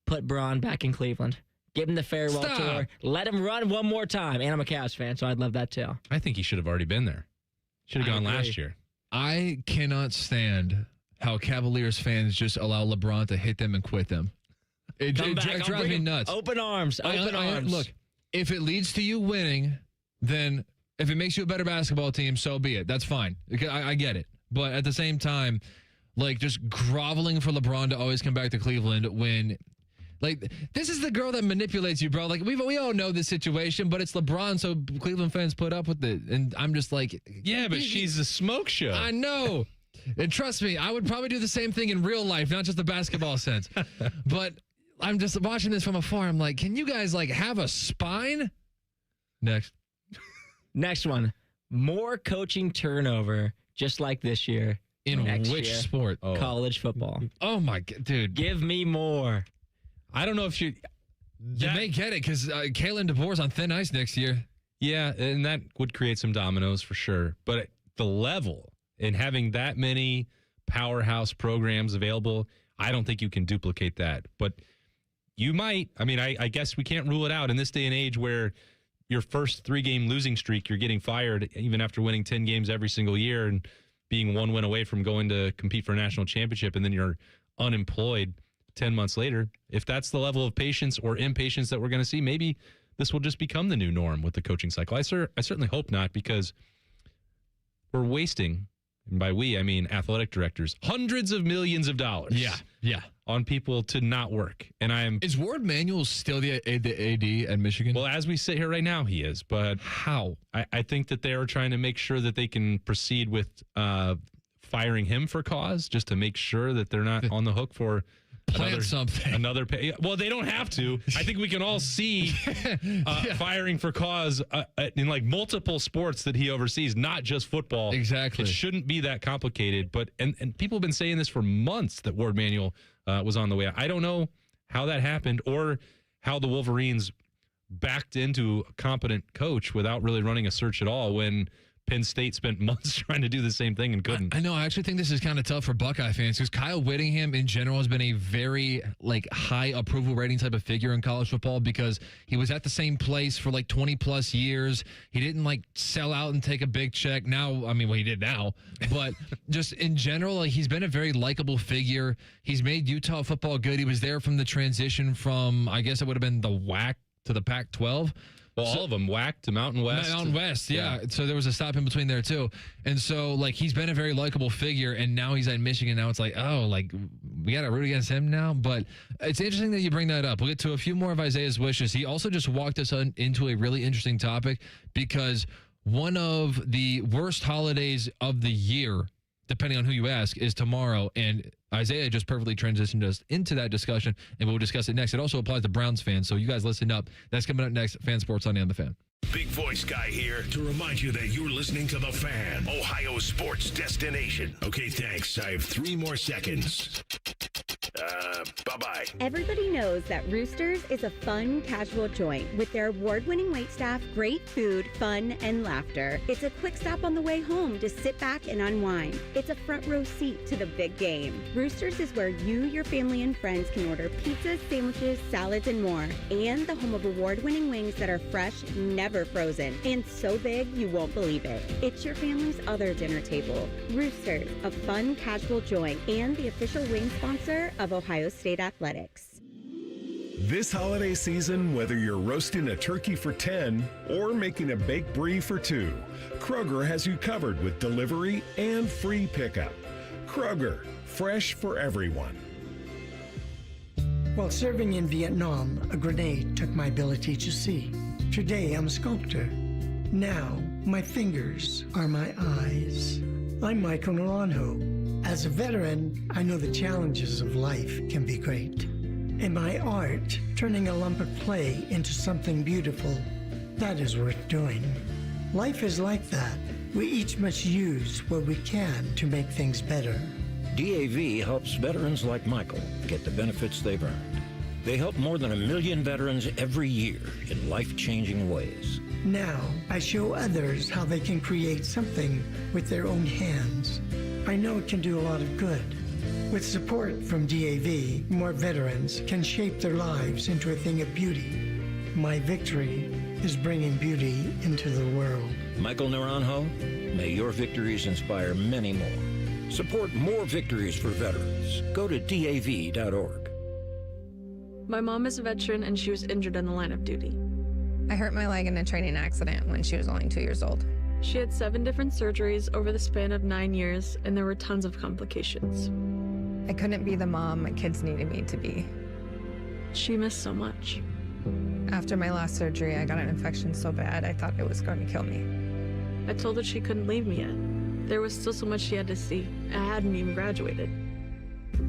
Put Braun back in Cleveland. Give him the farewell tour. Let him run one more time. And I'm a Cavs fan, so I'd love that too. I think he should have already been there. Should have gone last year. I cannot stand how Cavaliers fans just allow LeBron to hit them and quit them. It drives me nuts. Open arms. Open arms. Look, if it leads to you winning, then if it makes you a better basketball team, so be it. That's fine. I get it. But at the same time, like, just groveling for LeBron to always come back to Cleveland when, like, this is the girl that manipulates you, bro. Like, we all know this situation, but it's LeBron, so Cleveland fans put up with it. And I'm just like, yeah, but she's a smoke show. I know. And trust me, I would probably do the same thing in real life, not just the basketball sense. But I'm just watching this from afar. I'm like, can you guys, like, have a spine? Next one. More coaching turnover, just like this year. In which sport? College football. Oh, my God, dude. Give me more. I don't know if you may get it, because Kalen DeBoer's on thin ice next year. Yeah, and that would create some dominoes for sure. But the level and having that many powerhouse programs available, I don't think you can duplicate that. But you might. I mean, I guess we can't rule it out in this day and age where your first 3-game losing streak, you're getting fired even after winning 10 games every single year and being one win away from going to compete for a national championship, and then you're unemployed 10 months later. If that's the level of patience or impatience that we're going to see, maybe this will just become the new norm with the coaching cycle. I certainly hope not, because we're wasting, and by we, I mean athletic directors, hundreds of millions of dollars. Yeah. On people to not work. And Is Ward Manuel still the AD at Michigan? Well, as we sit here right now, he is. But how? I think that they are trying to make sure that they can proceed with firing him for cause, just to make sure that they're not on the hook for another pay. Well, they don't have to. I think we can all see firing for cause in like multiple sports that he oversees, not just football. Exactly. It shouldn't be that complicated. But and people have been saying this for months that Ward Manuel was on the way. I don't know how that happened or how the Wolverines backed into a competent coach without really running a search at all when Penn State spent months trying to do the same thing and couldn't. I know. I actually think this is kind of tough for Buckeye fans, because Kyle Whittingham in general has been a very high approval rating type of figure in college football, because he was at the same place for 20 plus years. He didn't sell out and take a big check. Now, I mean, well, he did now, but just in general, he's been a very likable figure. He's made Utah football good. He was there from the transition from, I guess it would have been the WAC to the Pac-12. Well, all of them, WAC to Mountain West. Mountain West, yeah. So there was a stop in between there, too. And so, he's been a very likable figure, and now he's at Michigan. Now it's we got to root against him now. But it's interesting that you bring that up. We'll get to a few more of Isaiah's wishes. He also just walked us into a really interesting topic, because one of the worst holidays of the year, depending on who you ask, is tomorrow. And Isaiah just perfectly transitioned us into that discussion, and we'll discuss it next. It also applies to Browns fans, so you guys listen up. That's coming up next. Fan Sports Sunday on The Fan. Big voice guy here to remind you that you're listening to The Fan, Ohio sports destination. Okay, thanks. I have 3 more seconds. Bye-bye. Everybody knows that Roosters is a fun, casual joint with their award-winning waitstaff, great food, fun, and laughter. It's a quick stop on the way home to sit back and unwind. It's a front row seat to the big game. Roosters is where you, your family, and friends can order pizzas, sandwiches, salads, and more. And the home of award-winning wings that are fresh, never frozen, and so big you won't believe it. It's your family's other dinner table. Roosters, a fun, casual joint, and the official wing sponsor of Ohio State Athletics. This holiday season, whether you're roasting a turkey for 10 or making a baked brie for 2, Kroger has you covered with delivery and free pickup. Kroger, fresh for everyone. While serving in Vietnam, a grenade took my ability to see. Today, I'm a sculptor. Now, my fingers are my eyes. I'm Michael Naranjo. As a veteran, I know the challenges of life can be great. In my art, turning a lump of clay into something beautiful, that is worth doing. Life is like that. We each must use what we can to make things better. DAV helps veterans like Michael get the benefits they've earned. They help more than 1 million veterans every year in life-changing ways. Now, I show others how they can create something with their own hands. I know it can do a lot of good. With support from DAV, more veterans can shape their lives into a thing of beauty. My victory is bringing beauty into the world. Michael Naranjo, may your victories inspire many more. Support more victories for veterans. Go to DAV.org. My mom is a veteran and she was injured in the line of duty. I hurt my leg in a training accident when she was only 2 years old. She had 7 different surgeries over the span of 9 years, and there were tons of complications. I couldn't be the mom my kids needed me to be. She missed so much. After my last surgery, I got an infection so bad I thought it was going to kill me. I told her she couldn't leave me yet. There was still so much she had to see. I hadn't even graduated.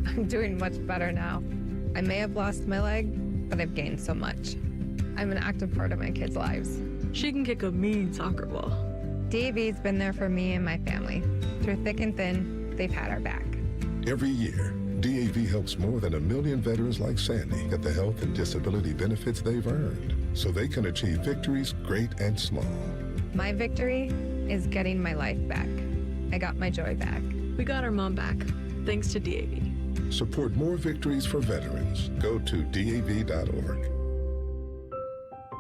I'm doing much better now. I may have lost my leg, but I've gained so much. I'm an active part of my kids' lives. She can kick a mean soccer ball. DAV's been there for me and my family. Through thick and thin, they've had our back. Every year, DAV helps more than 1 million veterans like Sandy get the health and disability benefits they've earned so they can achieve victories great and small. My victory is getting my life back. I got my joy back. We got our mom back, thanks to DAV. Support more victories for veterans. Go to DAV.org.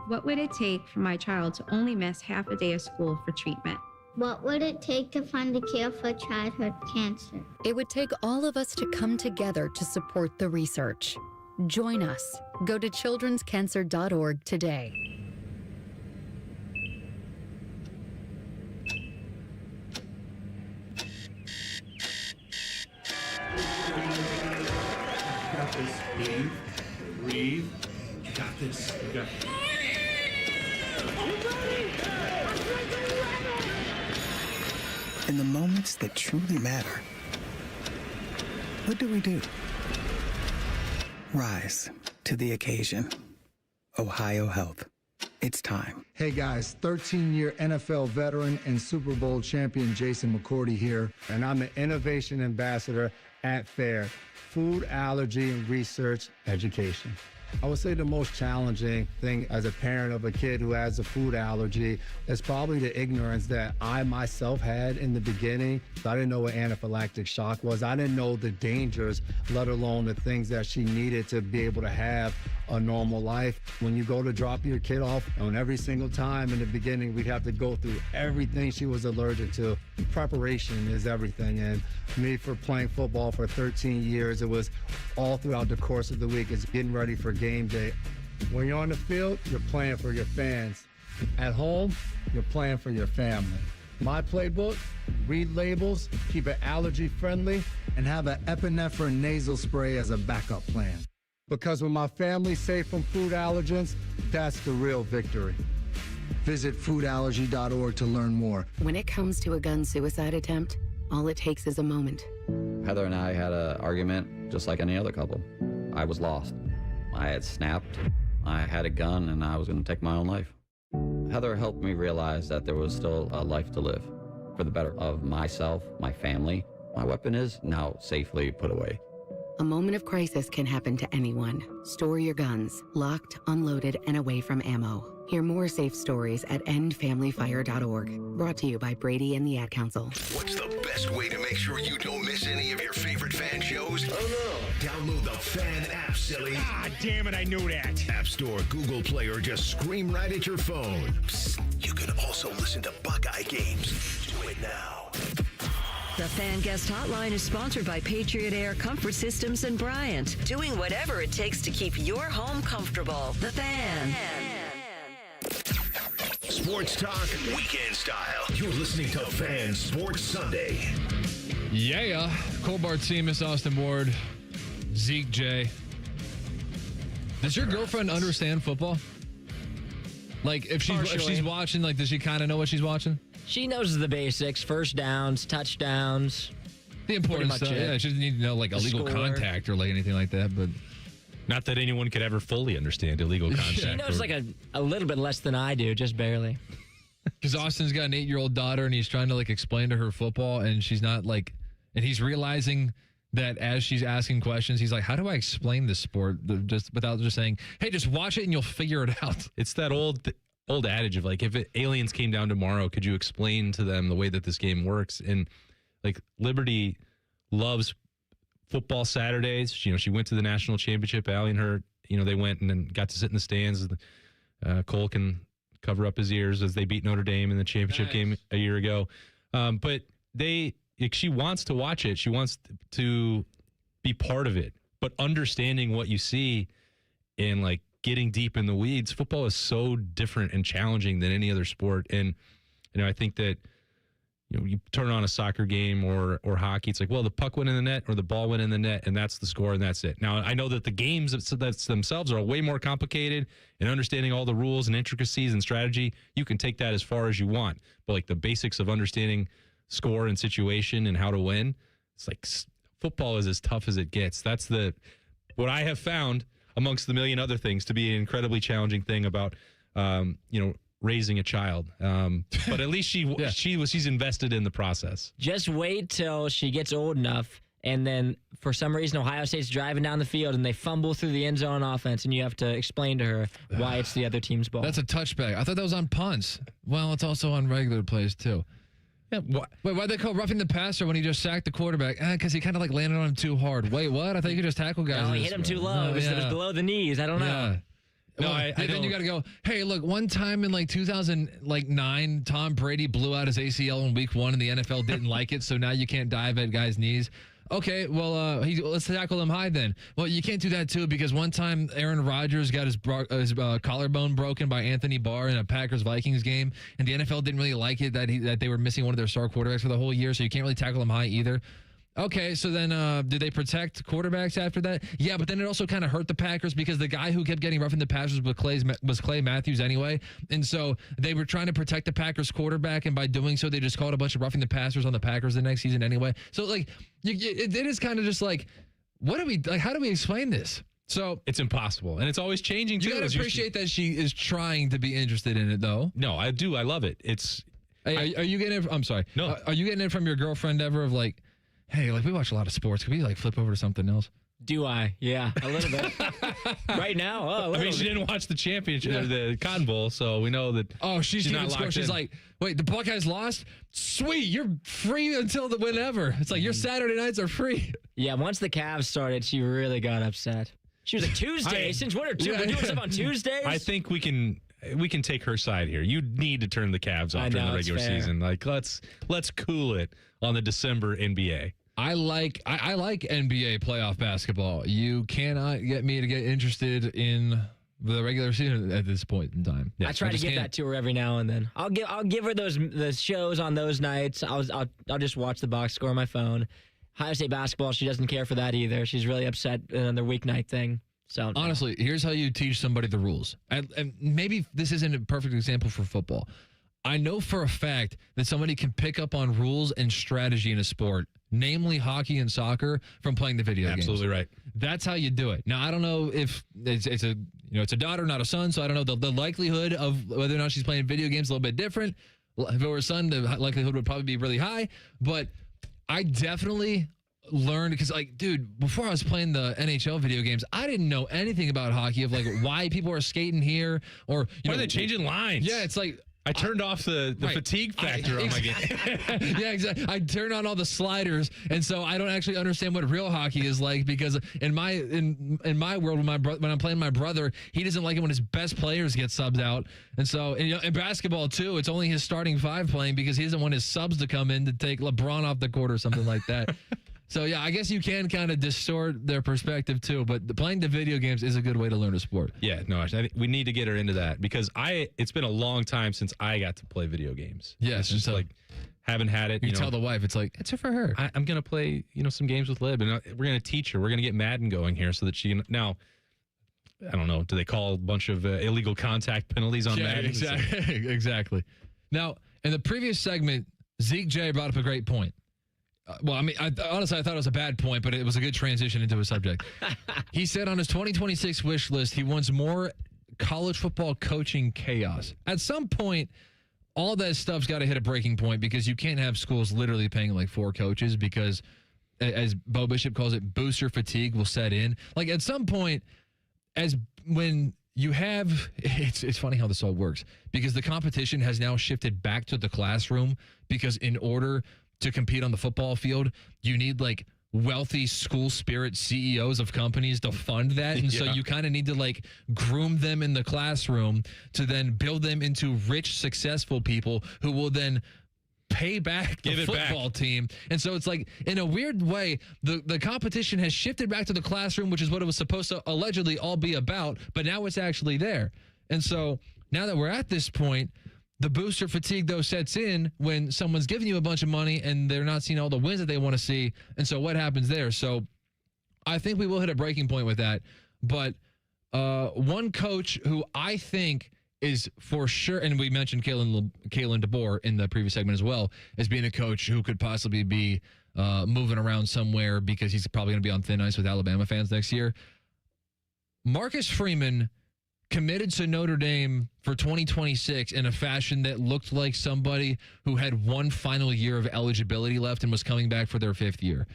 What would it take for my child to only miss half a day of school for treatment? What would it take to find a cure for childhood cancer? It would take all of us to come together to support the research. Join us. Go to childrenscancer.org today. Got this. Breathe. Breathe. You got this. You got this. In the moments that truly matter, what do? Rise to the occasion. Ohio Health. It's time. Hey guys, 13-year NFL veteran and Super Bowl champion Jason McCourty here, and I'm the Innovation Ambassador at FAIR, Food Allergy Research Education. I would say the most challenging thing as a parent of a kid who has a food allergy is probably the ignorance that I myself had in the beginning. I didn't know what anaphylactic shock was. I didn't know the dangers, let alone the things that she needed to be able to have a normal life. When you go to drop your kid off, and every single time in the beginning, we'd have to go through everything she was allergic to. Preparation is everything. And me, for playing football for 13 years, it was all throughout the course of the week. It's getting ready for game day. When you're on the field, you're playing for your fans. At home, you're playing for your family. My playbook, read labels, keep it allergy friendly, and have an epinephrine nasal spray as a backup plan. Because when my family's safe from food allergens, that's the real victory. Visit foodallergy.org to learn more. When it comes to a gun suicide attempt, all it takes is a moment. Heather and I had an argument just like any other couple. I was lost. I had snapped. I had a gun and I was going to take my own life. Heather helped me realize that there was still a life to live for the better of myself, my family. My weapon is now safely put away. A moment of crisis can happen to anyone. Store your guns, locked, unloaded, and away from ammo. Hear more safe stories at endfamilyfire.org. Brought to you by Brady and the Ad Council. What's the best way to make sure you don't miss any of your favorite fan shows? Oh no! Download the Fan app, silly. Ah, damn it, I knew that. App Store, Google Play, or just scream right at your phone. Psst, you can also listen to Buckeye games. Do it now. The Fan Guest Hotline is sponsored by Patriot Air Comfort Systems and Bryant, doing whatever it takes to keep your home comfortable. The Fan. Sports talk, weekend style. You're listening to Fan Sports Sunday. Yeah. Cole Bartemes, Austin Ward, Zeke J. Does your girlfriend understand football? Like, if she's watching, like, does she kind of know what she's watching? She knows the basics: first downs, touchdowns, the important stuff. Yeah, she doesn't need to know like illegal contact or like anything like that. But not that anyone could ever fully understand illegal contact. She knows like a little bit less than I do, just barely. Because Austin's got an 8-year-old daughter, and he's trying to like explain to her football, and she's not like, and he's realizing that as she's asking questions, he's like, how do I explain this sport just without just saying, hey, just watch it and you'll figure it out. It's that old adage of like, if aliens came down tomorrow, could you explain to them the way that this game works? And like Liberty loves football Saturdays. She went to the national championship. Allie and her, they went and then got to sit in the stands. Cole can cover up his ears as they beat Notre Dame in the championship game a year ago. But she wants to watch it. She wants to be part of it. But understanding what you see and like getting deep in the weeds, football is so different and challenging than any other sport. And I think that you turn on a soccer game or hockey, it's like, well, the puck went in the net or the ball went in the net, and that's the score and that's it. Now I know that the games themselves are way more complicated, and understanding all the rules and intricacies and strategy, you can take that as far as you want. But like the basics of understanding score and situation and how to win, it's like football is as tough as it gets. That's what I have found amongst the million other things to be an incredibly challenging thing about raising a child. But at least she's invested in the process. Just wait till she gets old enough, and then for some reason Ohio State's driving down the field and they fumble through the end zone offense, and you have to explain to her why it's the other team's ball. That's a touchback. I thought that was on punts. Well, it's also on regular plays too. Yeah, wait, why'd they call roughing the passer when he just sacked the quarterback? Because he kind of like landed on him too hard. Wait, what? I thought you could just tackle guys. No, he hit him too low. It was below the knees. I don't know. Yeah. No, then you got to go, hey, look, one time in like 2009, Tom Brady blew out his ACL in week 1 and the NFL didn't like it, so now you can't dive at guys' knees. Okay, well, let's tackle him high then. Well, you can't do that too because one time Aaron Rodgers got his collarbone broken by Anthony Barr in a Packers-Vikings game, and the NFL didn't really like it that they were missing one of their star quarterbacks for the whole year, so you can't really tackle him high either. Okay, so then did they protect quarterbacks after that? Yeah, but then it also kind of hurt the Packers because the guy who kept getting roughed in the passes was Clay Matthews anyway. And so they were trying to protect the Packers quarterback, and by doing so, they just called a bunch of roughing the passers on the Packers the next season anyway. So, like, it is kind of just like, how do we explain this? So it's impossible, and it's always changing too. You got to appreciate that she is trying to be interested in it, though. No, I do. I love it. Hey, are you getting it? I'm sorry. No. Are you getting it from your girlfriend ever of like, hey, like we watch a lot of sports. Could we like flip over to something else? Do I? Yeah, a little bit. Right now, she didn't watch the championship, the Cotton Bowl, so we know that. Oh, she's not locked in. She's like, wait, the Buckeyes lost? Sweet, you're free until the whenever. It's like your Saturday nights are free. Yeah, once the Cavs started, she really got upset. She was like, Tuesday, since when are we're doing stuff on Tuesdays? I think we can take her side here. You need to turn the Cavs off during the regular season. Like, let's cool it on the December NBA. I like NBA playoff basketball. You cannot get me to get interested in the regular season at this point in time. Yeah, I try to give that to her every now and then. I'll give her the shows on those nights. I'll just watch the box score on my phone. Ohio State basketball, she doesn't care for that either. She's really upset on the weeknight thing. So honestly, here's how you teach somebody the rules. And maybe this isn't a perfect example for football. I know for a fact that somebody can pick up on rules and strategy in a sport, namely hockey and soccer, from playing the video games. Absolutely right. That's how you do it. Now, I don't know if it's a daughter, not a son, so I don't know the likelihood of whether or not she's playing video games a little bit different. If it were a son, the likelihood would probably be really high. But I definitely learned, because like, dude, before I was playing the NHL video games, I didn't know anything about hockey, of like why people are skating here, or why are they changing lines. Yeah, it's like, I turned off the fatigue factor on my game. Yeah, exactly. I turned on all the sliders, and so I don't actually understand what real hockey is like, because in my world, when I'm playing my brother, he doesn't like it when his best players get subbed out. And so in basketball too, it's only his starting five playing because he doesn't want his subs to come in to take LeBron off the court or something like that. So, yeah, I guess you can kind of distort their perspective, too. But playing the video games is a good way to learn a sport. Yeah, no, I think we need to get her into that because it's been a long time since I got to play video games. Yeah, it's just like haven't had it. You tell the wife, it's like, it's for her. I'm going to play, some games with Lib, and we're going to teach her. We're going to get Madden going here so that she can. Now, I don't know, do they call a bunch of illegal contact penalties on Madden? Exactly. Exactly. Now, in the previous segment, Zeke J brought up a great point. Well, I mean, honestly, I thought it was a bad point, but it was a good transition into a subject. He said on his 2026 wish list, he wants more college football coaching chaos. At some point, all that stuff's got to hit a breaking point because you can't have schools literally paying like 4 coaches because, as Bo Bishop calls it, booster fatigue will set in. Like at some point, when you have, it's funny how this all works because the competition has now shifted back to the classroom because in order to compete on the football field, you need like wealthy school spirit CEOs of companies to fund that. And so you kind of need to like groom them in the classroom to then build them into rich, successful people who will then pay back the football team. And so it's like, in a weird way, the competition has shifted back to the classroom, which is what it was supposed to allegedly all be about, but now it's actually there. And so now that we're at this point, the booster fatigue, though, sets in when someone's giving you a bunch of money and they're not seeing all the wins that they want to see. And so what happens there? So I think we will hit a breaking point with that. But one coach who I think is for sure, and we mentioned Kalen DeBoer in the previous segment as well, as being a coach who could possibly be moving around somewhere because he's probably going to be on thin ice with Alabama fans next year. Marcus Freeman committed to Notre Dame for 2026 in a fashion that looked like somebody who had one final year of eligibility left and was coming back for their 5th year.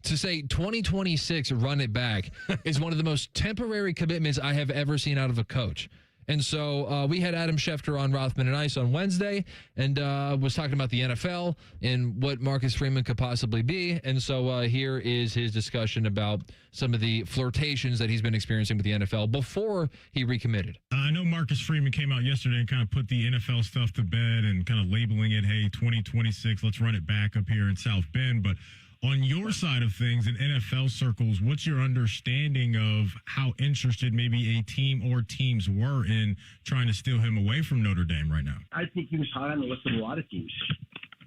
To say 2026, run it back, is one of the most temporary commitments I have ever seen out of a coach. And so we had Adam Schefter on Rothman and Ice on Wednesday and was talking about the NFL and what Marcus Freeman could possibly be. And so here is his discussion about some of the flirtations that he's been experiencing with the NFL before he recommitted. I know Marcus Freeman came out yesterday and kind of put the NFL stuff to bed and kind of labeling it, hey, 2026, let's run it back up here in South Bend. But on your side of things in NFL circles, what's your understanding of how interested maybe a team or teams were in trying to steal him away from Notre Dame right now? I think he was high on the list of a lot of teams.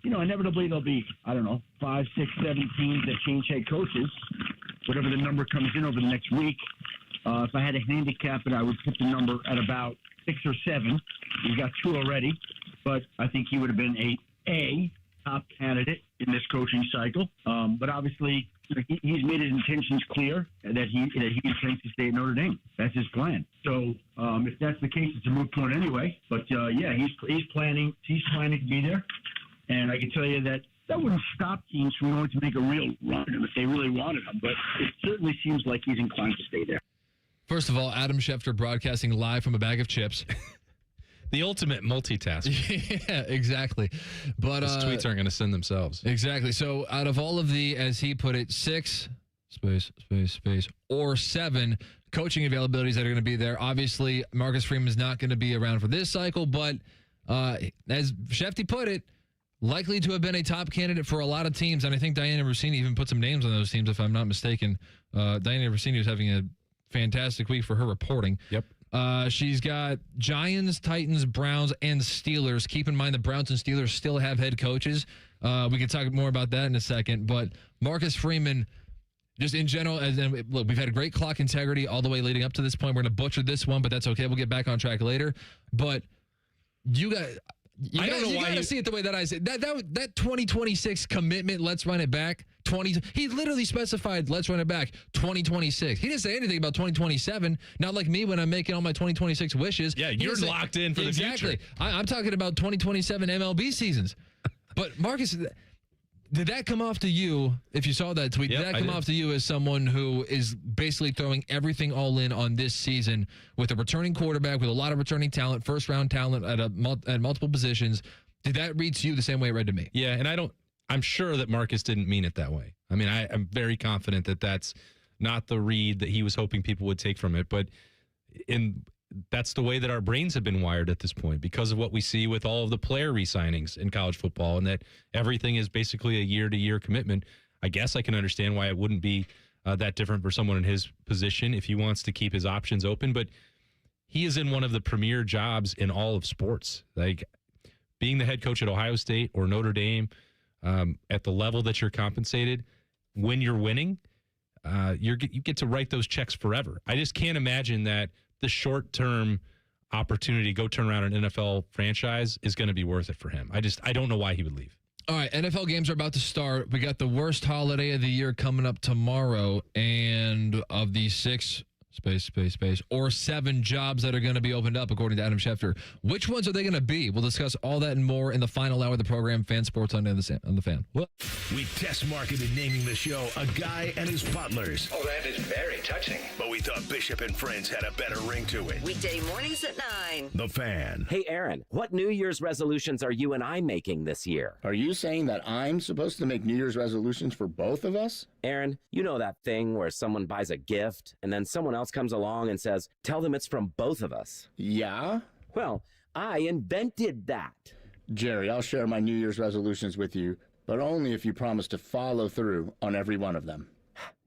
Inevitably there'll be, 5, 6, 7 teams that change head coaches, whatever the number comes in over the next week. If I had to handicap it, I would put the number at about 6 or 7. We've got 2 already, but I think he would have been a top candidate in this coaching cycle. But obviously, he's made his intentions clear that he intends to stay at Notre Dame. That's his plan. So if that's the case, it's a moot point anyway. But he's planning to be there. And I can tell you that wouldn't stop teams from going to make a real run at him if they really wanted him. But it certainly seems like he's inclined to stay there. First of all, Adam Schefter broadcasting live from a bag of chips. The ultimate multitasker. Yeah, exactly. But his tweets aren't going to send themselves. Exactly. So out of all of the, as he put it, 6 or 7 coaching availabilities that are going to be there, obviously Marcus Freeman is not going to be around for this cycle. But as Shefty put it, likely to have been a top candidate for a lot of teams. And I think Diana Rossini even put some names on those teams, if I'm not mistaken. Diana Rossini was having a fantastic week for her reporting. Yep. She's got Giants, Titans, Browns, and Steelers. Keep in mind the Browns and Steelers still have head coaches. We can talk more about that in a second. But Marcus Freeman, just in general, look, we've had great clock integrity all the way leading up to this point. We're going to butcher this one, but that's okay. We'll get back on track later. But you got to see it the way that I said. That 2026 commitment, let's run it back. He literally specified, let's run it back, 2026. He didn't say anything about 2027. Not like me when I'm making all my 2026 wishes. Yeah, you're locked in for the future. I'm talking about 2027 MLB seasons. But Marcus, Did that come off to you, if you saw that tweet, Yep, did that come off to you as someone who is basically throwing everything all in on this season with a returning quarterback, with a lot of returning talent, first-round talent at multiple positions? Did that read to you the same way it read to me? Yeah, and I'm sure that Marcus didn't mean it that way. I mean, I'm very confident that that's not the read that he was hoping people would take from it, but that's the way that our brains have been wired at this point because of what we see with all of the player re-signings in college football and that everything is basically a year-to-year commitment. I guess I can understand why it wouldn't be that different for someone in his position if he wants to keep his options open, but he is in one of the premier jobs in all of sports. Like being the head coach at Ohio State or Notre Dame at the level that you're compensated when you're winning, you get to write those checks forever. I just can't imagine that the short-term opportunity to go turn around an NFL franchise is going to be worth it for him. I don't know why he would leave. All right, NFL games are about to start. We got the worst holiday of the year coming up tomorrow, and of the 6 or 7 jobs that are going to be opened up, according to Adam Schefter, which ones are they going to be? We'll discuss all that and more in the final hour of the program, Fan Sports on the Fan. What? We test marketed naming the show A Guy and His Butlers. Oh, that is very touching. But we thought Bishop and Friends had a better ring to it. Weekday mornings at 9. The Fan. Hey, Aaron, what New Year's resolutions are you and I making this year? Are you saying that I'm supposed to make New Year's resolutions for both of us? Aaron, you know that thing where someone buys a gift and then someone else comes along and says, tell them it's from both of us. Yeah? Well, I invented that. Jerry, I'll share my New Year's resolutions with you, but only if you promise to follow through on every one of them.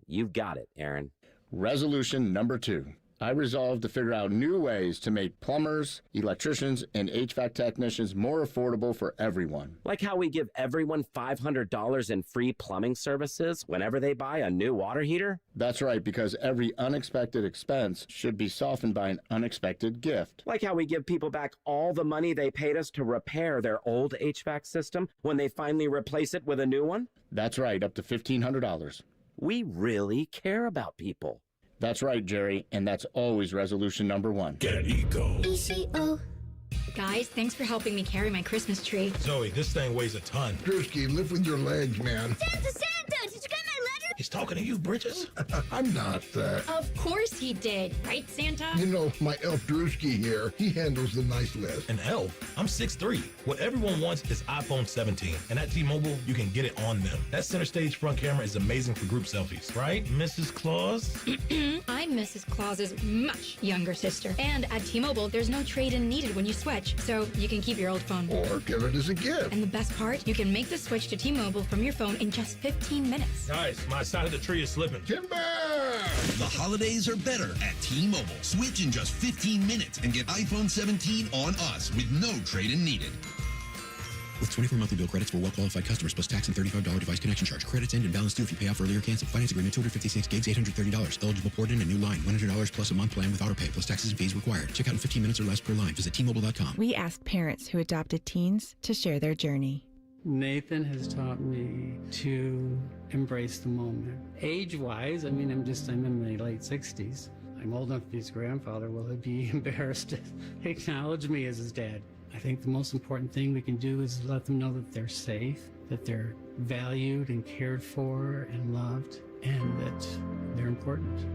You've got it, Aaron. Resolution number 2. I resolved to figure out new ways to make plumbers, electricians, and HVAC technicians more affordable for everyone. Like how we give everyone $500 in free plumbing services whenever they buy a new water heater? That's right, because every unexpected expense should be softened by an unexpected gift. Like how we give people back all the money they paid us to repair their old HVAC system when they finally replace it with a new one? That's right, up to $1,500. We really care about people. That's right, Jerry, and that's always resolution number 1. Get ego. ECO. Guys, thanks for helping me carry my Christmas tree. Zoe, this thing weighs a ton. Drewski, lift with your legs, man. Santa! Did you get my letter? He's talking to you, Bridges. I'm not that. Of course he did. Right, Santa? You know, my elf Drewski here, he handles the nice list. An elf? I'm 6'3". What everyone wants is iPhone 17. And at T-Mobile, you can get it on them. That center stage front camera is amazing for group selfies. Right, Mrs. Claus? I'm Mrs. Claus's much younger sister. And at T-Mobile, there's no trade-in needed when you switch. So you can keep your old phone. Or give it as a gift. And the best part, you can make the switch to T-Mobile from your phone in just 15 minutes. Guys, my side of the tree is slipping. Timber! The holidays are better at T-Mobile. Switch in just 15 minutes and get iPhone 17 on us with no trade-in needed. With 24 monthly bill credits for well-qualified customers plus tax and $35 device connection charge. Credits end and balance due if you pay off early or cancel. Finance agreement, 256 gigs, $830. Eligible port in a new line. $100 plus a month plan with autopay plus taxes and fees required. Check out in 15 minutes or less per line. Visit T-Mobile.com. We asked parents who adopted teens to share their journey. Nathan has taught me to embrace the moment. Age-wise, I'm in my late 60s. I'm old enough to be his grandfather. Will he be embarrassed to acknowledge me as his dad? I think the most important thing we can do is let them know that they're safe, that they're valued and cared for and loved, and that they're important.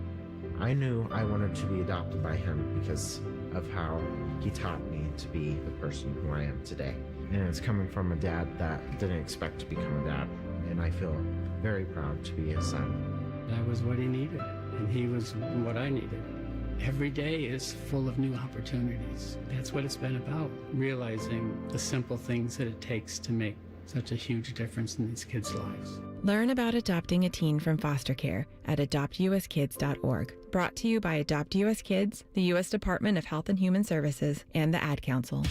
I knew I wanted to be adopted by him because of how he taught me to be the person who I am today. And it's coming from a dad that didn't expect to become a dad, and I feel very proud to be his son. That was what he needed, and he was what I needed. Every day is full of new opportunities. That's what it's been about, realizing the simple things that it takes to make such a huge difference in these kids' lives. Learn about adopting a teen from foster care at adoptuskids.org. Brought to you by Adopt US Kids, the U.S. Department of Health and Human Services, and the Ad Council.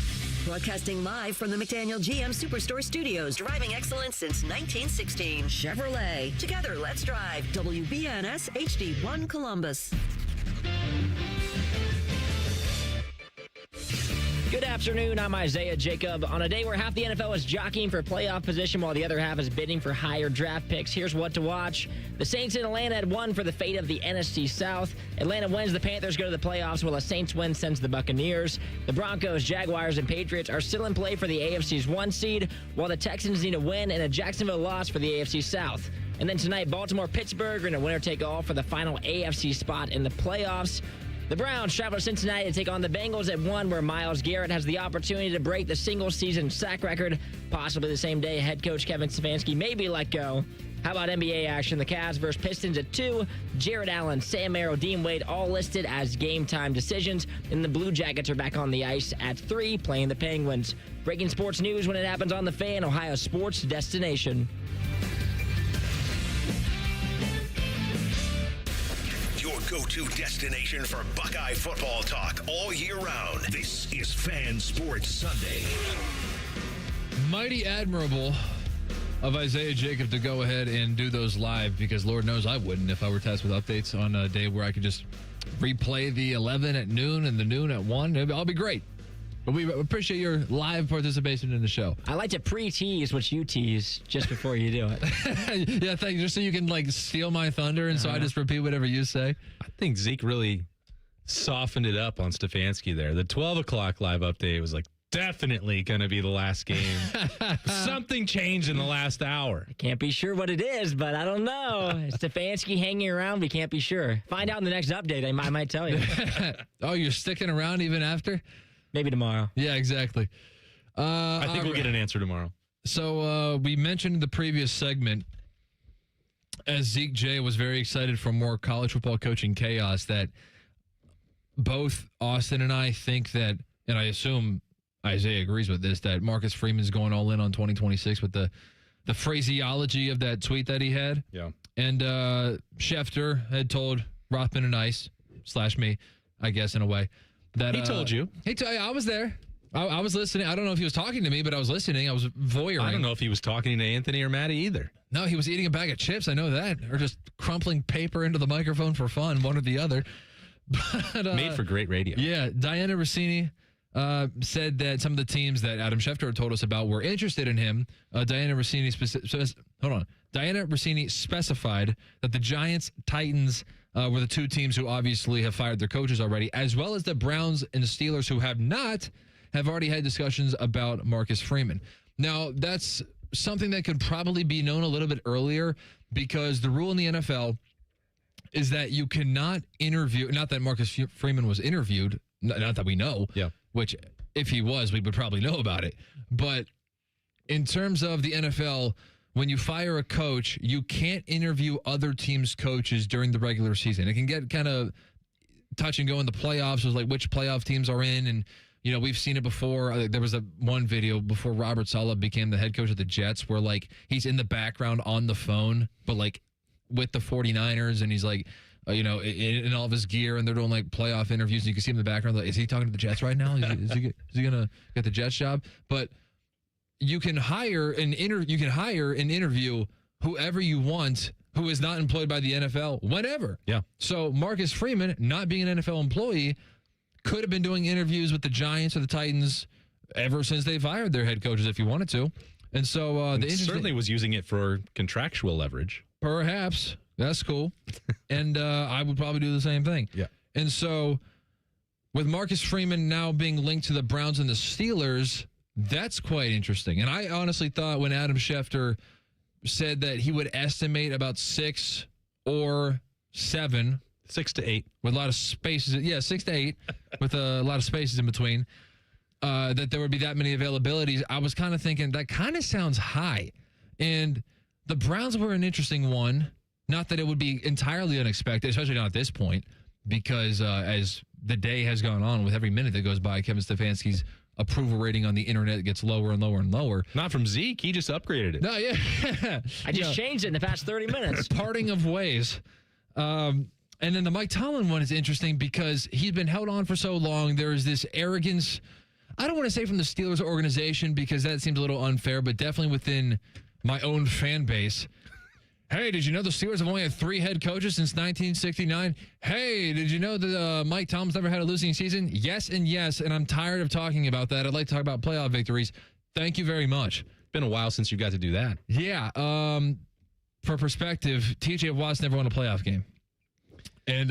Broadcasting live from the McDaniel GM Superstore Studios, driving excellence since 1916. Chevrolet. Together, let's drive. WBNS HD1 Columbus. Good afternoon. I'm Isaiah Jacob. On a day where half the NFL is jockeying for playoff position while the other half is bidding for higher draft picks, here's what to watch. The Saints in Atlanta had won for the fate of the NFC South. Atlanta wins, the Panthers go to the playoffs, while a Saints win sends the Buccaneers. The Broncos, Jaguars, and Patriots are still in play for the AFC's 1 seed, while the Texans need a win and a Jacksonville loss for the AFC South. And then tonight, Baltimore, Pittsburgh are in a winner-take-all for the final AFC spot in the playoffs. The Browns travel to Cincinnati to take on the Bengals at 1, where Myles Garrett has the opportunity to break the single-season sack record. Possibly the same day head coach Kevin Stefanski may be let go. How about NBA action? The Cavs versus Pistons at 2. Jared Allen, Sam Merrill, Dean Wade all listed as game-time decisions. And the Blue Jackets are back on the ice at 3, playing the Penguins. Breaking sports news when it happens on The Fan, Ohio sports destination. Your go-to destination for Buckeye football talk all year round. This is Fan Sports Sunday. Mighty admirable of Isaiah Jacob to go ahead and do those live, because Lord knows I wouldn't if I were tasked with updates on a day where I could just replay the 11 at noon and the noon at 1. It'll be great. But we appreciate your live participation in the show. I like to pre-tease what you tease just before you do it. Yeah, thank you. Just so you can steal my thunder, and so I just repeat whatever you say. I think Zeke really softened it up on Stefanski there. The 12 o'clock live update was definitely going to be the last game. Something changed in the last hour. I can't be sure what it is, but I don't know. Stefanski hanging around, we can't be sure. Find out in the next update. I might tell you. Oh, you're sticking around even after? Maybe tomorrow. Yeah, exactly. I think we'll get an answer tomorrow. So we mentioned in the previous segment, as Zeke J was very excited for more college football coaching chaos, that both Austin and I think that, and I assume Isaiah agrees with this, that Marcus Freeman's going all in on 2026 with the phraseology of that tweet that he had. Yeah. And Schefter had told Rothman and Ice, / me, I guess, in a way, that he told you. I was there. I was listening. I don't know if he was talking to me, but I was listening. I was voyeuring. I don't know if he was talking to Anthony or Maddie either. No, he was eating a bag of chips. I know that. Or just crumpling paper into the microphone for fun, one or the other. But, made for great radio. Yeah. Diana Rossini said that some of the teams that Adam Schefter told us about were interested in him. Diana Rossini specified that the Giants, Titans, were the 2 teams who obviously have fired their coaches already, as well as the Browns and the Steelers, who have not, have already had discussions about Marcus Freeman. Now, that's something that could probably be known a little bit earlier, because the rule in the NFL is that you cannot interview, not that Marcus Freeman was interviewed, not that we know, which if he was, we would probably know about it. But in terms of the NFL, when you fire a coach, you can't interview other teams' coaches during the regular season. It can get kind of touch and go in the playoffs, with which playoff teams are in. And, we've seen it before. There was one video before Robert Saleh became the head coach of the Jets where, he's in the background on the phone, but, with the 49ers, and he's, in all of his gear, and they're doing, playoff interviews, and you can see him in the background. Is he talking to the Jets right now? Is he going to get the Jets job? But you can hire and interview whoever you want who is not employed by the NFL whenever. Yeah. So Marcus Freeman, not being an NFL employee, could have been doing interviews with the Giants or the Titans ever since they fired their head coaches if he wanted to. And so certainly was using it for contractual leverage. Perhaps. That's cool. And I would probably do the same thing. Yeah. And so with Marcus Freeman now being linked to the Browns and the Steelers, that's quite interesting. And I honestly thought when Adam Schefter said that he would estimate about 6 or 7. 6 to 8. With a lot of spaces. Yeah, 6 to 8 with a lot of spaces in between. That there would be that many availabilities. I was kind of thinking that kind of sounds high. And the Browns were an interesting one. Not that it would be entirely unexpected, especially not at this point, because as the day has gone on, with every minute that goes by, Kevin Stefanski's approval rating on the internet gets lower and lower and lower. Not from Zeke. He just upgraded it. No, yeah. I just changed it in the past 30 minutes. Parting of ways. And then the Mike Tomlin one is interesting because he's been held on for so long. There is this arrogance. I don't want to say from the Steelers organization because that seems a little unfair, but definitely within my own fan base. Hey, did you know the Steelers have only had 3 head coaches since 1969? Hey, did you know that Mike Tomlin's never had a losing season? Yes and yes, and I'm tired of talking about that. I'd like to talk about playoff victories. Thank you very much. Been a while since you got to do that. Yeah. For perspective, TJ Watt's never won a playoff game. And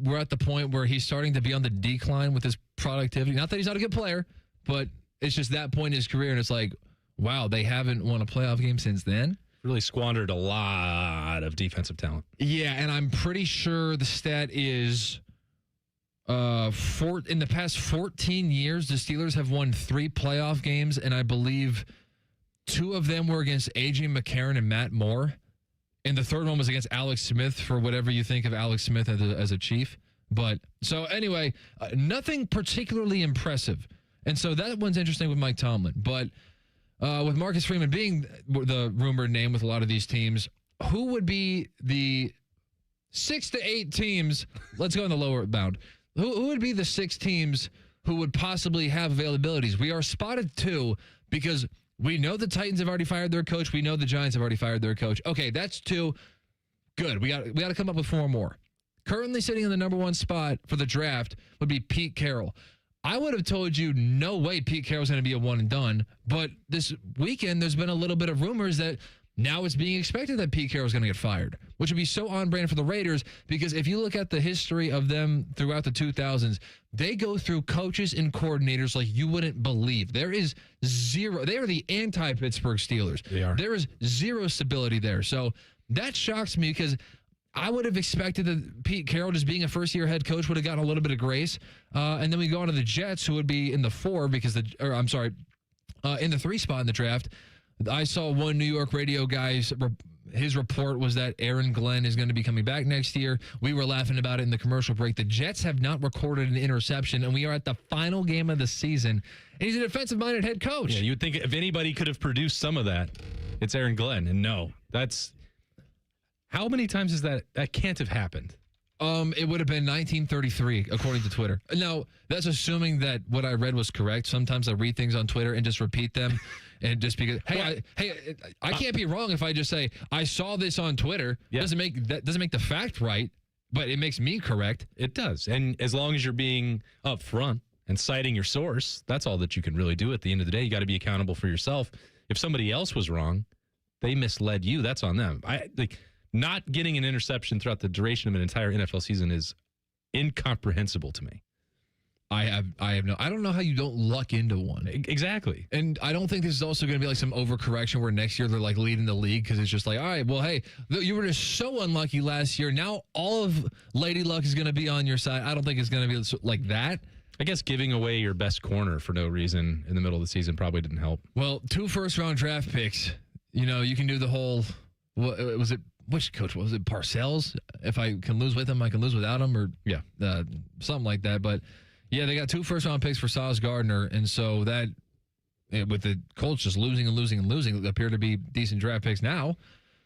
we're at the point where he's starting to be on the decline with his productivity. Not that he's not a good player, but it's just that point in his career, and it's like, wow, they haven't won a playoff game since then. Really squandered a lot of defensive talent. Yeah, and I'm pretty sure the stat is in the past 14 years, the Steelers have won 3 playoff games, and I believe 2 of them were against A.J. McCarron and Matt Moore, and the third one was against Alex Smith, for whatever you think of Alex Smith as a Chief. But so anyway, nothing particularly impressive. And so that one's interesting with Mike Tomlin. But with Marcus Freeman being the rumored name with a lot of these teams, who would be the 6 to 8 teams? Let's go in the lower bound. Who would be the 6 teams who would possibly have availabilities? We are spotted 2 because we know the Titans have already fired their coach. We know the Giants have already fired their coach. Okay, that's 2. Good. We got to come up with 4 more. Currently sitting in the number 1 spot for the draft would be Pete Carroll. I would have told you no way Pete Carroll's going to be a one and done, but this weekend there's been a little bit of rumors that now it's being expected that Pete Carroll's going to get fired, which would be so on brand for the Raiders because if you look at the history of them throughout the 2000s, they go through coaches and coordinators like you wouldn't believe. There is zero. They are the anti-Pittsburgh Steelers. They are. There is zero stability there. So that shocks me because I would have expected that Pete Carroll, just being a first-year head coach, would have gotten a little bit of grace. And then we go on to the Jets, who would be in the 4 because in the 3 spot in the draft. I saw one New York radio guy's his report was that Aaron Glenn is going to be coming back next year. We were laughing about it in the commercial break. The Jets have not recorded an interception, and we are at the final game of the season. And he's a defensive-minded head coach. Yeah, you would think if anybody could have produced some of that, it's Aaron Glenn. And no, that's... How many times is that? That can't have happened. It would have been 1933, according to Twitter. Now, that's assuming that what I read was correct. Sometimes I read things on Twitter and just repeat them. And just because, I can't be wrong if I just say, I saw this on Twitter. Yeah. Doesn't make the fact right, but it makes me correct. It does. And as long as you're being upfront and citing your source, that's all that you can really do at the end of the day. You got to be accountable for yourself. If somebody else was wrong, they misled you. That's on them. Not getting an interception throughout the duration of an entire NFL season is incomprehensible to me. I don't know how you don't luck into one. Exactly. And I don't think this is also going to be like some overcorrection where next year they're like leading the league because it's just like, all right, well, hey, you were just so unlucky last year. Now all of Lady Luck is going to be on your side. I don't think it's going to be like that. I guess giving away your best corner for no reason in the middle of the season probably didn't help. Well, 2 first-round draft picks. You can do the whole, was it? Which coach was it? Parcells? If I can lose with him, I can lose without him, or something like that. But yeah, they got 2 first-round picks for Sauce Gardner, and so that with the Colts just losing and losing and losing, appear to be decent draft picks now.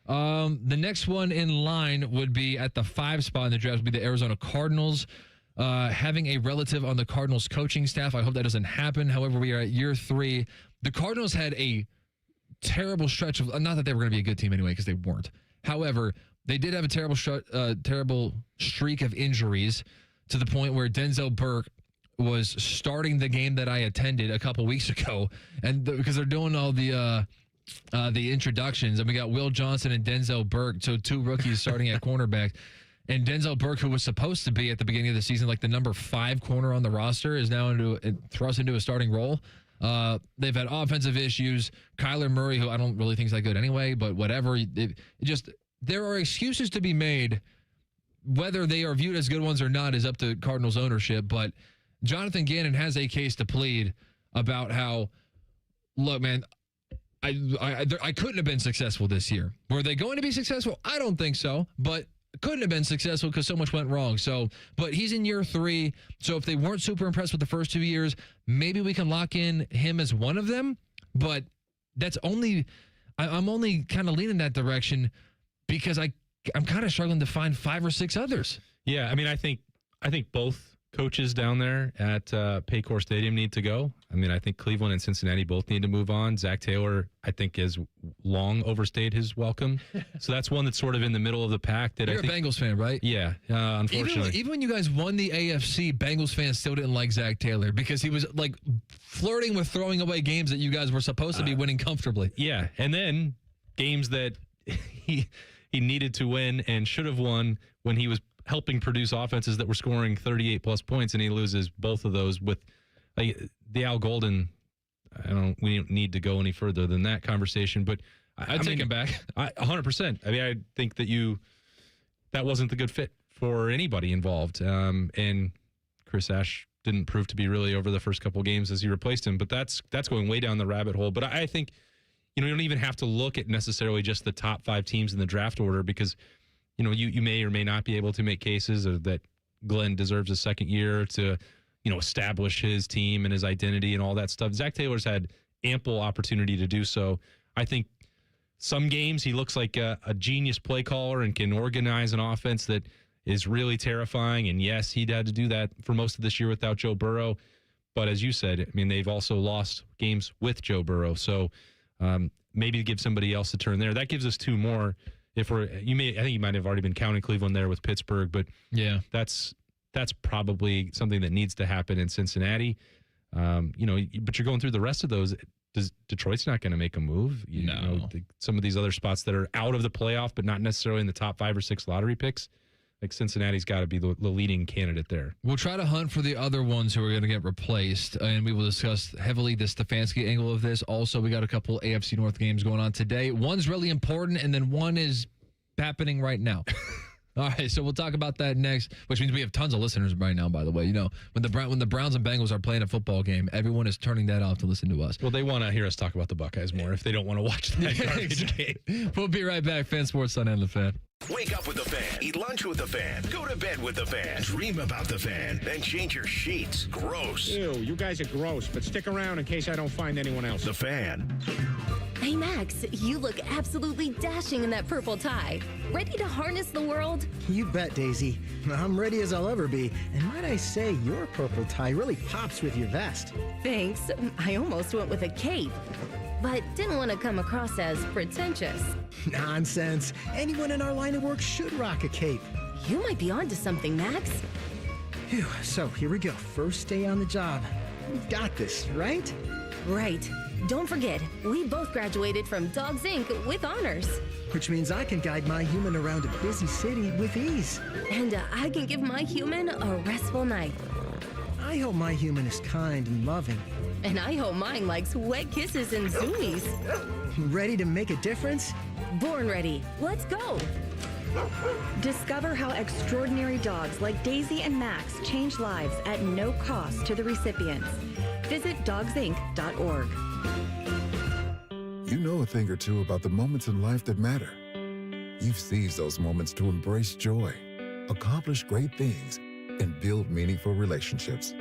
The next one in line would be at the 5 spot in the draft would be the Arizona Cardinals. Having a relative on the Cardinals coaching staff, I hope that doesn't happen. However, we are at year 3. The Cardinals had a terrible stretch of, not that they were going to be a good team anyway, because they weren't. However, they did have a terrible streak of injuries to the point where Denzel Burke was starting the game that I attended a couple weeks ago, and because they're doing all the introductions, and we got Will Johnson and Denzel Burke, so 2 rookies starting at cornerback, and Denzel Burke, who was supposed to be at the beginning of the season like the number 5 corner on the roster, is now thrust into a starting role. They've had offensive issues. Kyler Murray, who I don't really think is that good anyway, but whatever. There are excuses to be made. Whether they are viewed as good ones or not is up to Cardinals ownership. But Jonathan Gannon has a case to plead about how, look, man, I couldn't have been successful this year. Were they going to be successful? I don't think so, but couldn't have been successful because so much went wrong. So, but he's in year 3. So if they weren't super impressed with the first 2 years, maybe we can lock in him as one of them. But that's only, I'm only kind of leaning that direction because I'm kind of struggling to find 5 or 6 others. Yeah, I mean, I think both coaches down there at Paycor Stadium need to go. I mean, I think Cleveland and Cincinnati both need to move on. Zach Taylor, I think, has long overstayed his welcome. So that's one that's sort of in the middle of the pack. That You're I think, a Bengals fan, right? Yeah, unfortunately. Even when you guys won the AFC, Bengals fans still didn't like Zach Taylor because he was like flirting with throwing away games that you guys were supposed to be winning comfortably. Yeah, and then games that he needed to win and should have won when he was helping produce offenses that were scoring 38-plus points, and he loses both of those with the Al Golden. We don't need to go any further than that conversation, but I'd take him back. 100%. I mean, I think that wasn't the good fit for anybody involved. And Chris Ash didn't prove to be really over the first couple games as he replaced him, but that's going way down the rabbit hole. But I think, you don't even have to look at necessarily just the top 5 teams in the draft order, because you may or may not be able to make cases that Glenn deserves a second year to, establish his team and his identity and all that stuff. Zach Taylor's had ample opportunity to do so. I think some games he looks like a genius play caller and can organize an offense that is really terrifying. And yes, he'd had to do that for most of this year without Joe Burrow. But as you said, I mean, they've also lost games with Joe Burrow. So maybe give somebody else a turn there. That gives us 2 more. I think you might have already been counting Cleveland there with Pittsburgh, but yeah, that's probably something that needs to happen in Cincinnati. But you're going through the rest of those. Detroit's not going to make a move. Some of these other spots that are out of the playoff, but not necessarily in the top 5 or 6 lottery picks. Like Cincinnati's got to be the leading candidate there. We'll try to hunt for the other ones who are going to get replaced, and we will discuss heavily the Stefanski angle of this. Also, we got a couple AFC North games going on today. One's really important, and then one is happening right now. All right, so we'll talk about that next, which means we have tons of listeners right now, by the way. When the Browns and Bengals are playing a football game, everyone is turning that off to listen to us. Well, they want to hear us talk about the Buckeyes more if they don't want to watch that garbage game. We'll be right back. Fan Sports on and the Fan. Wake up with the Fan. Eat lunch with the Fan. Go to bed with the Fan. Dream about the Fan. Then change your sheets. Gross. Ew, you guys are gross, but stick around in case I don't find anyone else. The Fan. Hey, Max, you look absolutely dashing in that purple tie. Ready to harness the world? You bet, Daisy. I'm ready as I'll ever be. And might I say, your purple tie really pops with your vest. Thanks. I almost went with a cape, but didn't want to come across as pretentious. Nonsense. Anyone in our line of work should rock a cape. You might be onto something, Max. Phew, so here we go. First day on the job. We've got this, right? Right. Don't forget, we both graduated from Dogs Inc. with honors. Which means I can guide my human around a busy city with ease. And I can give my human a restful night. I hope my human is kind and loving. And I hope mine likes wet kisses and zoomies. Ready to make a difference? Born ready. Let's go. Discover how extraordinary dogs like Daisy and Max change lives at no cost to the recipients. Visit dogsinc.org. You know a thing or two about the moments in life that matter. You've seized those moments to embrace joy, accomplish great things, and build meaningful relationships.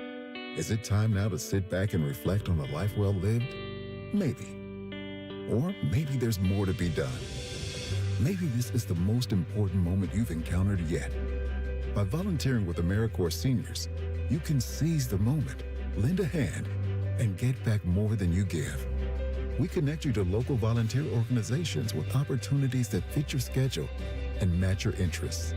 Is it time now to sit back and reflect on a life well lived? Maybe. Or maybe there's more to be done. Maybe this is the most important moment you've encountered yet. By volunteering with AmeriCorps Seniors, you can seize the moment, lend a hand, and get back more than you give. We connect you to local volunteer organizations with opportunities that fit your schedule and match your interests.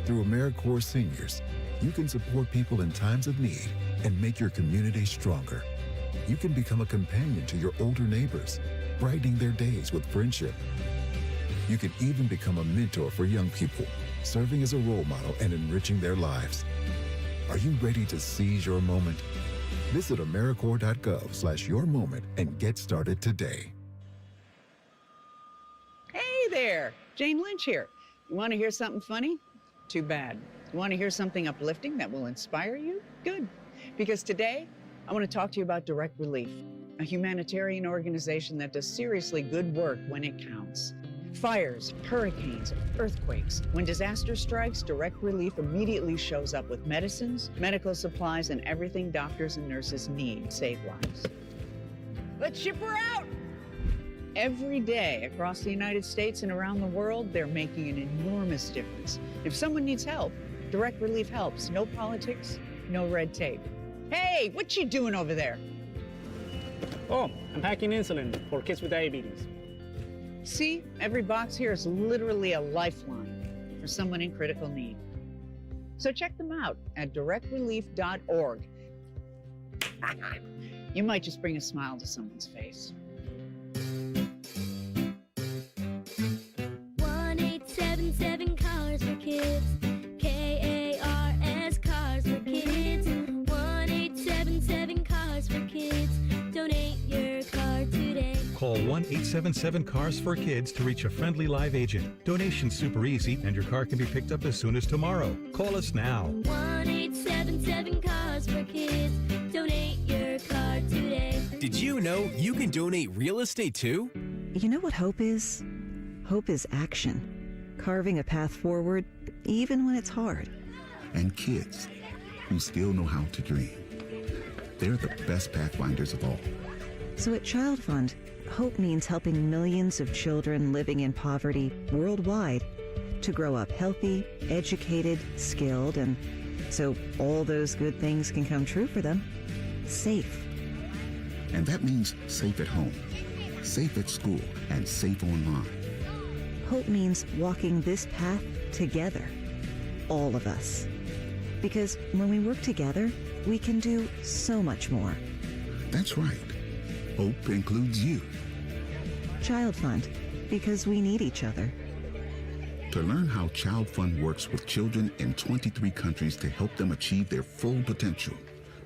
Through AmeriCorps Seniors, you can support people in times of need and make your community stronger. You can become a companion to your older neighbors, brightening their days with friendship. You can even become a mentor for young people, serving as a role model and enriching their lives. Are you ready to seize your moment? Visit AmeriCorps.gov/yourmoment and get started today. Hey there, Jane Lynch here. You want to hear something funny? Too bad. You want to hear something uplifting that will inspire you? Good. Because today, I want to talk to you about Direct Relief, a humanitarian organization that does seriously good work when it counts. Fires, hurricanes, earthquakes. When disaster strikes, Direct Relief immediately shows up with medicines, medical supplies, and everything doctors and nurses need to save lives. Let's ship her out! Every day across the United States and around the world, they're making an enormous difference. If someone needs help, Direct Relief helps. No politics, no red tape. Hey, what you doing over there? Oh, I'm packing insulin for kids with diabetes. See, every box here is literally a lifeline for someone in critical need. So check them out at directrelief.org. You might just bring a smile to someone's face. 1-877 Cars for Kids. KARS Cars for Kids. 1-877 Cars for Kids. Donate your car today. Call 1-877 Cars for Kids to reach a friendly live agent. Donation's super easy, and your car can be picked up as soon as tomorrow. Call us now. 1-877 Cars for Kids. Donate your car today. Did you know you can donate real estate too? You know what hope is? Hope is action. Carving a path forward, even when it's hard. And kids who still know how to dream. They're the best pathfinders of all. So at Child Fund, hope means helping millions of children living in poverty worldwide to grow up healthy, educated, skilled, and so all those good things can come true for them. Safe. And that means safe at home, safe at school, and safe online. Hope means walking this path together, all of us. Because when we work together, we can do so much more. That's right. Hope includes you. Child Fund, because we need each other. To learn how Child Fund works with children in 23 countries to help them achieve their full potential,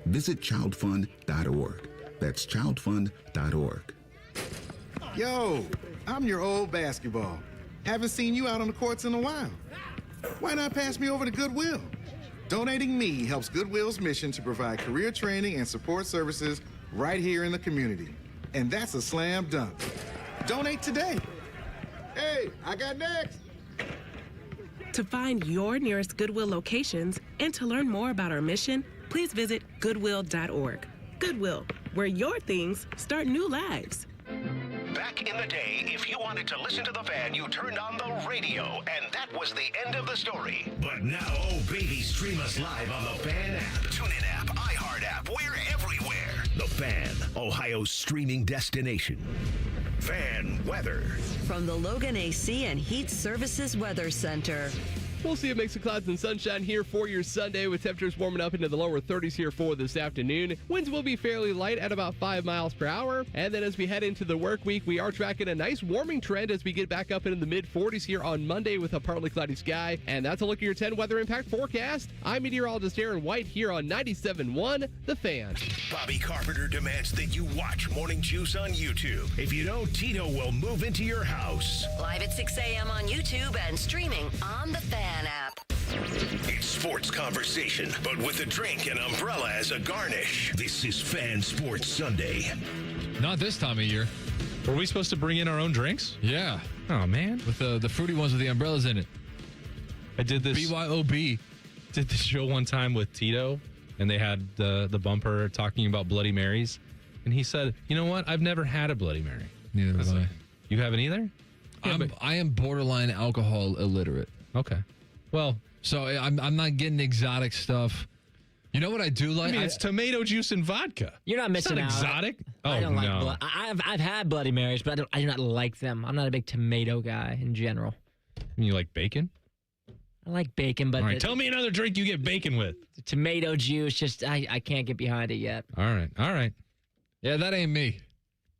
visit childfund.org. That's childfund.org. Yo, I'm your old basketball. Haven't seen you out on the courts in a while. Why not pass me over to Goodwill? Donating me helps Goodwill's mission to provide career training and support services right here in the community. And that's a slam dunk. Donate today. Hey, I got next. To find your nearest Goodwill locations and to learn more about our mission, please visit goodwill.org. Goodwill, where your things start new lives. Back in the day, if you wanted to listen to the fan, you turned on the radio, and that was the end of the story. But now, oh baby, stream us live on the Fan app. TuneIn app, iHeart app, we're everywhere. The Fan, Ohio's streaming destination. Fan weather. From the Logan AC and Heat Services Weather Center. We'll see a mix of clouds and sunshine here for your Sunday, with temperatures warming up into the lower 30s here for this afternoon. Winds will be fairly light at about 5 miles per hour. And then as we head into the work week, we are tracking a nice warming trend as we get back up into the mid-40s here on Monday with a partly cloudy sky. And that's a look at your 10 weather impact forecast. I'm meteorologist Aaron White here on 97.1 The Fan. Bobby Carpenter demands that you watch Morning Juice on YouTube. If you don't, Tito will move into your house. Live at 6 a.m. on YouTube and streaming on the Fan app. It's sports conversation, but with a drink and umbrella as a garnish. This is Fan Sports Sunday. Not this time of year. Were we supposed to bring in our own drinks? Yeah. Oh, man. With the fruity ones with the umbrellas in it. I did this. BYOB. Did this show one time with Tito, and they had the bumper talking about Bloody Marys. And he said, you know what? I've never had a Bloody Mary. Neither have I. You haven't either? Yeah, I am borderline alcohol illiterate. Okay. Well, so I'm not getting exotic stuff. You know what I do like? I mean, it's tomato juice and vodka. You're not missing out. Exotic? I don't like no. I've had Bloody Marys, but I do not like them. I'm not a big tomato guy in general. You like bacon? I like bacon, but... All right, tell me another drink you get bacon with. The tomato juice, just I can't get behind it yet. All right. Yeah, that ain't me.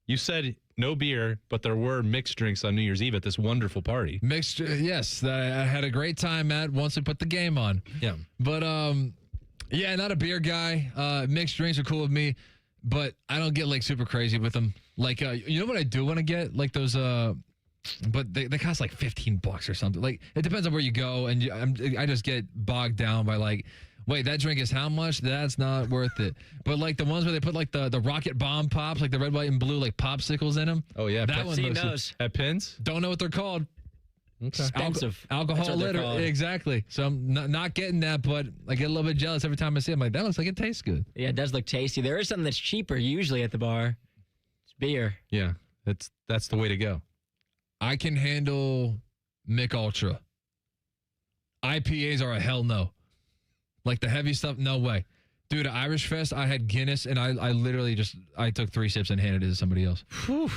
You said no beer, but there were mixed drinks on New Year's Eve at this wonderful party. Mixed, yes. That I had a great time at once we put the game on. Yeah. But, yeah, not a beer guy. Mixed drinks are cool with me, but I don't get, like, super crazy with them. Like, you know what I do want to get? Like those, but they cost like $15 or something. Like, it depends on where you go, and I just get bogged down by, like, wait, that drink is how much? That's not worth it. But like the ones where they put like the rocket bomb pops, like the red, white, and blue, like popsicles in them. Oh yeah, that one seen those at Pins. Don't know what they're called. Okay. Expensive. Alcohol litter. Exactly. So I'm not getting that, but I get a little bit jealous every time I see it. I'm like, that looks like it tastes good. Yeah, it does look tasty. There is something that's cheaper usually at the bar. It's beer. Yeah, that's the way to go. I can handle Mick Ultra. IPAs are a hell no. Like the heavy stuff, no way. Dude, at Irish Fest, I had Guinness, and I literally I took 3 sips and handed it to somebody else. Whew.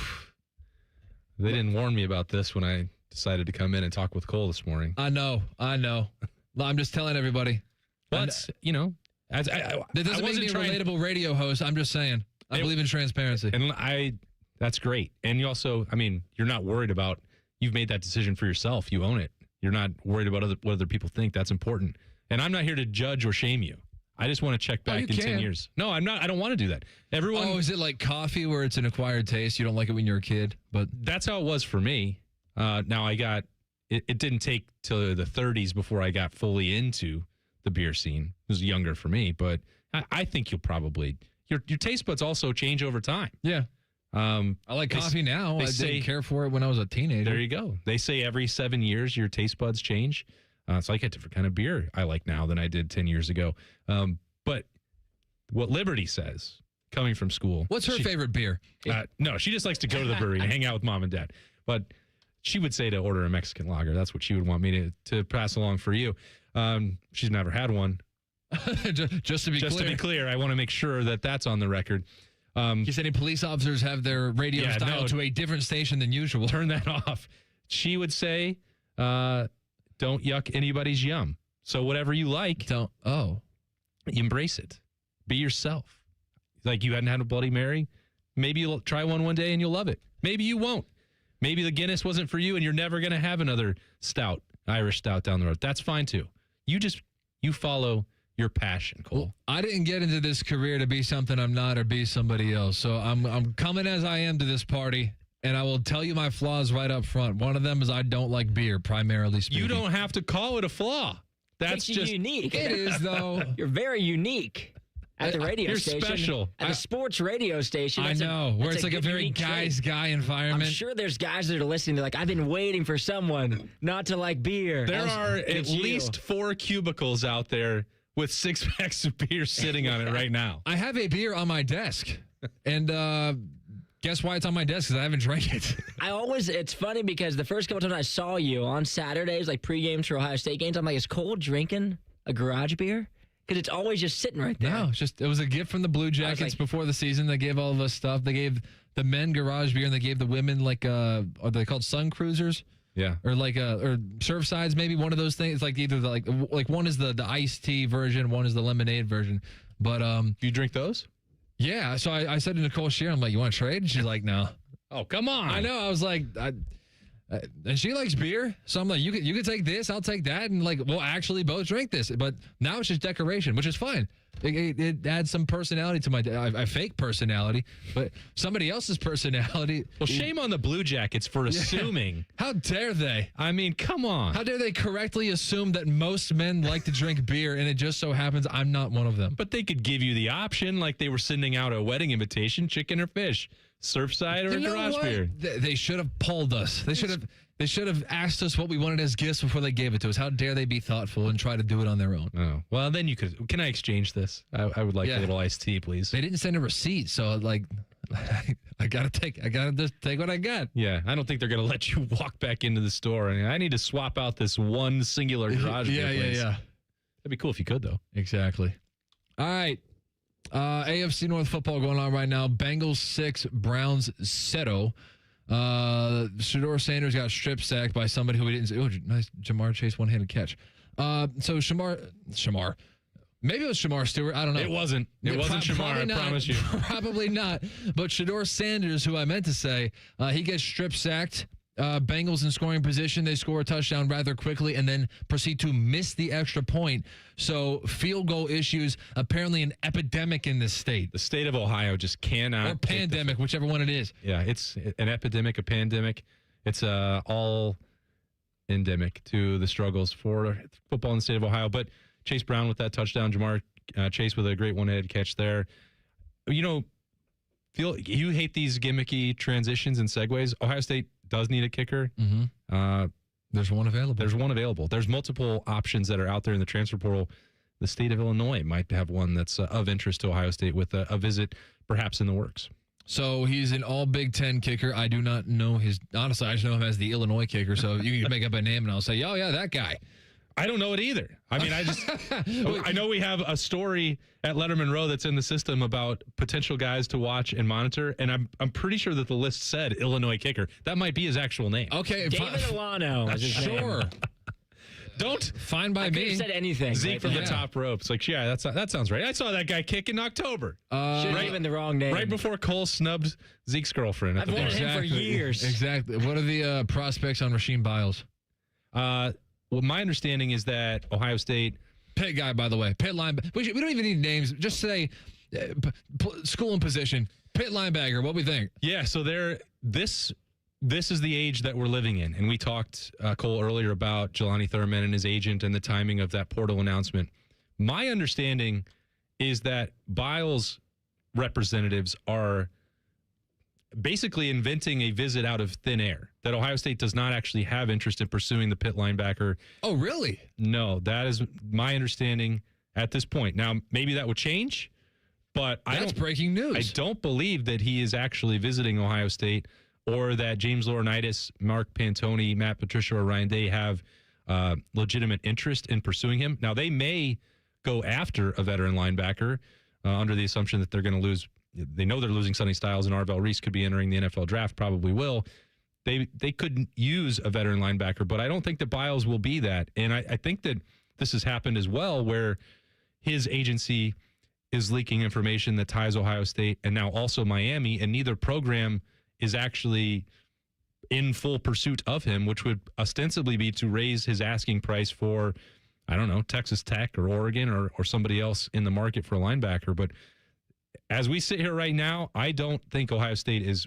They didn't warn me about this when I decided to come in and talk with Cole this morning. I know. I'm just telling everybody. But, you know, that doesn't make me a relatable radio host. I'm just saying. I believe in transparency. And that's great. And you also, I mean, you're not worried about, you've made that decision for yourself. You own it. You're not worried about what other people think. That's important. And I'm not here to judge or shame you. I just want to check back in 10 years. No, I'm not. I don't want to do that. Everyone. Oh, is it like coffee where it's an acquired taste? You don't like it when you're a kid? But that's how it was for me. Now I got, it didn't take till the 30s before I got fully into the beer scene. It was younger for me, but I think you'll probably, your taste buds also change over time. Yeah. I like coffee now. I didn't care for it when I was a teenager. There you go. They say every 7 years your taste buds change. So I get different kind of beer I like now than I did 10 years ago. But what Liberty says, coming from school. What's her favorite beer? No, she just likes to go to the brewery and hang out with mom and dad. But she would say to order a Mexican lager. That's what she would want me to pass along for you. She's never had one. Just to be clear, I want to make sure that that's on the record. You said any police officers have their radios dialed to a different station than usual. Turn that off. She would say, don't yuck anybody's yum. So whatever you like, embrace it. Be yourself. Like you hadn't had a Bloody Mary. Maybe you'll try one day and you'll love it. Maybe you won't. Maybe the Guinness wasn't for you and you're never going to have another stout, Irish stout down the road. That's fine too. You follow your passion, Cole. Well, I didn't get into this career to be something I'm not or be somebody else. So I'm coming as I am to this party, and I will tell you my flaws right up front. One of them is I don't like beer, primarily speaking. You don't have to call it a flaw. That's just unique. It is, though. You're very unique. At the radio station. You're special. At the sports radio station. I know, where it's like a very guy environment. I'm sure there's guys that are listening. They're like, I've been waiting for someone not to like beer. There are at least 4 cubicles out there with 6 packs of beer sitting on it right now. I have a beer on my desk. And guess why it's on my desk? Because I haven't drank it. It's funny because the first couple times I saw you on Saturdays, like pre-games for Ohio State games, I'm like, is Cole drinking a garage beer? Because it's always just sitting right there. No, it was a gift from the Blue Jackets before the season. They gave all of us stuff. They gave the men garage beer, and they gave the women are they called Sun Cruisers? Yeah. Or or Surfsides, maybe one of those things. It's like either like one is the iced tea version, one is the lemonade version. But do you drink those? Yeah. So I said to Nicole Shear, I'm like, you want to trade? And she's like, no. Oh, come on. I know. I was like, and she likes beer, so I'm like, you could take this, I'll take that, and like we'll actually both drink this. But now it's just decoration, which is fine. It adds some personality to my I fake personality, but somebody else's personality. Well, shame on the Blue Jackets for assuming. How dare they? I mean, come on. How dare they correctly assume that most men like to drink beer, and it just so happens I'm not one of them. But they could give you the option, like they were sending out a wedding invitation: chicken or fish, Surfside or garage beer. They should have polled us. They should have asked us what we wanted as gifts before they gave it to us. How dare they be thoughtful and try to do it on their own? Oh, well, then you could. Can I exchange this? I would like a little iced tea, please. They didn't send a receipt, so like, I gotta just take what I got. Yeah, I don't think they're gonna let you walk back into the store. And I need to swap out this one singular garage beer, please. Yeah. That'd be cool if you could, though. Exactly. All right. AFC North football going on right now. Bengals 6, Browns 0. Shedeur Sanders got strip sacked by somebody who we didn't see. Oh, nice Jamar Chase one-handed catch. So Shamar, maybe it was Shamar Stewart. I don't know. It wasn't. It wasn't Shamar, I promise you. Probably not. But Shedeur Sanders, who I meant to say, he gets strip sacked. Bengals in scoring position. They score a touchdown rather quickly and then proceed to miss the extra point. So field goal issues, apparently an epidemic in this state. The state of Ohio just cannot. Or pandemic, whichever one it is. Yeah, it's an epidemic, a pandemic. It's all endemic to the struggles for football in the state of Ohio. But Chase Brown with that touchdown, Jamar Chase with a great one-handed catch there. You know, you hate these gimmicky transitions and segues. Ohio State does need a kicker. Mm-hmm. There's one available. There's multiple options that are out there in the transfer portal. The state of Illinois might have one that's of interest to Ohio State with a visit perhaps in the works. So he's an all Big Ten kicker. I do not know honestly, I just know him as the Illinois kicker. So you can make up a name and I'll say, oh yeah, that guy. I don't know it either. I mean, I know we have a story at Letterman Row that's in the system about potential guys to watch and monitor, and I'm pretty sure that the list said Illinois kicker. That might be his actual name. Okay, David Alano is his name. Sure. Don't fine by me. Said anything. Zeke right from there. the top ropes. Like, yeah, that sounds right. I saw that guy kick in October. Should have given the wrong name. Right before Cole snubbed Zeke's girlfriend. I've wanted him for years. Exactly. What are the prospects on Rasheem Biles? Well, my understanding is that Ohio State Pitt guy, by the way, Pitt linebacker. We don't even need names. Just say school and position. Pitt linebacker. What we think? Yeah. So this is the age that we're living in, and we talked Cole earlier about Jelani Thurman and his agent and the timing of that portal announcement. My understanding is that Biles representatives are basically inventing a visit out of thin air, that Ohio State does not actually have interest in pursuing the Pitt linebacker. Oh, really? No, that is my understanding at this point. Now, maybe that would change, but that's breaking news. I don't believe that he is actually visiting Ohio State or that James Laurinaitis, Mark Pantoni, Matt Patricia, or Ryan Day have legitimate interest in pursuing him. Now, they may go after a veteran linebacker under the assumption that they're going to lose. They know they're losing Sonny Styles, and Arvell Reese could be entering the NFL draft, probably will. They could use a veteran linebacker, but I don't think that Biles will be that. And I think that this has happened as well, where his agency is leaking information that ties Ohio State and now also Miami, and neither program is actually in full pursuit of him, which would ostensibly be to raise his asking price for, I don't know, Texas Tech or Oregon or somebody else in the market for a linebacker. But as we sit here right now, I don't think Ohio State is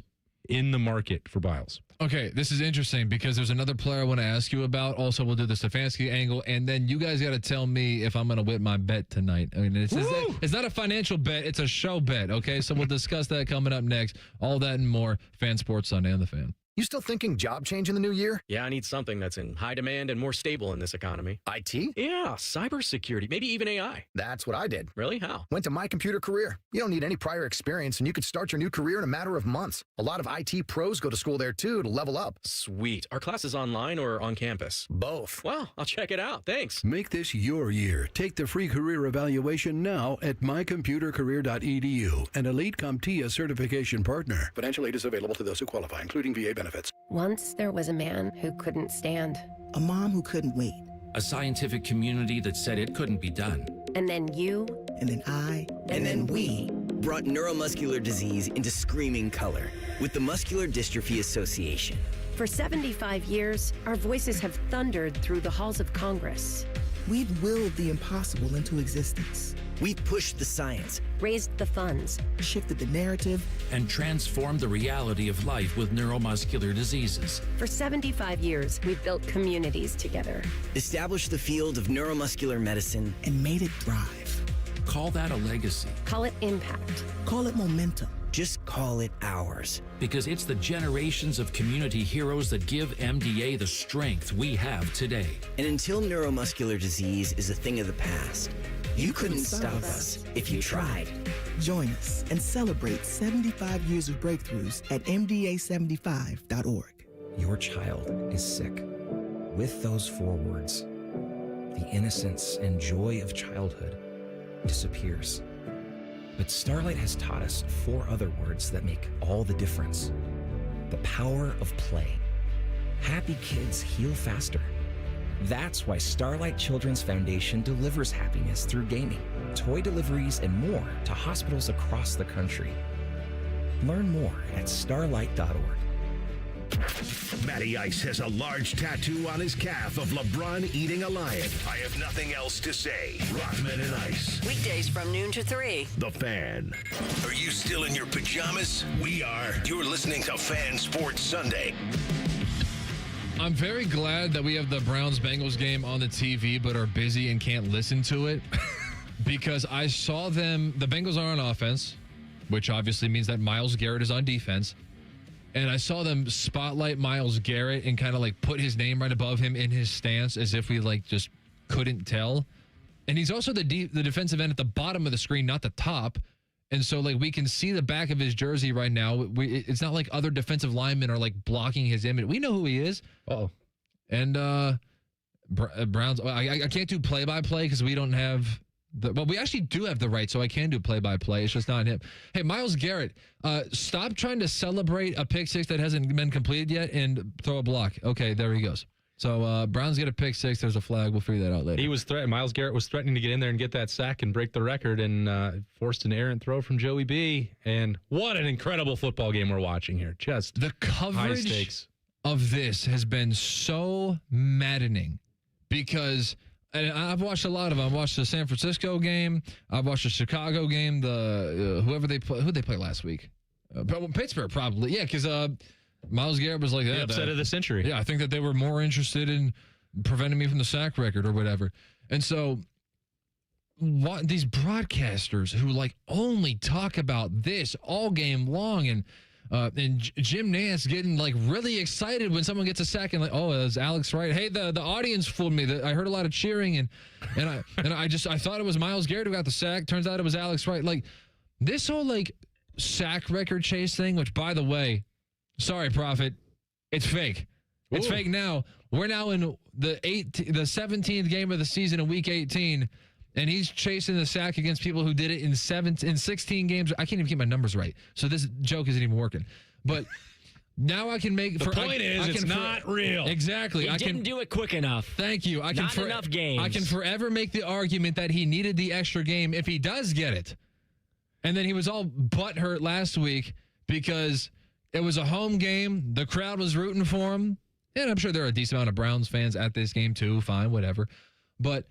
in the market for Biles. Okay, this is interesting because there's another player I want to ask you about. Also, we'll do the Stefanski angle, and then you guys got to tell me if I'm going to win my bet tonight. I mean, it's not a financial bet; it's a show bet. Okay, so we'll discuss that coming up next. All that and more. Fan Sports Sunday on the Fan. You still thinking job change in the new year? Yeah, I need something that's in high demand and more stable in this economy. IT? Yeah, cybersecurity, maybe even AI. That's what I did. Really? How? Went to My Computer Career. You don't need any prior experience, and you could start your new career in a matter of months. A lot of IT pros go to school there, too, to level up. Sweet. Are classes online or on campus? Both. Wow, I'll check it out. Thanks. Make this your year. Take the free career evaluation now at mycomputercareer.edu, an Elite CompTIA certification partner. Financial aid is available to those who qualify, including VA benefits. Once there was a man who couldn't stand. A mom who couldn't wait. A scientific community that said it couldn't be done. And then you. And then I. And then we brought neuromuscular disease into screaming color with the Muscular Dystrophy Association. For 75 years, our voices have thundered through the halls of Congress. We've willed the impossible into existence. We've pushed the science, raised the funds, shifted the narrative, and transformed the reality of life with neuromuscular diseases. For 75 years, we've built communities together, established the field of neuromuscular medicine, and made it thrive. Call that a legacy. Call it impact. Call it momentum. Just call it ours. Because it's the generations of community heroes that give MDA the strength we have today. And until neuromuscular disease is a thing of the past, you couldn't stop us if you tried. Join us and celebrate 75 years of breakthroughs at MDA75.org. Your child is sick. With those 4 words, the innocence and joy of childhood disappears. But Starlight has taught us 4 other words that make all the difference. The power of play. Happy kids heal faster. That's why Starlight Children's Foundation delivers happiness through gaming, toy deliveries, and more to hospitals across the country. Learn more at starlight.org. Matty Ice has a large tattoo on his calf of LeBron eating a lion. I have nothing else to say. Rothman and Ice. Weekdays from noon to 3. The Fan. Are you still in your pajamas? We are. You're listening to Fan Sports Sunday. I'm very glad that we have the Browns-Bengals game on the TV but are busy and can't listen to it because I saw them. The Bengals are on offense, which obviously means that Myles Garrett is on defense. And I saw them spotlight Myles Garrett and kind of like put his name right above him in his stance as if we like just couldn't tell. And he's also the defensive end at the bottom of the screen, not the top. And so like we can see the back of his jersey right now. It's not like other defensive linemen are like blocking his image. We know who he is. Oh, and Browns. I can't do play-by-play because we don't have well, we actually do have the right, so I can do play-by-play. It's just not him. Hey, Myles Garrett, stop trying to celebrate a pick six that hasn't been completed yet and throw a block. Okay, there he goes. So Browns get a pick six. There's a flag. We'll figure that out later. He was Myles Garrett was threatening to get in there and get that sack and break the record, and forced an errant throw from Joey B. And what an incredible football game we're watching here. Just the coverage of this has been so maddening because, and I've watched a lot of them. I've watched the San Francisco game. I've watched the Chicago game. Whoever they play last week, Pittsburgh probably. Yeah, because Myles Garrett was like that. The upset of the century. Yeah, I think that they were more interested in preventing me from the sack record or whatever. And so these broadcasters who like only talk about this all game long, and Jim Nantz getting like really excited when someone gets a sack and like, oh, it was Alex Wright. Hey, the audience fooled me. I heard a lot of cheering and I thought it was Myles Garrett who got the sack. Turns out it was Alex Wright. Like this whole like sack record chase thing, which by the way, sorry, Prophet, it's fake. It's fake now. We're now in the 17th game of the season in Week 18, and he's chasing the sack against people who did it in 16 games. I can't even keep my numbers right, so this joke isn't even working. But now I can make... The point is, it's not real. Exactly. He didn't do it quick enough. Thank you. Not enough games. I can forever make the argument that he needed the extra game if he does get it. And then he was all butthurt last week because... it was a home game. The crowd was rooting for him. And I'm sure there are a decent amount of Browns fans at this game too. Fine, whatever. But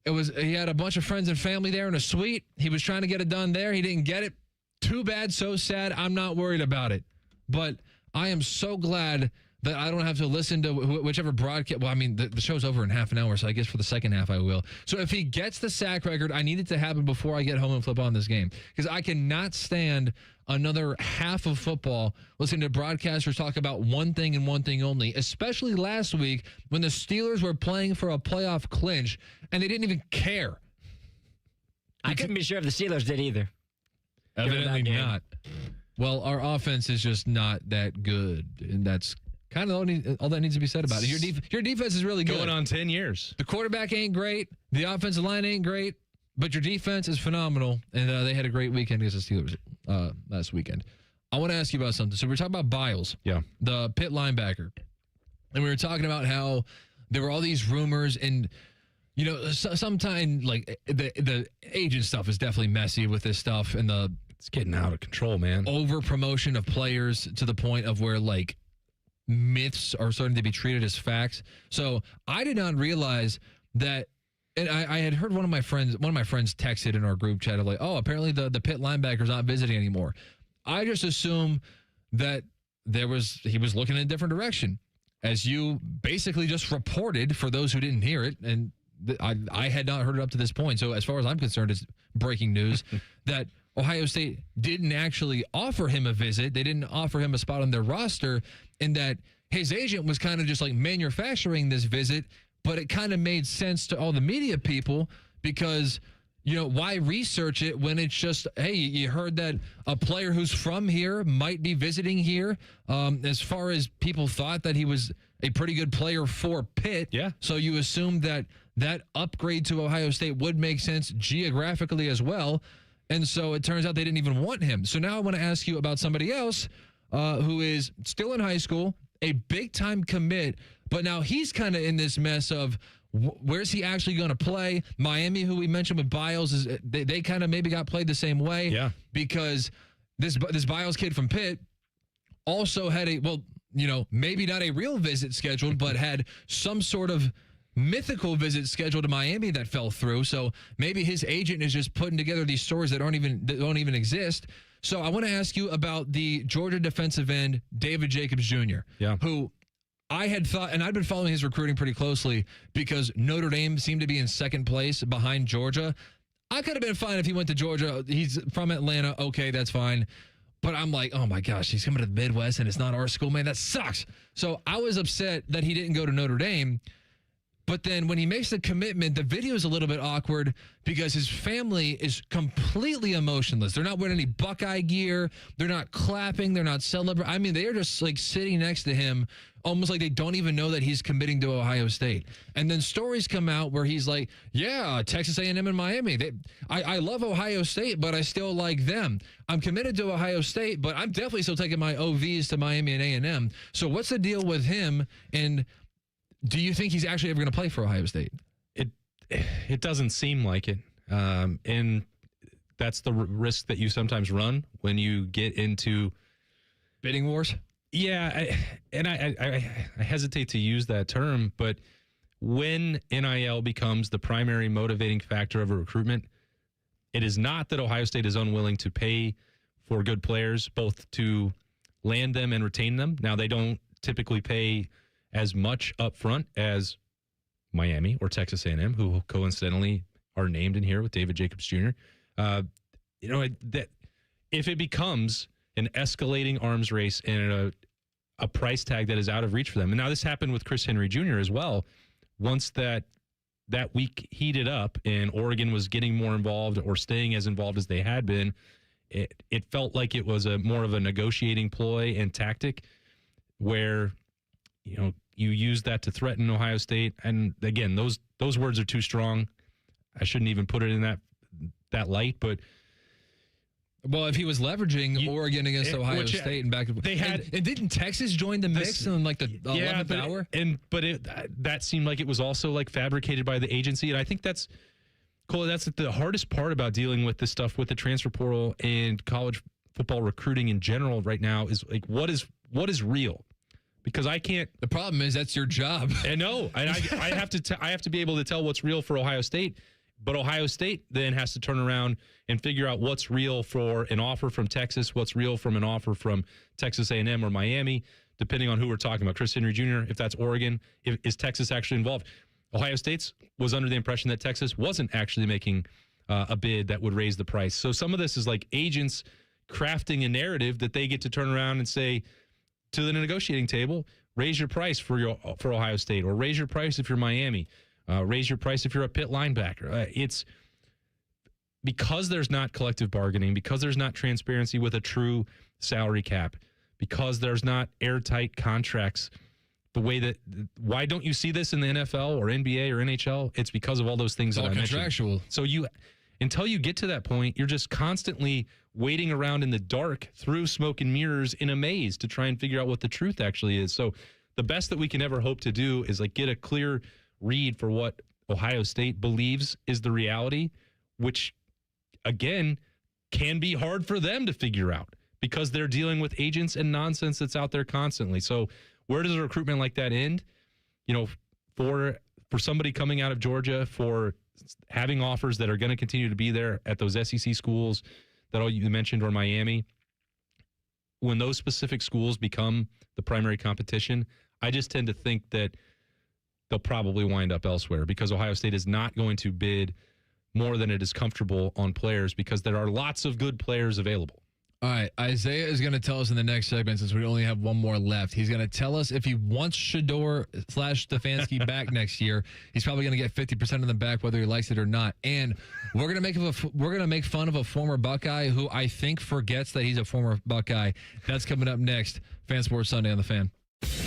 he had a bunch of friends and family there in a suite. He was trying to get it done there. He didn't get it. Too bad, so sad. I'm not worried about it. But I am so glad that I don't have to listen to whichever broadcast. Well, I mean, the show's over in half an hour, so I guess for the second half I will. So if he gets the sack record, I need it to happen before I get home and flip on this game. Because I cannot stand another half of football listening to broadcasters talk about one thing and one thing only, especially last week when the Steelers were playing for a playoff clinch and they didn't even care. I couldn't be sure if the Steelers did either. Evidently not. Well, our offense is just not that good, and that's kind of all that needs to be said about it. Your defense is really good. Going on 10 years. The quarterback ain't great. The offensive line ain't great. But your defense is phenomenal, and they had a great weekend against the Steelers last weekend. I want to ask you about something. So we were talking about Biles, the Pitt linebacker, and we were talking about how there were all these rumors, and you know, sometimes like the agent stuff is definitely messy with this stuff, and it's getting out of control, man. Over promotion of players to the point of where like myths are starting to be treated as facts. So I did not realize that. And I had heard one of my friends texted in our group chat of like, oh, apparently the Pitt linebacker's not visiting anymore. I just assume that he was looking in a different direction, as you basically just reported for those who didn't hear it, and I had not heard it up to this point. So as far as I'm concerned, it's breaking news that Ohio State didn't actually offer him a visit. They didn't offer him a spot on their roster, and that his agent was kind of just like manufacturing this visit. But it kind of made sense to all the media people because, you know, why research it when it's just, hey, you heard that a player who's from here might be visiting here. As far as people thought that he was a pretty good player for Pitt. Yeah. So you assumed that upgrade to Ohio State would make sense geographically as well. And so it turns out they didn't even want him. So now I want to ask you about somebody else who is still in high school, a big-time commit, but now he's kind of in this mess of where's he actually going to play? Miami, who we mentioned with Biles, they kind of maybe got played the same way. Yeah. Because this Biles kid from Pitt also had maybe not a real visit scheduled, but had some sort of mythical visit scheduled to Miami that fell through. So maybe his agent is just putting together these stories that don't even exist. So I want to ask you about the Georgia defensive end, David Jacobs Jr., who I had thought, and I've been following his recruiting pretty closely because Notre Dame seemed to be in second place behind Georgia. I could have been fine if he went to Georgia. He's from Atlanta. Okay, that's fine. But I'm like, oh my gosh, he's coming to the Midwest and it's not our school, man. That sucks. So I was upset that he didn't go to Notre Dame. But then when he makes the commitment, the video is a little bit awkward because his family is completely emotionless. They're not wearing any Buckeye gear. They're not clapping. They're not celebrating. I mean, they are just like sitting next to him, almost like they don't even know that he's committing to Ohio State. And then stories come out where he's like, yeah, Texas A&M and Miami. I love Ohio State, but I still like them. I'm committed to Ohio State, but I'm definitely still taking my OVs to Miami and A&M. So what's the deal with him? And do you think he's actually ever going to play for Ohio State? It doesn't seem like it. And that's the risk that you sometimes run when you get into bidding wars. Yeah, I hesitate to use that term, but when NIL becomes the primary motivating factor of a recruitment, it is not that Ohio State is unwilling to pay for good players, both to land them and retain them. Now, they don't typically pay as much up front as Miami or Texas A&M, who coincidentally are named in here with David Jacobs Jr. That if it becomes an escalating arms race and a price tag that is out of reach for them. And now this happened with Chris Henry Jr. as well. Once that week heated up and Oregon was getting more involved or staying as involved as they had been, it felt like it was more of a negotiating ploy and tactic where, you use that to threaten Ohio State. And again, those words are too strong. I shouldn't even put it in that light, but well, if he was leveraging Oregon against Ohio State and back, they had, and didn't Texas join the mix in like the 11th hour? That seemed like it was also like fabricated by the agency, and I think that's Cole. That's the hardest part about dealing with this stuff with the transfer portal and college football recruiting in general right now is like what is real. Because I can't. The problem is that's your job. I know, and I have to. I have to be able to tell what's real for Ohio State. But Ohio State then has to turn around and figure out what's real for an offer from Texas, what's real from an offer from Texas A&M or Miami, depending on who we're talking about. Chris Henry Jr., if that's Oregon, is Texas actually involved? Ohio State's was under the impression that Texas wasn't actually making a bid that would raise the price. So some of this is like agents crafting a narrative that they get to turn around and say to the negotiating table, raise your price for Ohio State, or raise your price if you're Miami. Raise your price if you're a pit linebacker. It's because there's not collective bargaining, because there's not transparency with a true salary cap, because there's not airtight contracts. The way that, why don't you see this in the NFL or NBA or NHL? It's because of all those things that I mentioned. Contractual. So until you get to that point, you're just constantly waiting around in the dark through smoke and mirrors in a maze to try and figure out what the truth actually is. So the best that we can ever hope to do is like get a clear read for what Ohio State believes is the reality, which again can be hard for them to figure out because they're dealing with agents and nonsense that's out there constantly. So where does a recruitment like that end? For somebody coming out of Georgia, for having offers that are going to continue to be there at those SEC schools that all you mentioned, or Miami, when those specific schools become the primary competition, I just tend to think that they'll probably wind up elsewhere because Ohio State is not going to bid more than it is comfortable on players because there are lots of good players available. All right, Isaiah is going to tell us in the next segment, since we only have one more left. He's going to tell us if he wants Shedeur/Stefanski back next year. He's probably going to get 50% of them back, whether he likes it or not. And we're going to make fun of a former Buckeye who I think forgets that he's a former Buckeye. That's coming up next. Fan Sports Sunday on the Fan.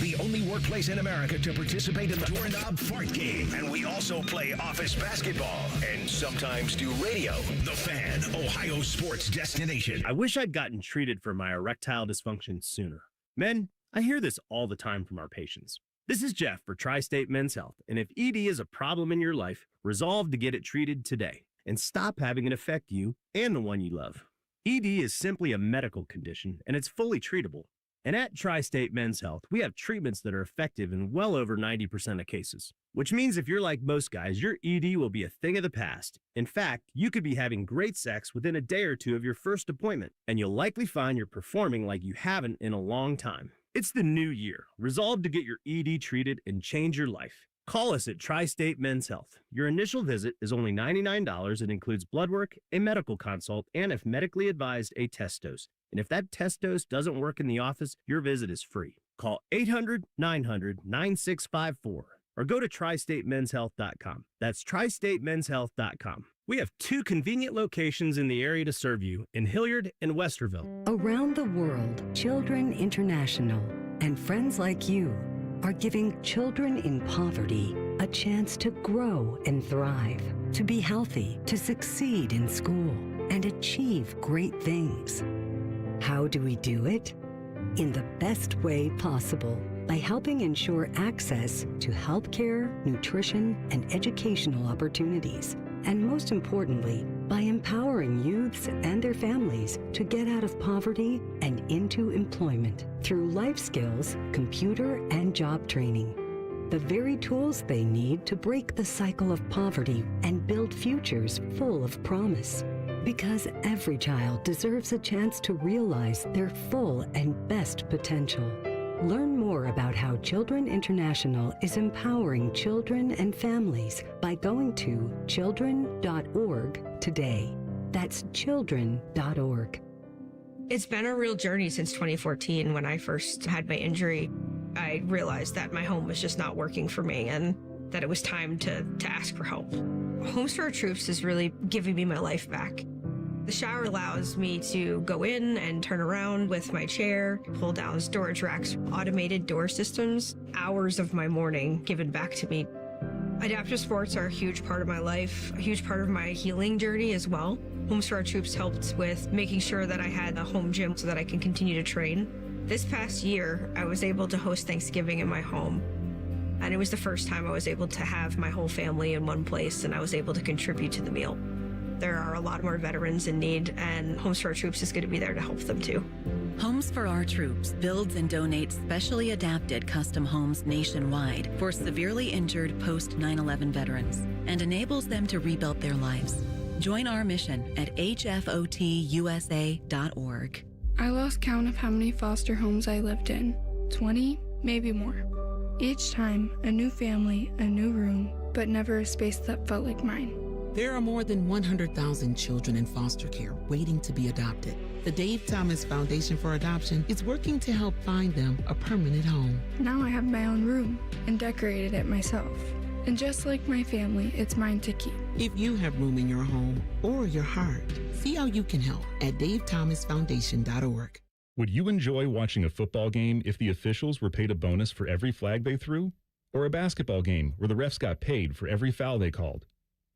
The only workplace in America to participate in the Doorknob Fart Game. And we also play office basketball and sometimes do radio. The Fan, Ohio sports destination. I wish I'd gotten treated for my erectile dysfunction sooner. Men, I hear this all the time from our patients. This is Jeff for Tri-State Men's Health. And if ED is a problem in your life, resolve to get it treated today and stop having it affect you and the one you love. ED is simply a medical condition and it's fully treatable. And at Tri-State Men's Health, we have treatments that are effective in well over 90% of cases, which means if you're like most guys, your ED will be a thing of the past. In fact, you could be having great sex within a day or two of your first appointment, and you'll likely find you're performing like you haven't in a long time. It's the new year. Resolve to get your ED treated and change your life. Call us at Tri-State Men's Health. Your initial visit is only $99. It includes blood work, a medical consult, and if medically advised, a test dose. And if that test dose doesn't work in the office, your visit is free. Call 800-900-9654 or or go to tristatemenshealth.com. That's tristatemenshealth.com. We have 2 convenient locations in the area to serve you in Hilliard and Westerville. Around the world, Children International and friends like you are giving children in poverty a chance to grow and thrive, to be healthy, to succeed in school, and achieve great things. How do we do it? In the best way possible, by helping ensure access to healthcare, nutrition, and educational opportunities. And most importantly, by empowering youths and their families to get out of poverty and into employment through life skills, computer, and job training. The very tools they need to break the cycle of poverty and build futures full of promise. Because every child deserves a chance to realize their full and best potential. Learn more about how Children International is empowering children and families by going to children.org today. That's children.org. It's been a real journey since 2014 when I first had my injury. I realized that my home was just not working for me and that it was time to ask for help. Homes for Our Troops is really giving me my life back. The shower allows me to go in and turn around with my chair, pull down storage racks, automated door systems, hours of my morning given back to me. Adaptive sports are a huge part of my life, a huge part of my healing journey as well. Homes for Our Troops helped with making sure that I had a home gym so that I can continue to train. This past year, I was able to host Thanksgiving in my home. And it was the first time I was able to have my whole family in one place and I was able to contribute to the meal. There are a lot more veterans in need, and Homes for Our Troops is going to be there to help them too. Homes for Our Troops builds and donates specially adapted custom homes nationwide for severely injured post 9/11 veterans and enables them to rebuild their lives. Join our mission at hfotusa.org. I lost count of how many foster homes I lived in. 20, maybe more. Each time, a new family, a new room, but never a space that felt like mine. There are more than 100,000 children in foster care waiting to be adopted. The Dave Thomas Foundation for Adoption is working to help find them a permanent home. Now I have my own room and decorated it myself. And just like my family, it's mine to keep. If you have room in your home or your heart, see how you can help at davethomasfoundation.org. Would you enjoy watching a football game if the officials were paid a bonus for every flag they threw? Or a basketball game where the refs got paid for every foul they called?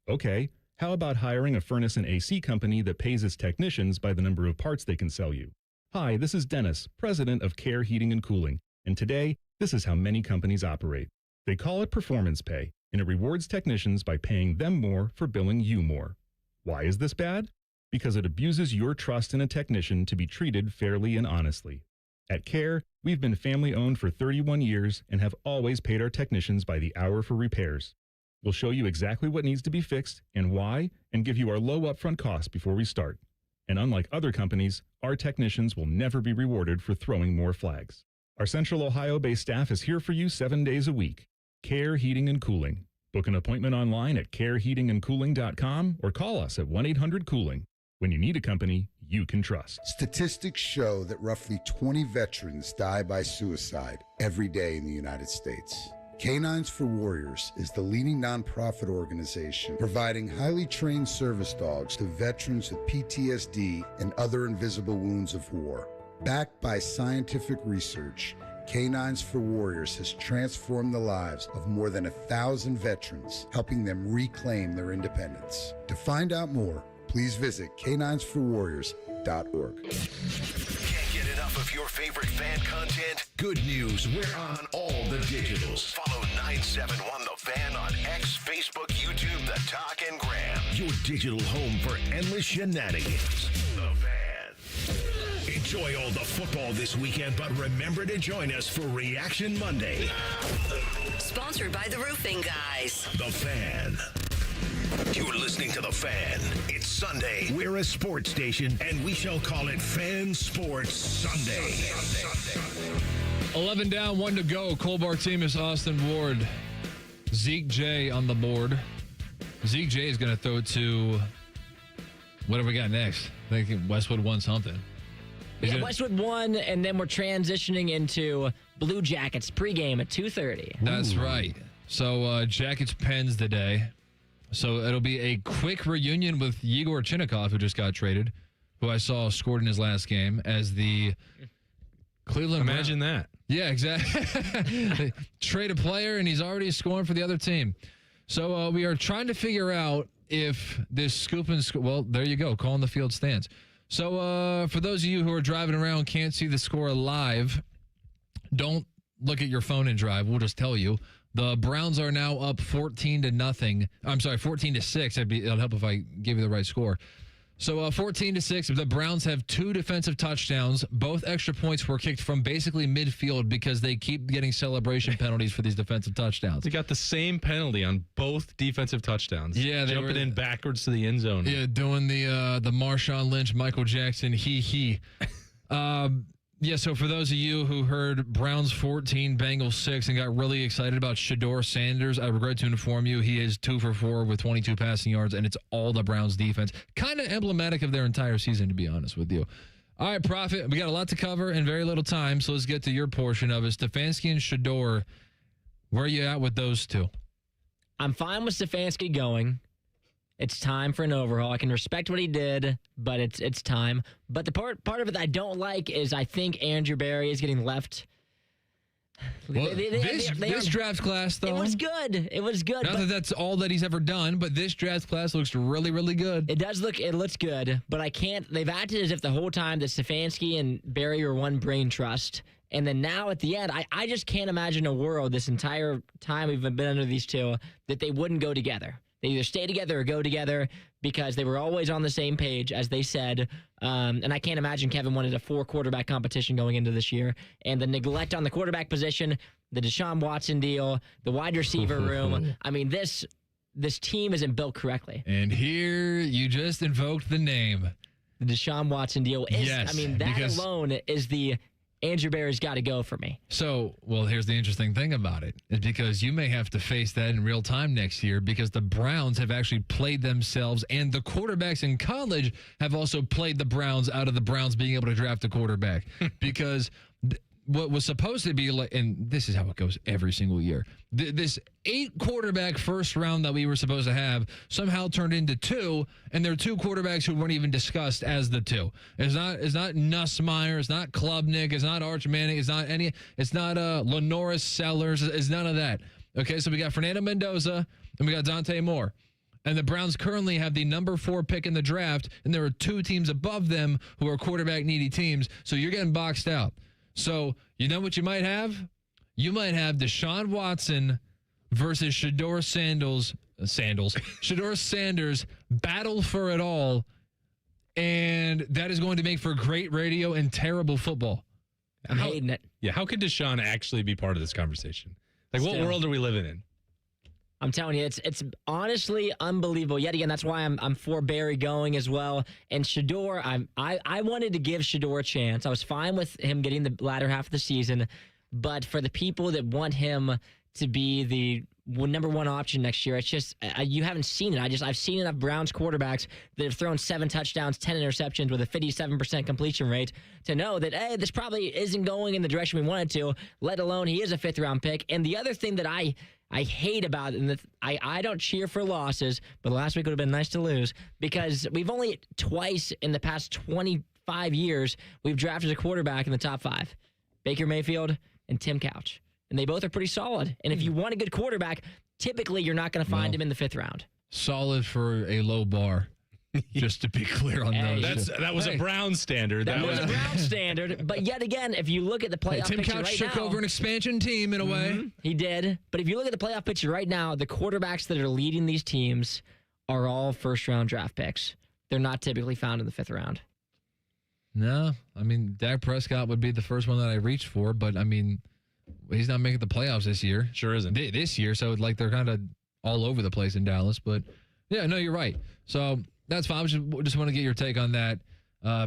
Okay, how about hiring a furnace and AC company that pays its technicians by the number of parts they can sell you? Hi, this is Dennis, president of Care Heating and Cooling, and today, this is how many companies operate. They call it performance pay, and it rewards technicians by paying them more for billing you more. Why is this bad? Because it abuses your trust in a technician to be treated fairly and honestly. At Care, we've been family-owned for 31 years and have always paid our technicians by the hour for repairs. We'll show you exactly what needs to be fixed and why, and give you our low upfront cost before we start. And unlike other companies, our technicians will never be rewarded for throwing more flags. Our Central Ohio-based staff is here for you 7 days a week. Care Heating and Cooling. Book an appointment online at careheatingandcooling.com or call us at 1-800-COOLING. When you need a company you can trust. Statistics show that roughly 20 veterans die by suicide every day in the United States. Canines for Warriors is the leading nonprofit organization providing highly trained service dogs to veterans with PTSD and other invisible wounds of war. Backed by scientific research, Canines for Warriors has transformed the lives of more than 1,000 veterans, helping them reclaim their independence. To find out more, please visit caninesforwarriors.org. Can't get enough of your favorite fan content? Good news, we're on all the digitals. Follow 971 The Fan on X, Facebook, YouTube, The Talk, and Gram. Your digital home for endless shenanigans. The Fan. Enjoy all the football this weekend, but remember to join us for Reaction Monday. Sponsored by the Roofing Guys. The Fan. You're listening to The Fan. It's Sunday. We're a sports station, and we shall call it Fan Sports Sunday. 11 down, 1 to go. Cole Bartemes, Austin Ward, Zeke J on the board. Zeke J is going to throw it to, what have we got next? I think Westwood won something. Yeah, Westwood won, and then we're transitioning into Blue Jackets pregame at 2:30. That's right. So Jackets Pens today. So it'll be a quick reunion with Yegor Chinnikov, who just got traded, who I saw scored in his last game as the Cleveland. Imagine that. Yeah, exactly. Trade a player, and he's already scoring for the other team. So we are trying to figure out if this scoop and well, there you go, calling the field stands. So for those of you who are driving around, can't see the score live, don't look at your phone and drive. We'll just tell you. The Browns are now up 14-0. I'm sorry, 14-6. It'll help if I give you the right score. So 14-6. The Browns have 2 defensive touchdowns. Both extra points were kicked from basically midfield because they keep getting celebration penalties for these defensive touchdowns. They got the same penalty on both defensive touchdowns. Yeah, they jumping in backwards to the end zone. Yeah, doing the Marshawn Lynch, Michael Jackson, he. Yeah, so for those of you who heard Browns 14, Bengals 6, and got really excited about Shedeur Sanders, I regret to inform you he is 2 for 4 with 22 passing yards, and it's all the Browns defense. Kind of emblematic of their entire season, to be honest with you. All right, Prophet, we got a lot to cover in very little time, so let's get to your portion of it. Stefanski and Shedeur, where are you at with those two? I'm fine with Stefanski going. It's time for an overhaul. I can respect what he did, but it's time. But the part of it that I don't like is I think Andrew Berry is getting left. Well, this draft class, though. It was good. It was good. Not that that's all that he's ever done, but this draft class looks really, really good. It looks good, but I can't. They've acted as if the whole time that Stefanski and Berry were one brain trust. And then now at the end, I just can't imagine a world this entire time we've been under these two that they wouldn't go together. They either stay together or go together because they were always on the same page, as they said. And I can't imagine Kevin wanted a 4-quarterback competition going into this year. And the neglect on the quarterback position, the Deshaun Watson deal, the wide receiver room. I mean, this team isn't built correctly. And here you just invoked the name. The Deshaun Watson deal is, yes, I mean, that alone is the Andrew Berry's got to go for me. So, well, here's the interesting thing about it is because you may have to face that in real time next year because the Browns have actually played themselves and the quarterbacks in college have also played the Browns out of the Browns being able to draft a quarterback because what was supposed to be like, and this is how it goes every single year, this 8-quarterback first round that we were supposed to have somehow turned into 2, and there are 2 quarterbacks who weren't even discussed as the 2. It's not Nussmeier, it's not Klubnik, it's not Arch Manning, it's not Lenoris Sellers, it's none of that. Okay, so we got Fernando Mendoza and we got Dante Moore. And the Browns currently have the number 4 pick in the draft, and there are 2 teams above them who are quarterback-needy teams, so you're getting boxed out. So, you know what you might have? You might have Deshaun Watson versus Shedeur Sanders battle for it all, and that is going to make for great radio and terrible football. I'm hating it. Yeah, how could Deshaun actually be part of this conversation? Like, what world are we living in? I'm telling you, it's honestly unbelievable. Yet again, that's why I'm for Berry going as well. And Shedeur, I wanted to give Shedeur a chance. I was fine with him getting the latter half of the season, but for the people that want him to be the number 1 option next year, it's just you haven't seen it. I've seen enough Browns quarterbacks that have thrown 7 touchdowns, 10 interceptions with a 57% completion rate to know that hey, this probably isn't going in the direction we wanted to. Let alone he is a 5th-round pick. And the other thing that I hate about it, and I don't cheer for losses, but last week would have been nice to lose because we've only twice in the past 25 years we've drafted a quarterback in the top 5, Baker Mayfield and Tim Couch. And they both are pretty solid. And if you want a good quarterback, typically you're not going to find him in the 5th round. Solid for a low bar. Just to be clear on those. That was a Brown standard. That was a Brown standard. But yet again, if you look at the playoff Tim picture Couch right took now, over an expansion team in a way. He did. But if you look at the playoff picture right now, the quarterbacks that are leading these teams are all first-round draft picks. They're not typically found in the 5th round. No. I mean, Dak Prescott would be the first one that I reached for, but I mean, he's not making the playoffs this year. Sure isn't. This year, so like they're kind of all over the place in Dallas. But yeah, no, you're right. So that's fine. I just want to get your take on that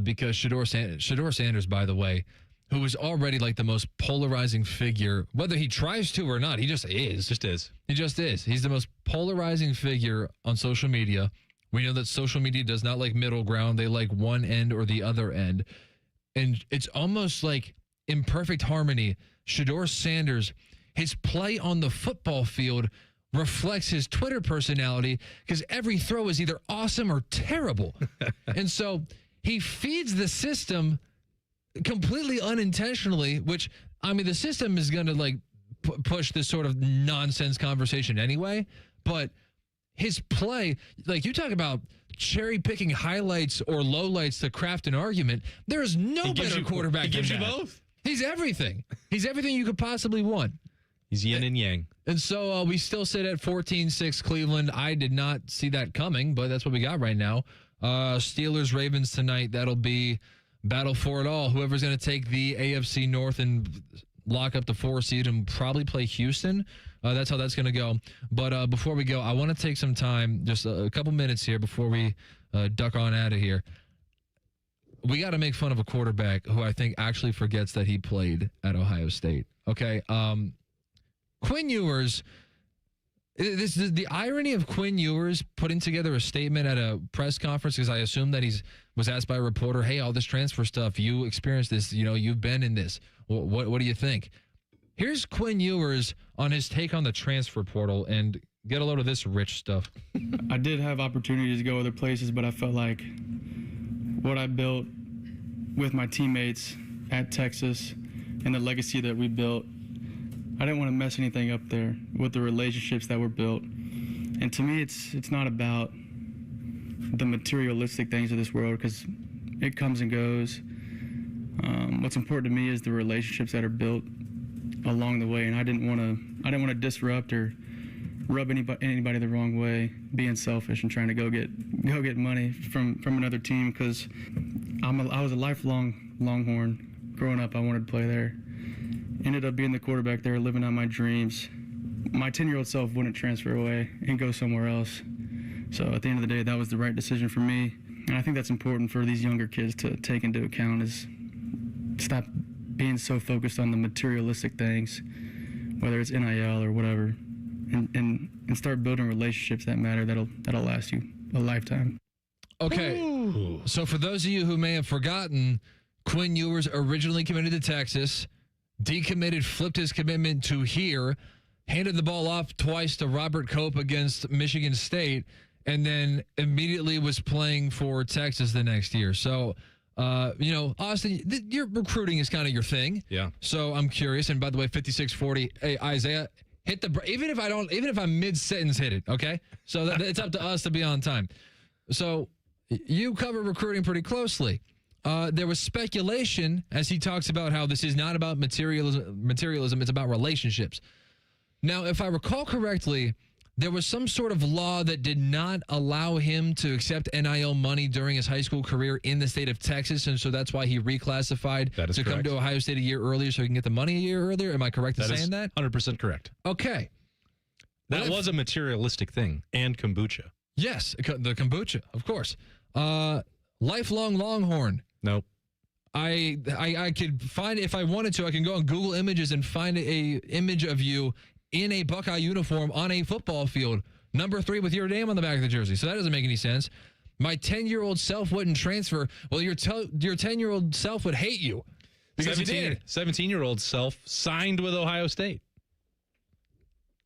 because Shedeur Sanders, by the way, who is already like the most polarizing figure, whether he tries to or not, he just is. He just is. He's the most polarizing figure on social media. We know that social media does not like middle ground. They like one end or the other end. And it's almost like in perfect harmony, Shedeur Sanders, his play on the football field reflects his Twitter personality because every throw is either awesome or terrible. And so he feeds the system completely unintentionally, which, I mean, the system is going to like push this sort of nonsense conversation anyway. But his play, like you talk about cherry picking highlights or lowlights to craft an argument. There is no better quarterback than that. He gives you both. He's everything. He's everything you could possibly want. He's yin and yang. And so we still sit at 14-6 Cleveland. I did not see that coming, but that's what we got right now. Steelers, Ravens tonight. That'll be battle for it all. Whoever's going to take the AFC North and lock up the 4 seed and probably play Houston. That's how that's going to go. But before we go, I want to take some time, just a couple minutes here before we duck on out of here. We got to make fun of a quarterback who I think actually forgets that he played at Ohio State. Okay. Quinn Ewers, this is the irony of Quinn Ewers putting together a statement at a press conference, because I assume that was asked by a reporter, hey, all this transfer stuff, you experienced this, you've been in this. What do you think? Here's Quinn Ewers on his take on the transfer portal, and get a load of this rich stuff. I did have opportunities to go other places, but I felt like what I built with my teammates at Texas and the legacy that we built, I didn't want to mess anything up there with the relationships that were built. And to me, it's not about the materialistic things of this world, because it comes and goes. What's important to me is the relationships that are built along the way, and I didn't want to disrupt or rub anybody the wrong way, being selfish and trying to go get money from another team, because I was a lifelong Longhorn. Growing up, I wanted to play there. Ended up being the quarterback there, living out my dreams. My 10-year-old self wouldn't transfer away and go somewhere else. So at the end of the day, that was the right decision for me. And I think that's important for these younger kids to take into account, is stop being so focused on the materialistic things, whether it's NIL or whatever, and start building relationships that matter, that'll last you a lifetime. Okay. Ooh. So for those of you who may have forgotten, Quinn Ewers originally committed to Texas, decommitted, flipped his commitment to here, handed the ball off twice to Robert Cope against Michigan State, and then immediately was playing for Texas the next year. So, Austin, your recruiting is kind of your thing. Yeah. So I'm curious. And by the way, 5640, hey, Isaiah, hit even if I'm mid-sentence, hit it, okay? So it's up to us to be on time. So you cover recruiting pretty closely. There was speculation, as he talks about how this is not about materialism, it's about relationships. Now, if I recall correctly, there was some sort of law that did not allow him to accept NIL money during his high school career in the state of Texas, and so that's why he reclassified to come to Ohio State a year earlier so he can get the money a year earlier. Am I correct in saying that? 100% correct. Okay. That was a materialistic thing, and kombucha. Yes, the kombucha, of course. Lifelong Longhorn. Nope. I could find, if I wanted to, I can go on Google Images and find a image of you in a Buckeye uniform on a football field, number 3 with your name on the back of the jersey. So that doesn't make any sense. My 10-year-old self wouldn't transfer. Well, your 10-year-old self would hate you because you did. 17-year-old self signed with Ohio State.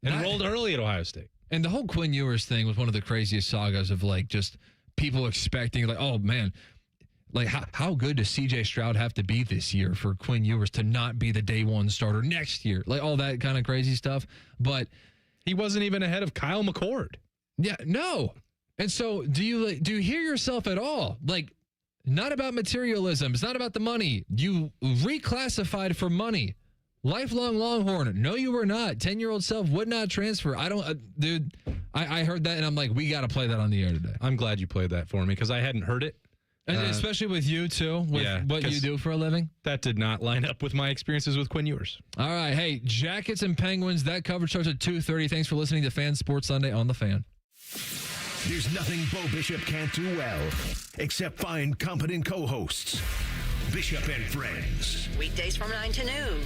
Enrolled early at Ohio State. And the whole Quinn Ewers thing was one of the craziest sagas of like just people expecting like, oh man, like how good does CJ Stroud have to be this year for Quinn Ewers to not be the day one starter next year? Like all that kind of crazy stuff. But he wasn't even ahead of Kyle McCord. Yeah, no. And so do you hear yourself at all? Like, not about materialism. It's not about the money. You reclassified for money. Lifelong Longhorn. No, you were not. 10-year-old self would not transfer. I heard that and I'm like, we got to play that on the air today. I'm glad you played that for me because I hadn't heard it. And especially with you, too, with what you do for a living. That did not line up with my experiences with Quinn Ewers. All right. Hey, Jackets and Penguins, that coverage starts at 2:30. Thanks for listening to Fan Sports Sunday on The Fan. There's nothing Bo Bishop can't do well, except find competent co-hosts. Bishop and Friends. Weekdays from 9 to noon.